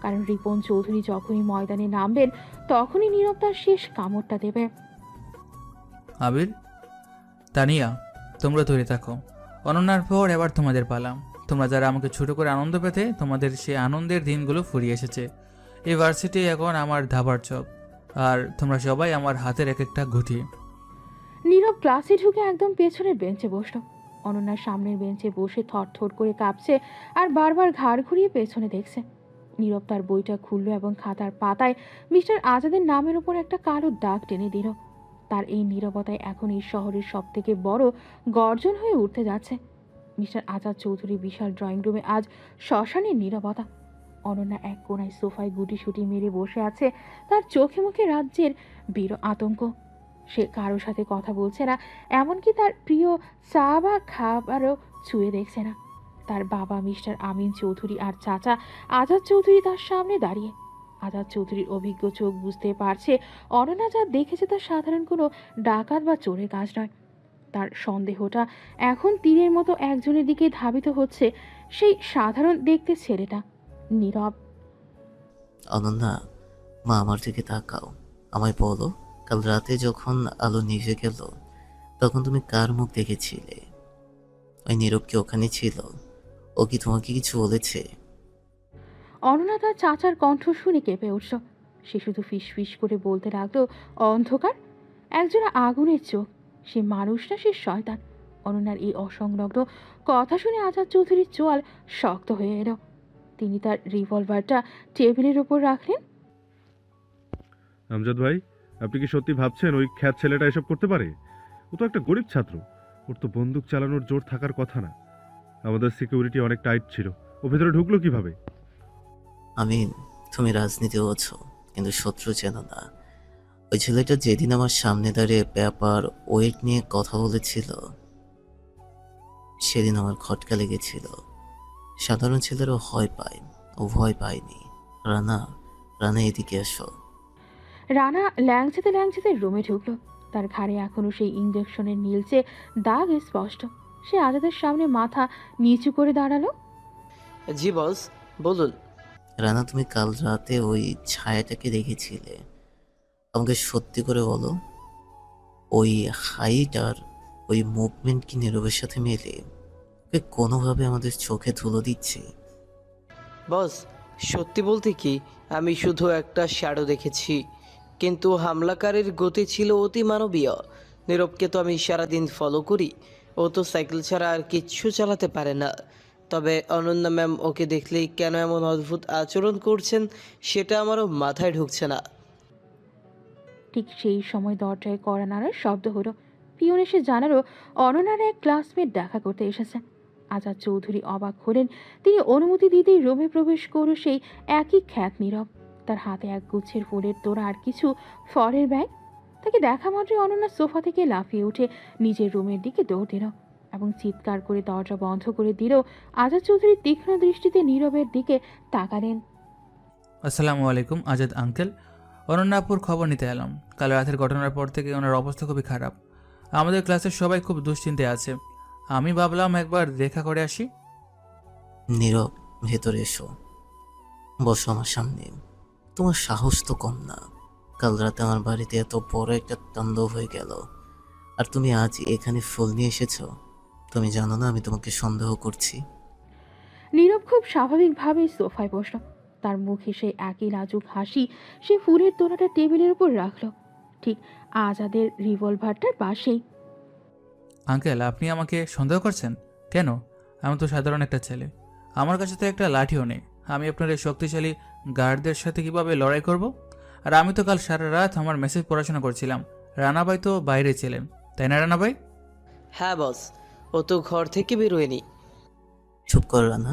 কারণ রিপন চৌধুরী যখনই ময়দানে নামবেন তখনই নীরব তার শেষ কামড়টা দেবে। আবির, তানিয়া, তোমরা তৈরি থাকো। অনন্যার পর এবার তোমাদের পালা। তোমরা যারা আমাকে ছোট করে আনন্দ পেতে, তোমাদের সেই আনন্দের দিনগুলো ফুরিয়ে এসেছে। এই ভার্সিটি এখন আমার ধাবার চক, আর তোমরা সবাই আমার হাতের এক একটা ঘুঁটি। নীরব ক্লাসে ঢুকে একদম পেছনের বেঞ্চে বসলো। অনন্যার সামনের বেঞ্চে বসে থরথর করে কাঁপছে আর বারবার ঘাড় ঘুরিয়ে পেছনে দেখছে। নীরব তার বইটা খুলল এবং খাতার পাতায় মিস্টার আজাদের নামের উপর একটা কালো দাগ টেনে দিল। তার এই নীরবতায় এখন এই শহরের সব থেকে বড় গর্জন হয়ে উঠতে যাচ্ছে। মিস্টার আজাদ চৌধুরী বিশাল ড্রয়িং রুমে আজ শ্মশানের নীরবতা। অনন্যা এক কোনায় সোফায় গুটিসুটি মেরে বসে আছে। তার চোখে মুখে রাজ্যের বীর আতঙ্ক। সে কারোর সাথে কথা বলছে না, এমনকি তার প্রিয় চা বা খাবারও ছুঁয়ে দেখছে না। তার বাবা মিস্টার আমিন চৌধুরী আর চাচা আজাদ চৌধুরী তার সামনে দাঁড়িয়ে। আজাদ চৌধুরীর অভিজ্ঞ চোখ বুঝতে পারছে অনন্যা যা দেখেছে তা সাধারণ কোনো ডাকাত বা চোরের কাজ নয়। তার সন্দেহটা এখন তীরের মতো একজনের দিকে ধাবিত হচ্ছে, সেই সাধারণ দেখতে ছেলেটা নীরব। অনন্যা, মা আমার দিকে তাকাও, আমায় বলো, কাল রাতে যখন আলো নিভে গেল তখন তুমি কার মুখ দেখেছিলে? ওই নীরব কি ওখানে ছিল? ও কি তোমাকে কিছু বলেছে? অনন্যা তার চাচার কণ্ঠ শুনে কেঁপে উঠল। সে শুধু ফিস করে বলতে লাগলো, অন্ধকার, একজন আগুনের চোখ, সে মানুষ না, সে শয়তান। অনন্যার এই অসংলগ্ন কথা শুনে আজাদ চৌধুরীর চোয়াল শক্ত হয়ে এলো। তিনি তার রিভলভারটা টেবিলের উপর রাখলেন। আমজাদ ভাই, আপনি কি সত্যি ভাবছেন ওই খ্যাত ছেলেটা এসব করতে পারে? ও তো একটা গরিব ছাত্র, ওর তো বন্দুক চালানোর জোর থাকার কথা না। আমাদের সিকিউরিটি অনেক টাইট ছিল, ও ভেতরে ঢুকলো কিভাবে? আমিন, তুমি রাজনীতি বোঝো কিন্তু শত্রু চেনো না। ওই ছেলেটা যেদিন আমার সামনে দাঁড়িয়ে ব্যাপার ওয়েট নিয়ে কথা বলেছিল, সেদিন আমার খটকা লেগেছিল। সাধারণ ছেলেরও ভয় পায়, ও ভয় পায়নি। রানা, রানা এদিকে এসো। রানা ল্যাংচাতে রুমে ঢুকলো। তার ঘাড়ে এখনো সেই ইঞ্জেকশনের নীলচে দাগ স্পষ্ট। সে আজাদের সামনে মাথা নিচু করে দাঁড়ালো। জি বস, বলুন। রানা, তুমি কাল রাতে ওই ছায়াটাকে দেখেছিলে? আমাকে সত্যি করে বলো, ওই হাইট আর ওই মুভমেন্ট কি নীরবের সাথে মেলে? ওকে কোনোভাবে আমাদের চোখে ধুলো দিচ্ছে? বস, সত্যি বলতে কি, আমি শুধু একটা শ্যাডো দেখেছি, কিন্তু হামলাকারীর গতি ছিল অতি মানবীয়। নীরবকে তো আমি সারাদিন ফলো করি, ও তো সাইকেল ছাড়া আর কিচ্ছু চালাতে পারে না। তবে অনন্যা ম্যাম ওকে দেখলেই কেন এমন অদ্ভুত আচরণ করছেন সেটা আমারও মাথায় ঢুকছে না। ঠিক সেই সময় দরজায় কড়া নাড়ার শব্দ হলো। পিয়ন এসে জানালো অনন্যার এক ক্লাসমেট দেখা করতে এসেছে। আজাদ চৌধুরী অবাক হলেন। তিনি অনুমতি দিতেই রুমে প্রবেশ করল সেই একই খ্যাত নীরব। তার হাতে এক গুচ্ছের ফুলের তোড়া আর কিছু ফলের ব্যাগ। তাকে দেখা মাত্রই অনন্যা সোফা থেকে লাফিয়ে উঠে নিজের রুমের দিকে দৌড় দিল এবং চিৎকার করে দরজা বন্ধ করে দিল। আজাদ চৌধুরী তীক্ষ্ণ দৃষ্টিতে নীরবের দিকে তাকালেন। আসসালামু আলাইকুম আজাদ আঙ্কেল। অনন্যা আপুর খবর নিতে এলাম। কাল রাতের ঘটনার পর থেকে ওনার অবস্থা খুবই খারাপ। আমাদের ক্লাসের সবাই খুব দুশ্চিন্তায় আছে। আমি ভাবলাম একবার দেখা করে আসি। নীরব, ভেতরে এসো, বসো আমার সামনে। তোমার সাহস তো কম না। কাল রাতে আমার বাড়িতে এত বড় একটা তাণ্ডব হয়ে গেল, আর তুমি আজ এখানে ফুল নিয়ে এসেছো। তুমি জানো না আমি তোমাকে সন্দেহ করছি? নীরব খুব স্বাভাবিকভাবেই সোফায় বসল। তার মুখে সেই একই লাজুক হাসি। সে ফুলের তোড়াটা টেবিলের উপর রাখলো, ঠিক আজাদের রিভলভারটার পাশেই। আঙ্কেল, আপনি আমাকে সন্দেহ করছেন কেন? আমি তো সাধারণ একটা ছেলে, আমার কাছে তো একটা লাঠিও নেই। আমি আপনার এই শক্তিশালী গার্ডদের সাথে কিভাবে লড়াই করব? আর আমি তো কাল সারা রাত আমার মেসেজ পড়াশোনা করছিলাম। রানাভাই তো বাইরে ছিলেন, তাই না রানাভাই? হ্যাঁ বস, ও তো ঘর থেকে বেরোয়নি। চুপ কর রানা।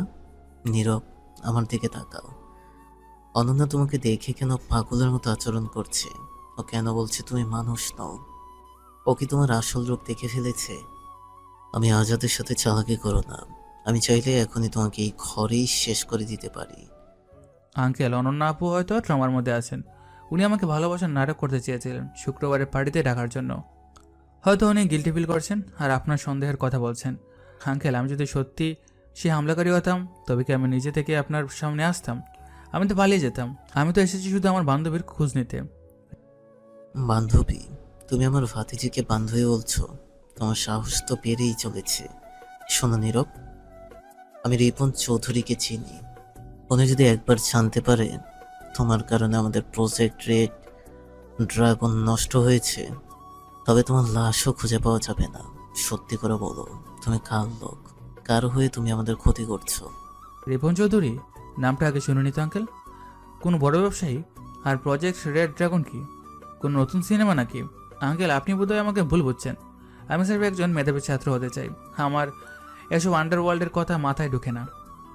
নীরব, আমার দিকে তাকাও। অনন্যা তোমাকে দেখে কেন পাগলের মতো আচরণ করছে? ও কেন বলছে তুমি মানুষ নও? ও কি তোমার আসল রূপ দেখে ফেলেছে? আমি আজাদের সাথে চালাকি করো না। আমি চাইলে এখনই তোমাকে এই ঘরেই শেষ করে দিতে পারি। আঙ্কেল, অনন্যা আপু হয়তো ট্রমার মধ্যে আছেন। উনি আমাকে ভালোবাসার নাটক করতে চেয়েছিলেন শুক্রবারের পার্টিতে ডাকার জন্য। হয়তো উনি গিল্টি ফিল করছেন আর আপনার সন্দেহের কথা বলছেন। আঙ্কেল, আমি যদি সত্যি সে হামলাকারী হতাম তবে কি আমি নিজে থেকে আপনার সামনে আসতাম? আমি তো পালিয়ে যেতাম। আমি তো এসেছি শুধু আমার বান্ধবীর খোঁজ নিতে। বান্ধবী? তুমি আমার ভাতিজিকে বান্ধবী বলছো? তোমার সাহস তো বেড়েই চলেছে। শোনো নীরব, আমি রিপন চৌধুরীকে চিনি। উনি যদি একবার জানতে পারে তোমার কারণে আমাদের প্রজেক্ট রেড ড্রাগন নষ্ট হয়েছে, তবে তোমার লাশও খুঁজে পাওয়া যাবে না। সত্যি করে বলো, তুমি কার লোক? কার হয়ে তুমি আমাদের ক্ষতি করছো? রিপন চৌধুরী নামটা আগে শুনুনি তো আঙ্কেল। কোন বড় ব্যবসায়ী? আর প্রজেক্ট রেড ড্রাগন কি কোন নতুন সিনেমা নাকি? আঙ্কেল, আপনি বোধহয় আমাকে ভুল বুঝছেন। আমি স্যার একজন মেধাবী ছাত্র হতে চাই। আমার এসব আন্ডারওয়ার্ল্ডের কথা মাথায় ঢুকে না।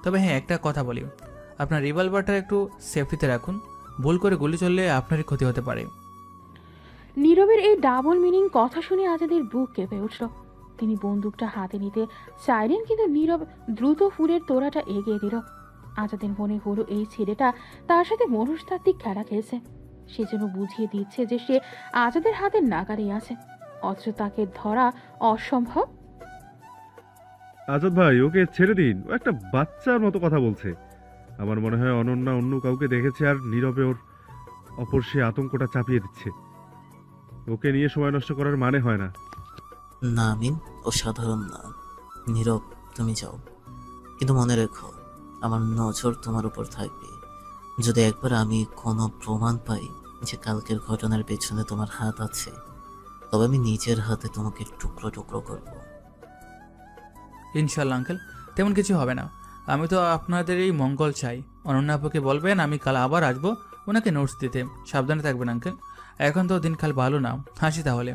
তবে হ্যাঁ, একটা কথা বলি, আপনার রিভলভারটা একটু সেফটিতে রাখুন। ভুল করে গুলি চললে আপনারই ক্ষতি হতে পারে। নীরবের এই ডাবল মিনিং কথা শুনে আজাদের বুক কেঁপে উঠল। তিনি বন্দুকটা হাতে নিতে চাইলেন, কিন্তু নীরব দ্রুত ফুলের তোড়াটা এগিয়ে দিল। আজাদের মনে হলো এই ছেলেটা তার সাথে মনস্তাত্ত্বিক খেলা খেলছে। সে যেন বুঝিয়ে দিচ্ছে যে সে আজাদের হাতের নাগালেই আছে, অথচ তাকে ধরা অসম্ভব। আজাদ ভাই, ওকে ছেড়ে দিন, ও একটা বাচ্চার মতো কথা বলছে। আমার মনে হয় অনন্যা অন্য কাউকে দেখেছে আর নীরবে ওর অপর সে আতঙ্কটা চাপিয়ে দিচ্ছে। ওকে নিয়ে সময় নষ্ট করার মানে হয় না। না আমিন, ও সাধারণ না। নীরব, তুমি যাও, কিন্তু মনে রেখো আমার নজর তোমার উপর থাকবে। যদি একবার আমি কোনো প্রমাণ পাই যে কালকের ঘটনার পেছনে তোমার হাত আছে, তবে আমি নিজের হাতে তোমাকে টুকরো টুকরো করব। ইনশাল্লাহ আঙ্কেল, তেমন কিছু হবে না। আমি তো আপনাদের এই মঙ্গল চাই। অনন্যা আপুকে বলবেন আমি কাল আবার আসবো ওনাকে নোটস দিতে। সাবধানে থাকবেন আঙ্কেল, এখন তো দিনকাল ভালো না। হাসি তাহলে।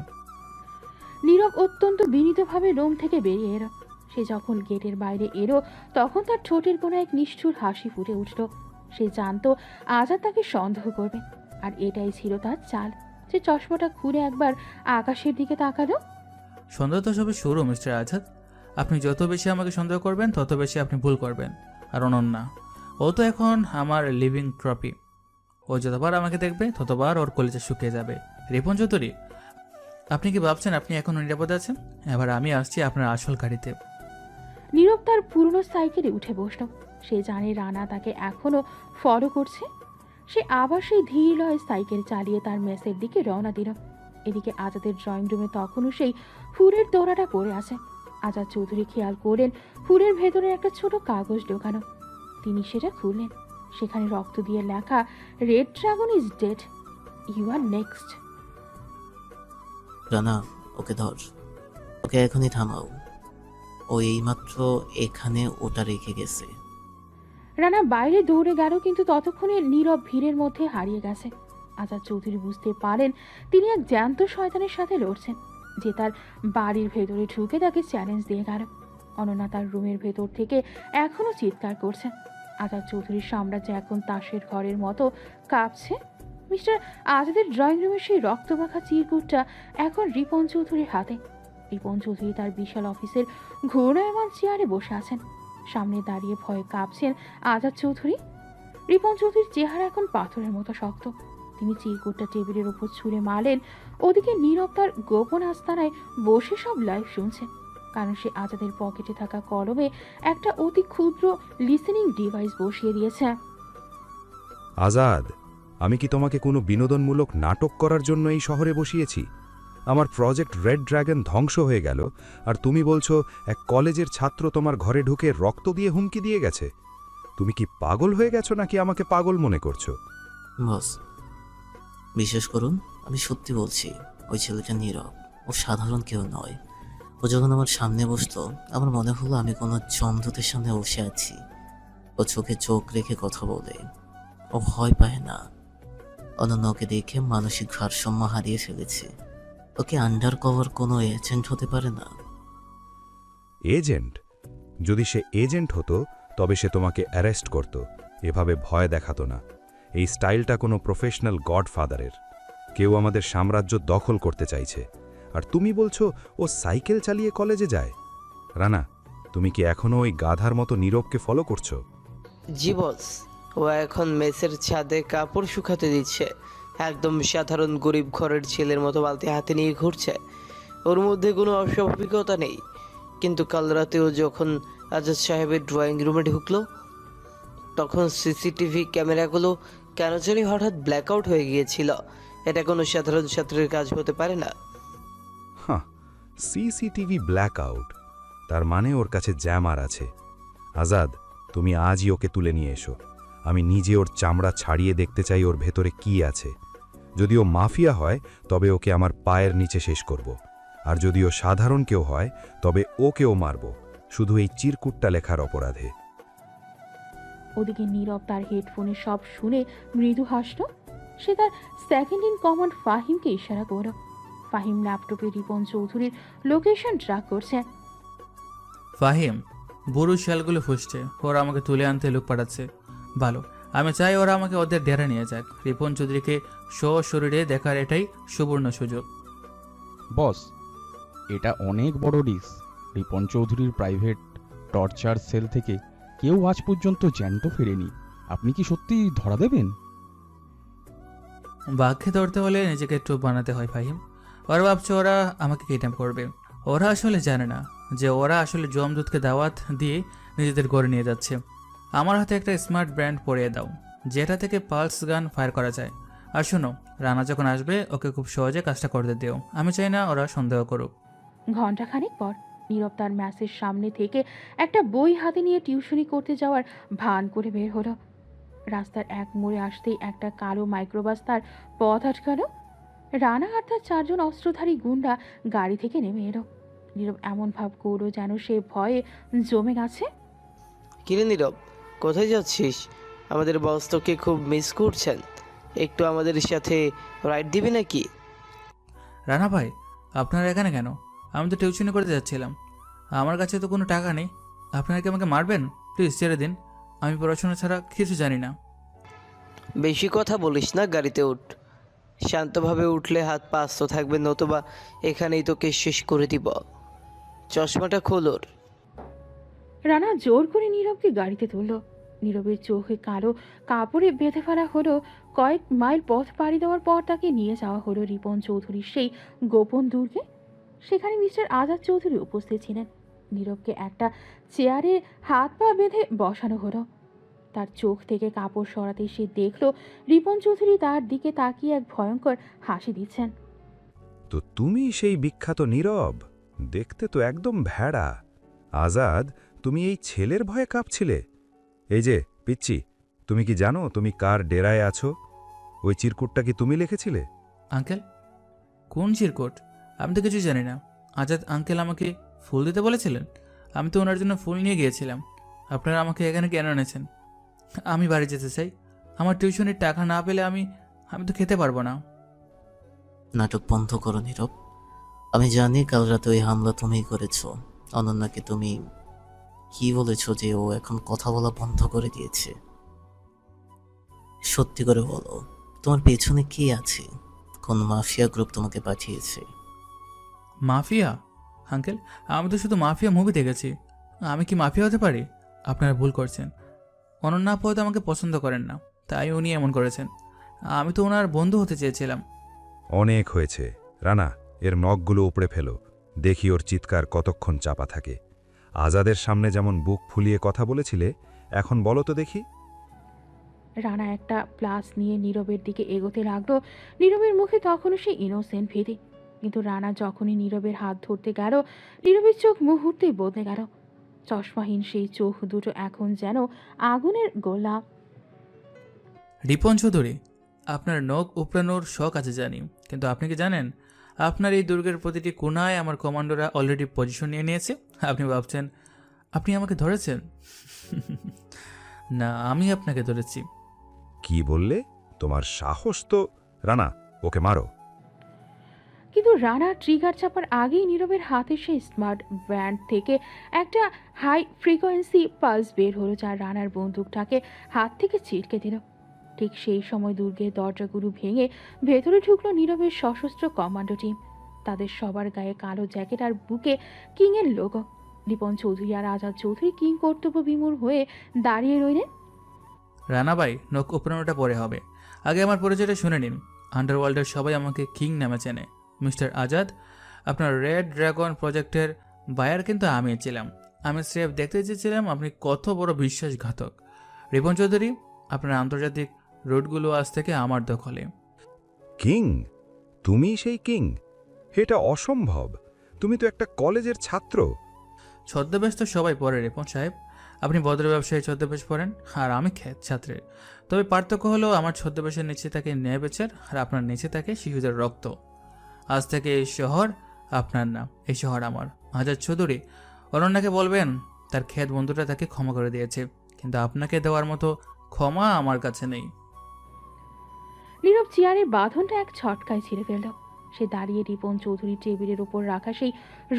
নীরব অত্যন্ত বিনীতভাবে রুম থেকে বেরিয়ে এলো। সে যখন গেটের বাইরে এলো তখন তার ঠোঁটের কোনো এক নিষ্ঠুর হাসি ফুটে উঠল। সে জানতো আজাদ তাকে সন্দেহ করবে, আর এটাই ছিল তার চাল। যে চশমাটা খুলে একবার আকাশের দিকে তাকালো। সন্দেহ তো সবে শুরু মিস্টার আজাদ। আপনি যত বেশি আমাকে সন্দেহ করবেন তত বেশি আপনি ভুল করবেন। আর অনন্যা, ও তো এখন আমার লিভিং ট্রফি। ও যতবার আমাকে দেখবে ততবার ওর কলেজে শুকিয়ে যাবে। রিপন চৌধুরী, আপনি কি ভাবছেন আপনি এখন নিরাপদে আছেন? এবার আমি আসছি আপনার আসল গাড়িতে। নীরব তার পুরনো সাইকেলে উঠে বসল। সে জানে রানা তাকে এখনো ফলো করছে। সে আবার সেই ধীর লয়ে সাইকেল চালিয়ে তার মেসের দিকে রওনা দিল। এদিকে আজাদের ড্রয়িং রুমে তখনও সেই ফুলের তোড়াটা পড়ে আছে। আজাদ চৌধুরী খেয়াল করলেন ফুলের ভেতরে একটা ছোট কাগজ ঢোকানো। তিনি সেটা খুললেন। সেখানে রক্ত দিয়ে লেখা, red dragon is dead, you are next. Rana, ওকে ধর, ওকে এখনই থামাও। ও এইমাত্র এখানে ওটা রেখে গেছে। রানা বাইরে দৌড়ে গেল, কিন্তু ততক্ষণে নীরব ভিড়ের মধ্যে হারিয়ে গেছে। আজাদ চৌধুরী বুঝতে পারেন তিনি এক জ্যান্ত শয়তানের সাথে লড়ছেন, যে তার বাড়ির ভেতরে ঢুকে তাকে চ্যালেঞ্জ দিয়ে গেল। অনন্যা তার রুমের ভেতর থেকে এখনো চিৎকার করছে। আজাদ চৌধুরীর সাম্রাজ্য এখন তাসের ঘরের মতো কাঁপছে। মিস্টার আজাদের ড্রয়িং রুমের সেই রক্তমাখা চিরকুটটা এখন রিপন চৌধুরীর হাতে। রিপন চৌধুরী তার বিশাল অফিসের ঘূর্ণায়মান চেয়ারে বসে আছেন। সামনে দাঁড়িয়ে ভয়ে কাঁপছেন আজাদ চৌধুরী। রিপন চৌধুরীর চেহারা এখন পাথরের মতো শক্ত। তিনি চিরকুটটা টেবিলের ওপর ছুঁড়ে মারলেন। ওদিকে নীরব তার গোপন আস্তানায় বসে সব লাইভ শুনছে, কারণ সে আজাদের পকেটে থাকা কলমে একটা অতি ক্ষুদ্র লিসেনিং ডিভাইস বসিয়ে দিয়েছে। আজাদ, আমি কি তোমাকে কোনো বিনোদনমূলক নাটক করার জন্য এই শহরে বসিয়েছি? আমার প্রজেক্ট রেড ড্রাগন ধ্বংস হয়ে গেল, আর তুমি বলছো এক কলেজের ছাত্র তোমার ঘরে ঢুকে রক্ত দিয়ে হুমকি দিয়ে গেছে? তুমি কি পাগল হয়ে গেছো নাকি আমাকে পাগল মনে করছো? বস, বিশ্বাস করুন, আমি সত্যি বলছি, ওই ছেলেটা নীরব। ও সাধারণ কেউ নয়। ও যখন আমার সামনে বসলো আমার মনে হলো আমি কোনো জমদূতের সামনে বসে আছি। ও চোখে চোখ রেখে কথা বলে, ও ভয় পায় না। অনন্যকে দেখে মানসিক ভারসাম্য হারিয়ে ফেলেছে। ওকে আন্ডার কভার কোনো এজেন্ট হতে পারে না। এজেন্ট? যদি সে এজেন্ট হতো তবে সে তোমাকে অ্যারেস্ট করত, এভাবে ভয় দেখাতো না। এই স্টাইলটা কোনো প্রফেশনাল গডফাদারের। কেউ আমাদের সাম্রাজ্য দখল করতে চাইছে, আর তুমি বলছো ও সাইকেল চালিয়ে কলেজে যায়? রানা, তুমি কি এখনো ওই গাধার মতো নীরবকে ফলো করছো? জি বস, ও এখন মেসের ছাদে কাপড় শুকাতে দিচ্ছে। একদম সাধারণ গরিব ঘরের ছেলের মতো বালতি হাতে নিয়ে ঘুরছে। ওর মধ্যে কোনো অস্বাভাবিকতা নেই। কিন্তু কাল রাতেও যখন আজাদ সাহেবের ড্রয়িং রুমে ঢুকলো তখন সিসিটিভি ক্যামেরাগুলো কেন জানি হঠাৎ ব্ল্যাকআউট হয়ে গিয়েছিল। এটা কোনো সাধারণ ছাত্রের কাজ হতে পারে না। হ্যাঁ, সিসিটিভি ব্ল্যাকআউট, তার মানে ওর কাছে জ্যামার আছে। আজাদ, তুমি আজই ওকে তুলে নিয়ে এসো। আমি নিজে ওর চামড়া ছাড়িয়ে দেখতে চাই ওর ভেতরে কি আছে। যদি ও মাফিয়া হয় তবে ওকে আমার পায়ের নিচে শেষ করব, আর যদি ও সাধারণ কেউ হয় তবে ওকেও মারব, শুধু এই চিরকুটটা লেখার অপরাধে। ওদিকে নীরব তার হেডফোনে সব শুনে মৃদু হাসল। সে তার সেকেন্ড ইন কমান্ড ফাহিমকে ইশারা করল। ফাহিম ল্যাপটপে রিপন চৌধুরীর লোকেশন ট্র্যাক করছে। ফাহিম, বুড়ো শিয়ালগুলো ফুসছে, ওরা আমাকে তুলে আনতে লোক পাঠাচ্ছে। ভালো, আমি চাই ওরা আমাকে ওদের ডেরা নিয়ে যাক। রিপন চৌধুরীকে সশরীরে দেখার এটাই সুবর্ণ সুযোগ। বস, এটা অনেক বড় রিস্ক। রিপন চৌধুরীর প্রাইভেট টর্চার সেল থেকে কেউ আজ পর্যন্ত জ্যান্ত ফেরেনি। আপনি কি সত্যি ধরা দেবেন? বাঘকে ধরতে হলে নিজেকে একটু বানাতে হয় ফাহিম। ওরা ভাবছে ওরা আমাকে কিডন্যাপ করবে। ওরা আসলে জানে না যে ওরা আসলে জমদূতকে দাওয়াত দিয়ে নিজেদের গড়ে নিয়ে যাচ্ছে। আমার হাতে একটা স্মার্ট ব্র্যান্ড পরিয়ে দাও, যেটা থেকে পালস গান ফায়ার করা যায়। আর শোনো, রানা যখন আসবে ওকে খুব সহজে কাজটা করতে দিও। আমি চাই না ওরা সন্দেহ করুক। ঘণ্টাখানেক পর নীরব তার ম্যাসের সামনে থেকে একটা বই হাতে নিয়ে টিউশনি করতে যাওয়ার ভান করে বের হলো। রাস্তার এক মোড়ে আসতেই একটা কালো মাইক্রোবাস তার পথ আটকালো। রানা আর তার 4 জন অস্ত্রধারী গুন্ডা গাড়ি থেকে নেমে এলো। নীরব এমন ভাব করলো যেন সে ভয়ে জমে গেছে। কিরে নীরব, কোথায় যাচ্ছিস? আমাদের বস তোকে খুব মিস করছেন, একটু আমাদের সাথে রাইড দিবি নাকি? রানা ভাই, আপনারা এখানে কেন? আমি তো টিউশনি করতে যাচ্ছিলাম। আমার কাছে তো কোনো টাকা নেই। আপনারা কি আমাকে মারবেন? প্লিজ ছেড়ে দিন। আমি পড়াশোনা ছাড়া কিছু জানি না। বেশি কথা বলিস না, গাড়িতে উঠ। শান্তভাবে উঠলে হাত পা আস্ত থাকবে, নতুবা এখানেই তোকে শেষ করে দিব। চশমাটা খোলোর। রানা জোর করে নীরবকে গাড়িতে তুলল। নীরবের চোখে কালো কাপড়ে বেঁধে ফেলা হলো। কয়েক মাইল পথ পাড়ি দেওয়ার পর তাকে নিয়ে যাওয়া হলো রিপন চৌধুরীর সেই গোপন দুর্গে। সেখানে মিস্টার আজাদ চৌধুরী উপস্থিত ছিলেন। নীরবকে একটা চেয়ারে হাত পা বেঁধে বসানো হলো। তার চোখ থেকে কাপড় সরাতে সে দেখল রিপন চৌধুরী তার দিকে তাকিয়ে এক ভয়ঙ্কর হাসি দিচ্ছেন। তো তুমি সেই বিখ্যাত নীরব, দেখতে তো একদম ভেড়া। আজাদ, তুমি এই ছেলের ভয়ে কাঁপছিলে? এই যে পিচ্চি, তুমি কি জানো তুমি কার ডেরায় আছো? ওই চিরকুটটা কি তুমি লিখেছিলে? আঙ্কেল, কোন চিরকুট? আমি তো কিছু জানি না। আজাদ আঙ্কেল আমাকে ফুল দিতে বলেছিলেন। আমি তো ওনার জন্য ফুল নিয়ে গিয়েছিলাম। আপনারা আমাকে এখানে কেন এনেছেন? আমি বাড়ি যেতে চাই। আমার টিউশনের টাকা না পেলে আমি তো খেতে পারবো না। নাটক বন্ধ করো নীরব। আমি জানি কাল রাতে ওই হামলা তুমিই করেছো। অনন্যাকে তুমি কি বলেছো যে ও এখন কথা বলা বন্ধ করে দিয়েছে? সত্যি করে বলো, তোমার পেছনে কে আছে? কোন মাফিয়া গ্রুপ তোমাকে পাঠিয়েছে? মাফিয়া? আঙ্কেল, আমি তো শুধু মাফিয়া মুভি দেখেছি। আমি কি মাফিয়া হতে পারি? আপনারা ভুল করছেন। অনন্যা আপু হয়তো আমাকে পছন্দ করেন না, তাই উনি এমন করেছেন। আমি তো ওনার বন্ধু হতে চেয়েছিলাম। অনেক হয়েছে রানা, এর নখগুলো উপড়ে ফেলো। দেখি ওর চিৎকার কতক্ষণ চাপা থাকে। আজাদের সামনে যেমন বুক ফুলিয়ে কথা বলেছিলে, এখন বলো তো দেখি। রানা একটা প্লাস নিয়ে নীরবের দিকে এগোতে লাগলো। নীরবের মুখে তখনও সেই ইনোসেন্ট ভীতি। কিন্তু রানা যখনই নীরবের হাত ধরতে গেল, নীরবের চোখ মুহূর্তেই বদলে গেল। চশমাহীন সেই চোখ দুটো এখন যেন আগুনের গোলা। রিপন চৌধুরী, আপনার নখ উপড়ানোর শখ আছে জানি, কিন্তু আপনি কি জানেন আপনার এই দুর্গের প্রতিটি কোণায় আমার কমান্ডোরা অলরেডি পজিশন নিয়ে নিয়েছে? আপনি ভাবছেন আপনি আমাকে ধরেছেন? না, আমি আপনাকে ধরেছি। কি বললে? তোমার সাহস তো! রানা, ওকে মারো। কিন্তু রানা ট্রিগার চাপার আগেই নীরবের হাতে সেই স্মার্ট ব্যান্ড থেকে একটা হাই ফ্রিকোয়েন্সি পালস বের হলো, যা রানার বন্দুকটাকে হাত থেকে ছিটকে দিল। ঠিক সেই সময় দুর্গের দরজাগুলো ভেঙে ভেতরে ঢুকলো নীরবের সশস্ত্র কমান্ডো টিম। তাদের সবার গায়ে কালো জ্যাকেট আর বুকে কিংয়ের লোগো। রিপন চৌধুরী আর আজাদ চৌধুরী কিং কর্তব্য বিমূঢ় হয়ে দাঁড়িয়ে রইলেন। রানা ভাই, নখ উপড়ানোটা পরে হবে। আগে আমার পরিচয়টা শুনে নিন। আন্ডারওয়ার্ল্ডের সবাই আমাকে কিং নামে চেনে। মিস্টার আজাদ, আপনার রেড ড্রাগন প্রজেক্টের বায়ার কিন্তু আমি ছিলাম। আমি স্রেফ দেখতে চেয়েছিলাম আপনি কত বড় বিশ্বাসঘাতক। রিপন চৌধুরী, আপনার আন্তর্জাতিক রুটগুলো আজ থেকে আমার দখলে। কিং? তুমি সেই কিং? এটা অসম্ভব। তুমি তো একটা কলেজের ছাত্র। ছদ্মবেশ তো সবাই পড়ে রিপন সাহেব। আপনি ভদ্র ব্যবসায়ী ছদ্মবেশ পড়েন, আর আমি খ্যাত ছাত্রের। তবে পার্থক্য হলো আমার ছদ্মবেশের নিচে থাকে ন্যায় বেচার, আর আপনার নিচে থাকে শিশুদের রক্ত। আজ থেকে এই শহর আপনার না, এই শহর আমার। আজাদ চৌধুরী, অনন্যাকে বলবেন তার খ্যাত বন্ধুটা তাকে ক্ষমা করে দিয়েছে, কিন্তু আপনাকে দেওয়ার মতো ক্ষমা আমার কাছে নেই। নীরব চেয়ারের বাঁধনটা এক ছটকায় ছিঁড়ে ফেলল। সে দাঁড়িয়ে রিপন চৌধুরী টেবিলের ওপর রাখা সেই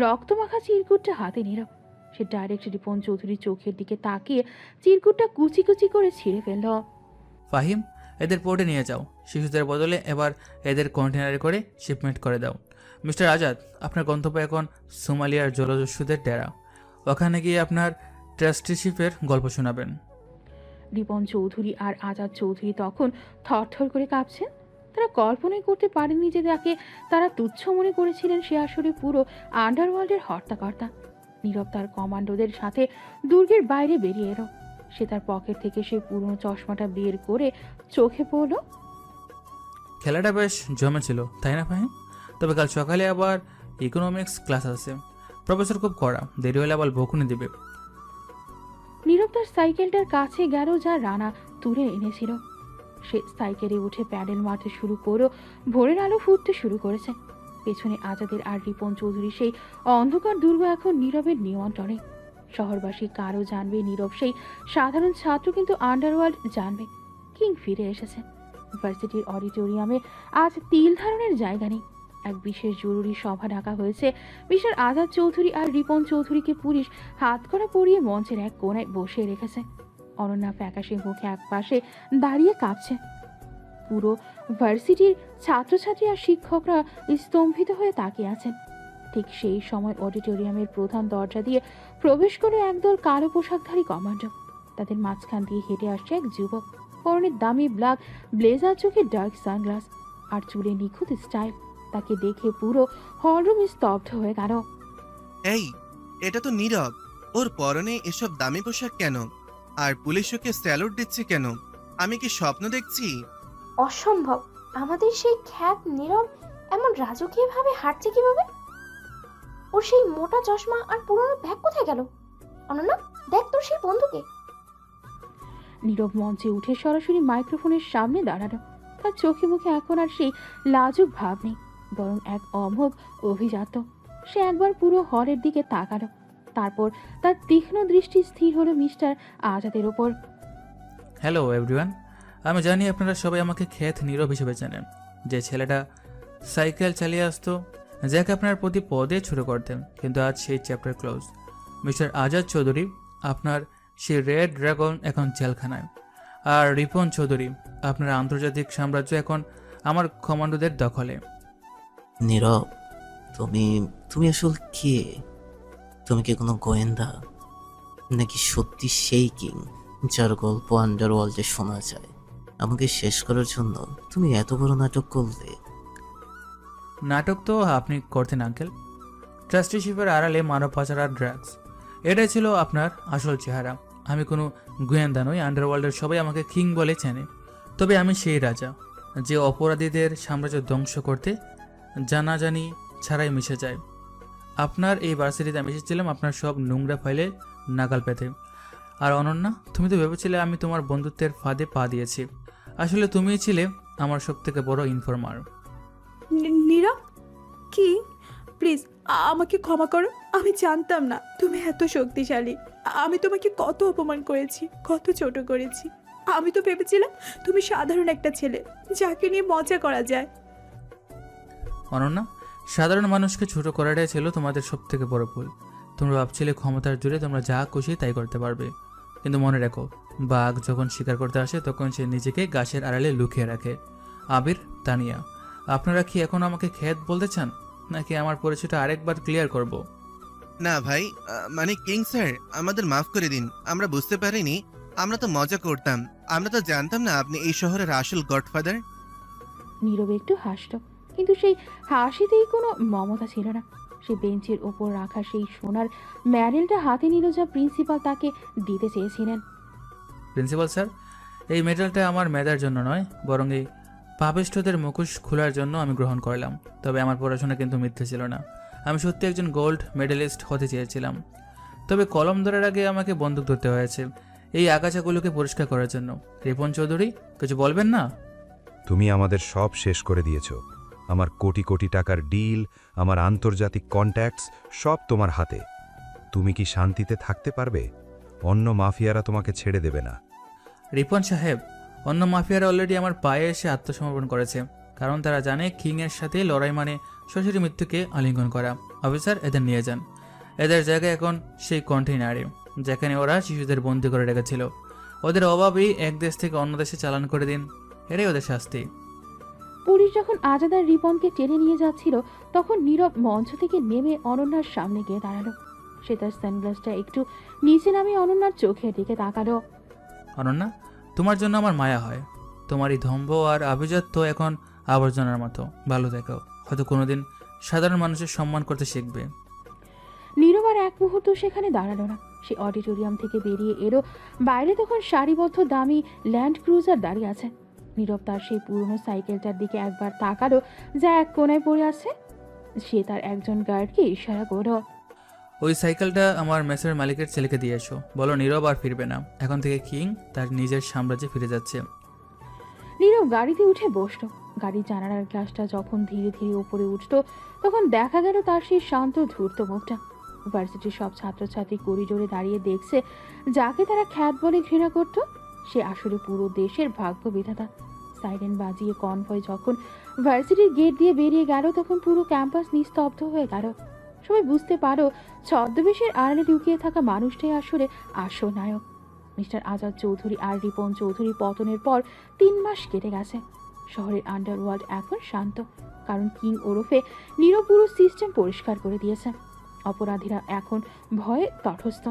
রক্তমাখা চিরকুটটা হাতে নিল। সে ডাইরেক্ট রিপন চৌধুরীর চোখের দিকে তাকিয়ে চিরকুটটা কুচি কুচি করে ছিঁড়ে ফেলল। ফাহিম, এদের পোর্টে নিয়ে যাও। শিশুদের বদলে এবার এদের কন্টেনারে করে শিপমেন্ট করে দাও। মিস্টার আজাদ, আপনার গন্তব্য এখন সোমালিয়ার জলদস্যুদের ডেরা। ওখানে গিয়ে আপনার ট্রাস্টিশিপের গল্প শোনাবেন। রিপন চৌধুরী আর আজাদ চৌধুরী তখন থরথর করে কাঁপছেন। তারা কল্পনাই করতে পারেননি যে তাকে তারা তুচ্ছ মনে করেছিলেন সে আসলে পুরো আন্ডারওয়ার্ল্ডের হর্তাকর্তা। নীরব তার কমান্ডোদের সাথে দুর্গের বাইরে বেরিয়ে এলো। সে তার পকেট থেকে সেই পুরনো চশমাটা বের করে চোখে পড়ল। খেলাটা বেশ জমেছিল, তাই না ফাহিম? তবে কাল সকালে আবার ইকোনমিক্স ক্লাস আছে। প্রফেসর খুব কড়া, দেরি হলে আবার বকুনি দেবে। নীরব তার সাইকেলটার কাছে গেল, যা রানা তুলে এনেছিল। সে সাইকেলে উঠে প্যাডেল মারতে শুরু করো, ভোরের আলো ফুটতে শুরু করেছে। পেছনে আজাদের আর রিপন চৌধুরী সেই অন্ধকার দুর্গ এখন নীরবের নিয়ন্ত্রণে। শহরবাসী কারো জানবে নীরব সেই সাধারণ ছাত্র, কিন্তু আন্ডারওয়ার্ল্ড জানবে কিং ফিরে এসেছে। ভার্সিটির অডিটোরিয়ামে আজ তিল ধারণের জায়গা নেই। এক বিশেষ জরুরি সভা ডাকা হয়েছে। মিস্টার আজাদ চৌধুরী আর রিপন চৌধুরীকে পুলিশ হাতকড়া পরিয়ে মঞ্চের এক কোণায় বসিয়ে রেখেছে। অনন্যা ফ্যাকাশে মুখে এক পাশে দাঁড়িয়ে কাঁপছে। পুরো ভার্সিটির ছাত্রছাত্রী আর শিক্ষকরা স্তম্ভিত হয়ে তাকিয়ে আছেন। ঠিক সেই সময় অডিটোরিয়ামের প্রধান দরজা দিয়ে প্রবেশ করে একদল কালো পোশাকধারী কমান্ডো। তাদের মাঝখান দিয়ে হেঁটে আসছে এক যুবক, পরনে দামি ব্ল্যাক ব্লেজার, চোখে ডার্ক সানগ্লাস আর চুলে নিখুঁত স্টাইল। তাকে দেখে পুরো হলরুম স্তব্ধ হয়ে গেল। এই, এটা তো নীরব। ওর পরনে এসব দামি পোশাক কেন? আর পুলিশ ওকে স্যালুট দিচ্ছে কেন? আমি কি স্বপ্ন দেখছি? অসম্ভব। আমাদের সেই খ্যাত নীরব এমন রাজকীয়ভাবে হাঁটছে কিভাবে? ওর সেই মোটা চশমা আর পুরনো ব্যাগ কোথায় গেল? অনন্যা, দেখ তোর সেই বন্ধুকে। নীরব মঞ্চে উঠে সরাসরি মাইক্রোফোনের সামনে দাঁড়ানো। তার চোখে মুখে এখন আর সেই লাজুক ভাব নেই, বরং এক অমোঘ অভিজাত। সে একবার পুরো হলের দিকে তাকালো, তারপর তার তীক্ষ্ণ দৃষ্টি স্থির হলো মিস্টার আজাদের ওপর। হ্যালো এভরিওয়ান, আমি জানি আপনারা সবাই আমাকে খ্যাত নীরব হিসেবে জানেন, যে ছেলেটা সাইকেল চালিয়ে আসতো, যাকে আপনার প্রতি পদে ছোট করতেন। কিন্তু আজ সেই chapter close. Mister Azad Chowdhury, আপনার সেই রেড ড্রাগন এখন জেলখানায়। আর রিপন চৌধুরী, আপনার আন্তর্জাতিক সাম্রাজ্য এখন আমার কমান্ডোদের দখলে। নীরব, তুমি আসল কে? তুমি কি কোনো গোয়েন্দা, নাকি সত্যি সেই কিং যার গল্প আন্ডারওয়ার্ল্ডে শোনা যায়? আমাকে শেষ করার জন্য তুমি এত বড় নাটক করলে? নাটক তো আপনি করতেন আঙ্কেল। ট্রাস্টিশিপের আড়ালে মানব পাচার আর ড্রাগস, এটাই ছিল আপনার আসল চেহারা। আমি কোনো গোয়েন্দা নই, আন্ডারওয়ার্ল্ডের সবাই আমাকে কিং বলে চেনে। তবে আমি সেই রাজা যে অপরাধীদের সাম্রাজ্য ধ্বংস করতে জানাজানি ছাড়াই মিশে যায়। আপনার এই ভার্সিটিতে আমি এসেছিলাম আপনার সব নোংরা ফাইলে নাগাল পেতে। আর অনন্যা, তুমি তো ভেবেছিলে আমি তোমার বন্ধুত্বের ফাঁদে পা দিয়েছি। আসলে তুমিই ছিলে আমার সব থেকে বড় ইনফরমার। নীরব, কি? প্লিজ আমাকে ক্ষমা করো। আমি জানতাম না তুমি এত শক্তিশালী। আমি তোমাকে কত অপমান করেছি, কত ছোট করেছি। আমি তো ভেবেছিলাম তুমি সাধারণ একটা ছেলে যাকে নিয়ে মজা করা যায়। অনন্যা, সাধারণ মানুষকে ছোট করাটাই ছিল তোমাদের সব থেকে বড় ভুল। তোমরা ভাবছিলে ক্ষমতার জোরে তোমরা যা খুশি তাই করতে পারবে। কিন্তু মনে রাখো, বাঘ যখন শিকার করতে আসে তখন সে নিজেকে গাছের আড়ালে লুকিয়ে রাখে। আবির, তানিয়া, আপনারা কি এখন আমাকে খ্যাত বলতে চান, নাকি আমার পরিচয়টা আরেকবার ক্লিয়ার করব? না ভাই, মানে কিং স্যার, আমাদের মাফ করে দিন। আমরা বুঝতে পারিনি, আমরা তো মজা করতাম। আমরা তো জানতাম না আপনি এই শহরের আসল গডফাদার। নীরব একটু হাসল, কিন্তু সেই হাসিতেই কোনো মমতা ছিল না। সে বেঞ্চের ওপর রাখা সেই সোনার মেডেলটা হাতে নিল, যা প্রিন্সিপাল তাকে দিতে চেয়েছিলেন। প্রিন্সিপাল স্যার, এই মেডেলটা আমার মেধার জন্য নয়, বরং এই পাপিষ্ঠদের মুখোশ খোলার জন্য আমি গ্রহণ করলাম। তবে আমার পড়াশোনা কিন্তু মিথ্যে ছিল না। আমি সত্যি একজন গোল্ড মেডেলিস্ট হতে চেয়েছিলাম। তবে কলম ধরার আগে আমাকে বন্দুক ধরতে হয়েছে এই আগাছাগুলোকে পরিষ্কার করার জন্য। রিপন চৌধুরী, কিছু বলবেন না? তুমি আমাদের সব শেষ করে দিয়েছো। আমার কোটি কোটি টাকার ডিল, আমার আন্তর্জাতিক কন্ট্যাক্টস সব তোমার হাতে। তুমি কি শান্তিতে থাকতে পারবে? অন্য মাফিয়ারা তোমাকে ছেড়ে দেবে না। রিপন সাহেব, অন্য মাফিয়ারা অলরেডি আমার পায়ে এসে আত্মসমর্পণ করেছে, কারণ তারা জানে কিংয়ের সাথে লড়াই মানে সরাসরি মৃত্যুকে আলিঙ্গন করা। অফিসার, এদের নিয়ে যান। এদের জায়গায় এখন সেই কন্টেইনারে যেখানে ওরা শিশুদের বন্দী করে রেখেছিল। ওদের অভাবেই এক দেশ থেকে অন্য দেশে চালান করে দিন, এটাই ওদের শাস্তি। পুলিশ যখন আজাদ আর রিপনকে টেনে নিয়ে যাচ্ছিল, তখন নীরব মঞ্চ থেকে নেমে অনন্যার সামনে গিয়ে দাঁড়ালো। সে তার সানগ্লাসটা একটু নিচে নামিয়ে অনন্যার চোখের দিকে তাকালো। অনন্যা, তোমার জন্য আমার মায়া হয়। তোমার এই ধম্ব আর আভিজাত্য এখন আবর্জনার মতো। ভালো দেখো, হয়তো কোনোদিন সাধারণ মানুষের সম্মান করতে শিখবে। নীরব আর এক মুহূর্ত সেখানে দাঁড়ালো না। সে অডিটোরিয়াম থেকে বেরিয়ে এলো। বাইরে তখন সারিবদ্ধ দামি ল্যান্ড ক্রুজার দাঁড়িয়ে আছে। নীরব তার সেই পুরনো সাইকেলটার দিকে একবার তাকালো, যা এক কোণায় পড়ে আছে। সে তার একজন গার্ডকে ইশারা করল। ওই সাইকেলটা আমার মেসের মালিকের ছেলেকে দিয়ে এসো। বলো নীরব আর ফিরবে না, এখন থেকে কিং তার নিজের সাম্রাজ্যে ফিরে যাচ্ছে। নীরব গাড়িতে উঠে বসলো। গাড়ির জানালার গ্লাসটা যখন ধীরে ধীরে উপরে উঠতো তখন দেখা গেল তার সেই শান্ত ধূর্ত মুখটা। ভার্সিটির সব ছাত্রছাত্রী করিডোরে দাঁড়িয়ে দেখছে যাকে তারা খ্যাত বলে ঘৃণা করত, সে আসলে পুরো দেশের ভাগ্য বিধাতা। সাইরেন বাজিয়ে কনভয় যখন ভার্সিটির গেট দিয়ে বেরিয়ে গেল তখন পুরো ক্যাম্পাস নিস্তব্ধ হয়ে গেল। সবাই বুঝতে পারো ছদ্মবেশের আড়ালে লুকিয়ে থাকা মানুষটাই আসলে আসল নায়ক। মিস্টার আজাদ চৌধুরী আর রিপন চৌধুরী পতনের পর 3 মাস কেটে গেছে। শহরের আন্ডারওয়ার্ল্ড এখন শান্ত, কারণ কিং ওরফে নীরব পুরো সিস্টেম পরিষ্কার করে দিয়েছে। অপরাধীরা এখন ভয়ে তটস্থ,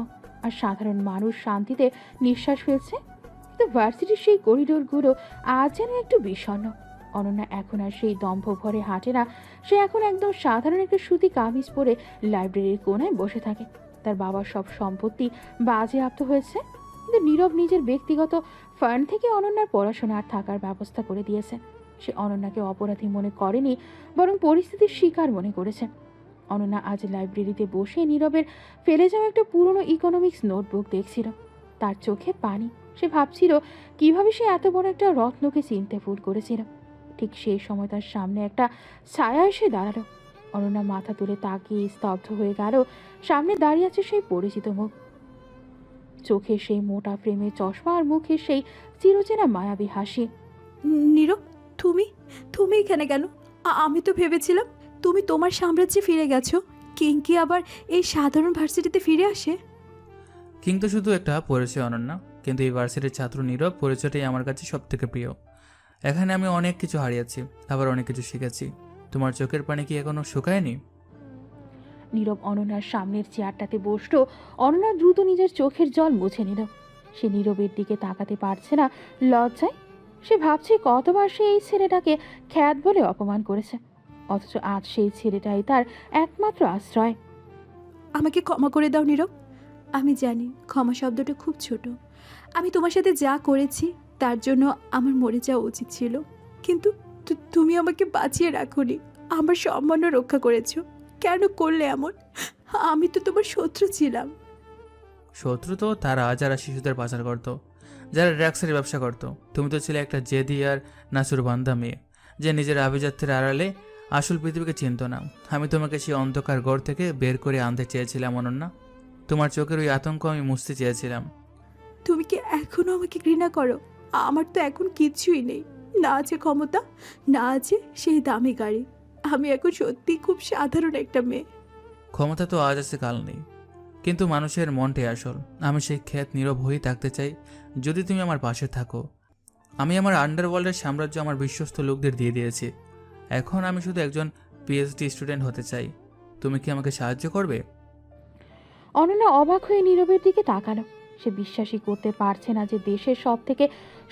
আর সাধারণ মানুষ শান্তিতে নিঃশ্বাস ফেলছে। কিন্তু ভার্সিটির সেই করিডোরগুলো আজ যেন একটু বিষণ্ণ। অনন্যা এখন আর সেই দম্ভ ভরে হাঁটে না। সে এখন একদম সাধারণ একটা সুতি কামিজ পরে লাইব্রেরির কোণায় বসে থাকে। তার বাবার সব সম্পত্তি বাজেয়াপ্ত হয়েছে, কিন্তু নীরব নিজের ব্যক্তিগত ফান্ড থেকে অনন্যার পড়াশোনা আর থাকার ব্যবস্থা করে দিয়েছে। সে অনন্যাকে অপরাধী মনে করেনি, বরং পরিস্থিতির শিকার মনে করেছে। অনন্যা আজ লাইব্রেরিতে বসে নীরবের ফেলে যাওয়া একটা পুরনো ইকোনমিক্স নোটবুক দেখছিল। তার চোখে পানি। সে ভাবছিল কিভাবে সে এত বড় একটা রত্নকে চিনতে ভুল করেছিল। ঠিক সেই সময় তার সামনে একটা ছায়া এসে দাঁড়ালো। অনন্যা মাথা তুলে তাকিয়ে স্তব্ধ হয়ে গেল। সামনে দাঁড়িয়ে আছে সেই পরিচিত মুখ, চোখে সেই মোটা ফ্রেমে চশমা আর মুখে সেই চিরচেনা মায়াবী হাসি। নীরব, তুমি তুমি এখানে কেন? আমি তো ভেবেছিলাম তুমি তোমার সাম্রাজ্যে ফিরে গেছো। কিং কি আবার এই সাধারণ ভার্সিটিতে ফিরে আসে? কিং তো শুধু একটা পরিচয় অনন্যা, কিন্তু এই ভার্সিটির ছাত্র নীরব পরিচয়টাই আমার কাছে সব থেকে প্রিয়। এখানে আমি অনেক কিছু হারিয়েছি, আবার অনেক কিছু শিখেছি। তোমার চোখের পানি কি এখনো শুকায়নি? নীরব অনন্যার সামনের চেয়ারটাতে বসলো। অনন্যা দ্রুত নিজের চোখের জল মুছে নিল। সে নীরবের দিকে তাকাতে পারছে না লজ্জায়। সে ভাবছে কতবার সে এই ছেলেটাকে খ্যাত বলে অপমান করেছে, অথচ আজ সেই ছেলেটাই তার একমাত্র আশ্রয়। আমাকে ক্ষমা করে দাও নীরব। আমি জানি ক্ষমা শব্দটা খুব ছোট। আমি তোমার সাথে যা করেছি তার জন্য আমার মরে যাওয়া উচিত ছিল, কিন্তু তুমি আমাকে বাঁচিয়ে রাখোনি, আমার সম্মান রক্ষা করেছো। কেন করলে এমন? আমি তো তোমার শত্রু ছিলাম। শত্রু তো তারা যারা শিশুদের পাচার করত, যারা ড্রাগসের ব্যবসা করত। তুমি তো ছিলে একটা জেদি আর নাচুরবান্ধা মেয়ে, যে নিজের আভিজাত্যের আড়ালে আসল পৃথিবীকে চিনত না। আমি তোমাকে সেই অন্ধকার ঘর থেকে বের করে আনতে চেয়েছিলাম অনন্যা। তোমার চোখের ওই আতঙ্ক আমি মুছতে চেয়েছিলাম। তুমি কি এখনো আমাকে ঘৃণা করো? আমার তো এখন কিছুই নেই, না আছে ক্ষমতা, না আছে সেই দামি গাড়ি। আমি এখন সত্যি খুব সাধারণ একটা মেয়ে। ক্ষমতা তো আজ আছে কাল নেই, কিন্তু মানুষের মনটাই আসল। আমি সেই খ্যাত নীরব হয়েই থাকতে চাই যদি তুমি আমার পাশে থাকো। আমি আমার আন্ডারওয়ার্ল্ডের সাম্রাজ্য আমার বিশ্বস্ত লোকদের দিয়ে দিয়েছি। এখন আমি শুধু একজন পিএইচডি স্টুডেন্ট হতে চাই। তুমি কি আমাকে সাহায্য করবে? অনন্যা অবাক হয়ে নীরবের দিকে তাকালো। সে বিশ্বাসই করতে পারছে না যে দেশের সব থেকে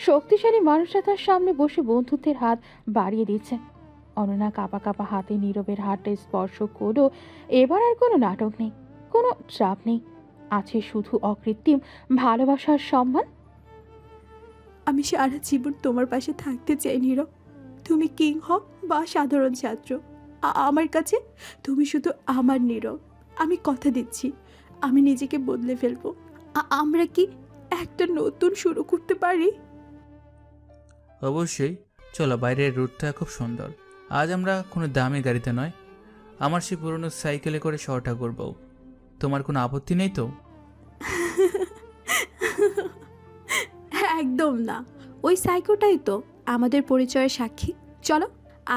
শক্তিশালী মানুষরা তার সামনে বসে বন্ধুত্বের হাত বাড়িয়ে দিচ্ছে। অনন্যা কাঁপা কাঁপা হাতে নীরবের হাতটা স্পর্শ করো। এবার আর কোনো নাটক নেই, কোনো চাপ নেই, আছে শুধু অকৃত্রিম ভালোবাসার সম্মান। আমি সারা জীবন তোমার পাশে থাকতে চাই নীরব। তুমি কিং হও বা সাধারণ ছাত্র, আমার কাছে তুমি শুধু আমার নীরব। আমি কথা দিচ্ছি, আমি নিজেকে বদলে ফেলবো। আমরা কি একটা নতুন শুরু করতে পারি? অবশ্যই। চলো, বাইরের রুটটা খুব সুন্দর। আজ আমরা কোনো দামি গাড়িতে নয়, আমার সেই পুরনো সাইকেলে করে শহরটা ঘুরবো। তোমার কোনো আপত্তি নেই তো? একদম না, ওই সাইকোটাই তো আমাদের পরিচয়ের সাক্ষী। চলো,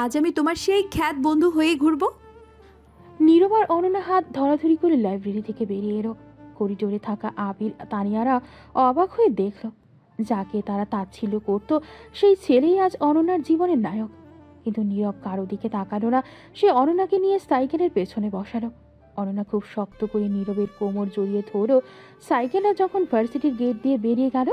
আজ আমি তোমার সেই খ্যাত বন্ধু হয়ে ঘুরবো। নীরব আর অনন্যা হাত ধরাধরি করে লাইব্রেরি থেকে বেরিয়ে এলো। করিডোরে থাকা আবির তানিয়ারা অবাক হয়ে দেখল, যাকে তারা তাচ্ছিল্য করত সেই ছেলেই আজ অনন্যার জীবনের নায়ক। কিন্তু নীরব কারো দিকে তাকালো না। সে অনন্যাকে নিয়ে সাইকেলের পেছনে বসালো। অনন্যা খুব শক্ত করে নীরবের কোমর জড়িয়ে ধরো। সাইকেলটা যখন ভার্সিটির গেট দিয়ে বেরিয়ে গেল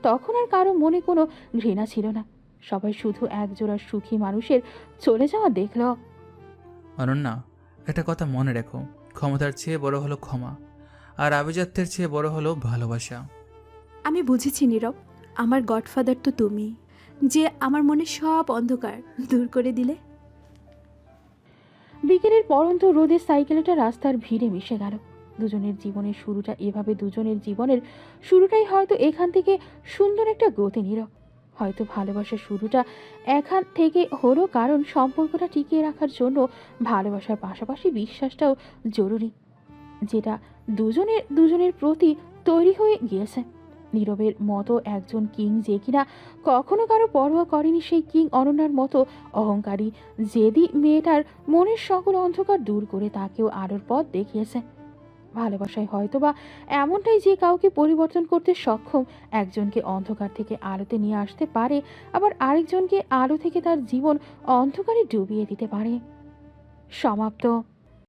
তখন আর কারো মনে কোনো ঘৃণা ছিল না। সবাই শুধু একজোড়া সুখী মানুষের চলে যাওয়া দেখল। অনন্যা, একটা কথা মনে রেখো, ক্ষমতার চেয়ে বড় হলো ক্ষমা, আর আভিজাত্যের চেয়ে বড় হলো ভালোবাসা। আমি বুঝেছি নীরব, আমার গডফাদার তো তুমি, যে আমার মনে সব অন্ধকার দূর করে দিলে। বিকেলের পরন্ত রোদে সাইকেলটা রাস্তার ভিড়ে মিশে গেল। দুজনের জীবনের শুরুটা এভাবে, দুজনের জীবনের শুরুটাই হয়তো এখান থেকে সুন্দর একটা গতি নীরব। হয়তো ভালোবাসার শুরুটা এখান থেকে হলো, কারণ সম্পর্কটা টিকিয়ে রাখার জন্য ভালোবাসার পাশাপাশি বিশ্বাসটাও জরুরি, যেটা দুজনের প্রতি তৈরি হয়ে গিয়েছে। নীরবের মতো একজন কিং, যে কিনা কখনো কারো পরোয়া করেনি, সেই কিং অনন্যার মতো অহংকারী জেদি মেয়েটার মনের সকল অন্ধকার দূর করে তাকেও আলোর পথ দেখিয়েছে। ভালোবাসায় হয়তো বা এমনটাই, যে কাউকে পরিবর্তন করতে সক্ষম, একজনকে অন্ধকার থেকে আলোতে নিয়ে আসতে পারে, আবার আরেকজনকে আলো থেকে তার জীবন অন্ধকারে ডুবিয়ে দিতে পারে। সমাপ্ত।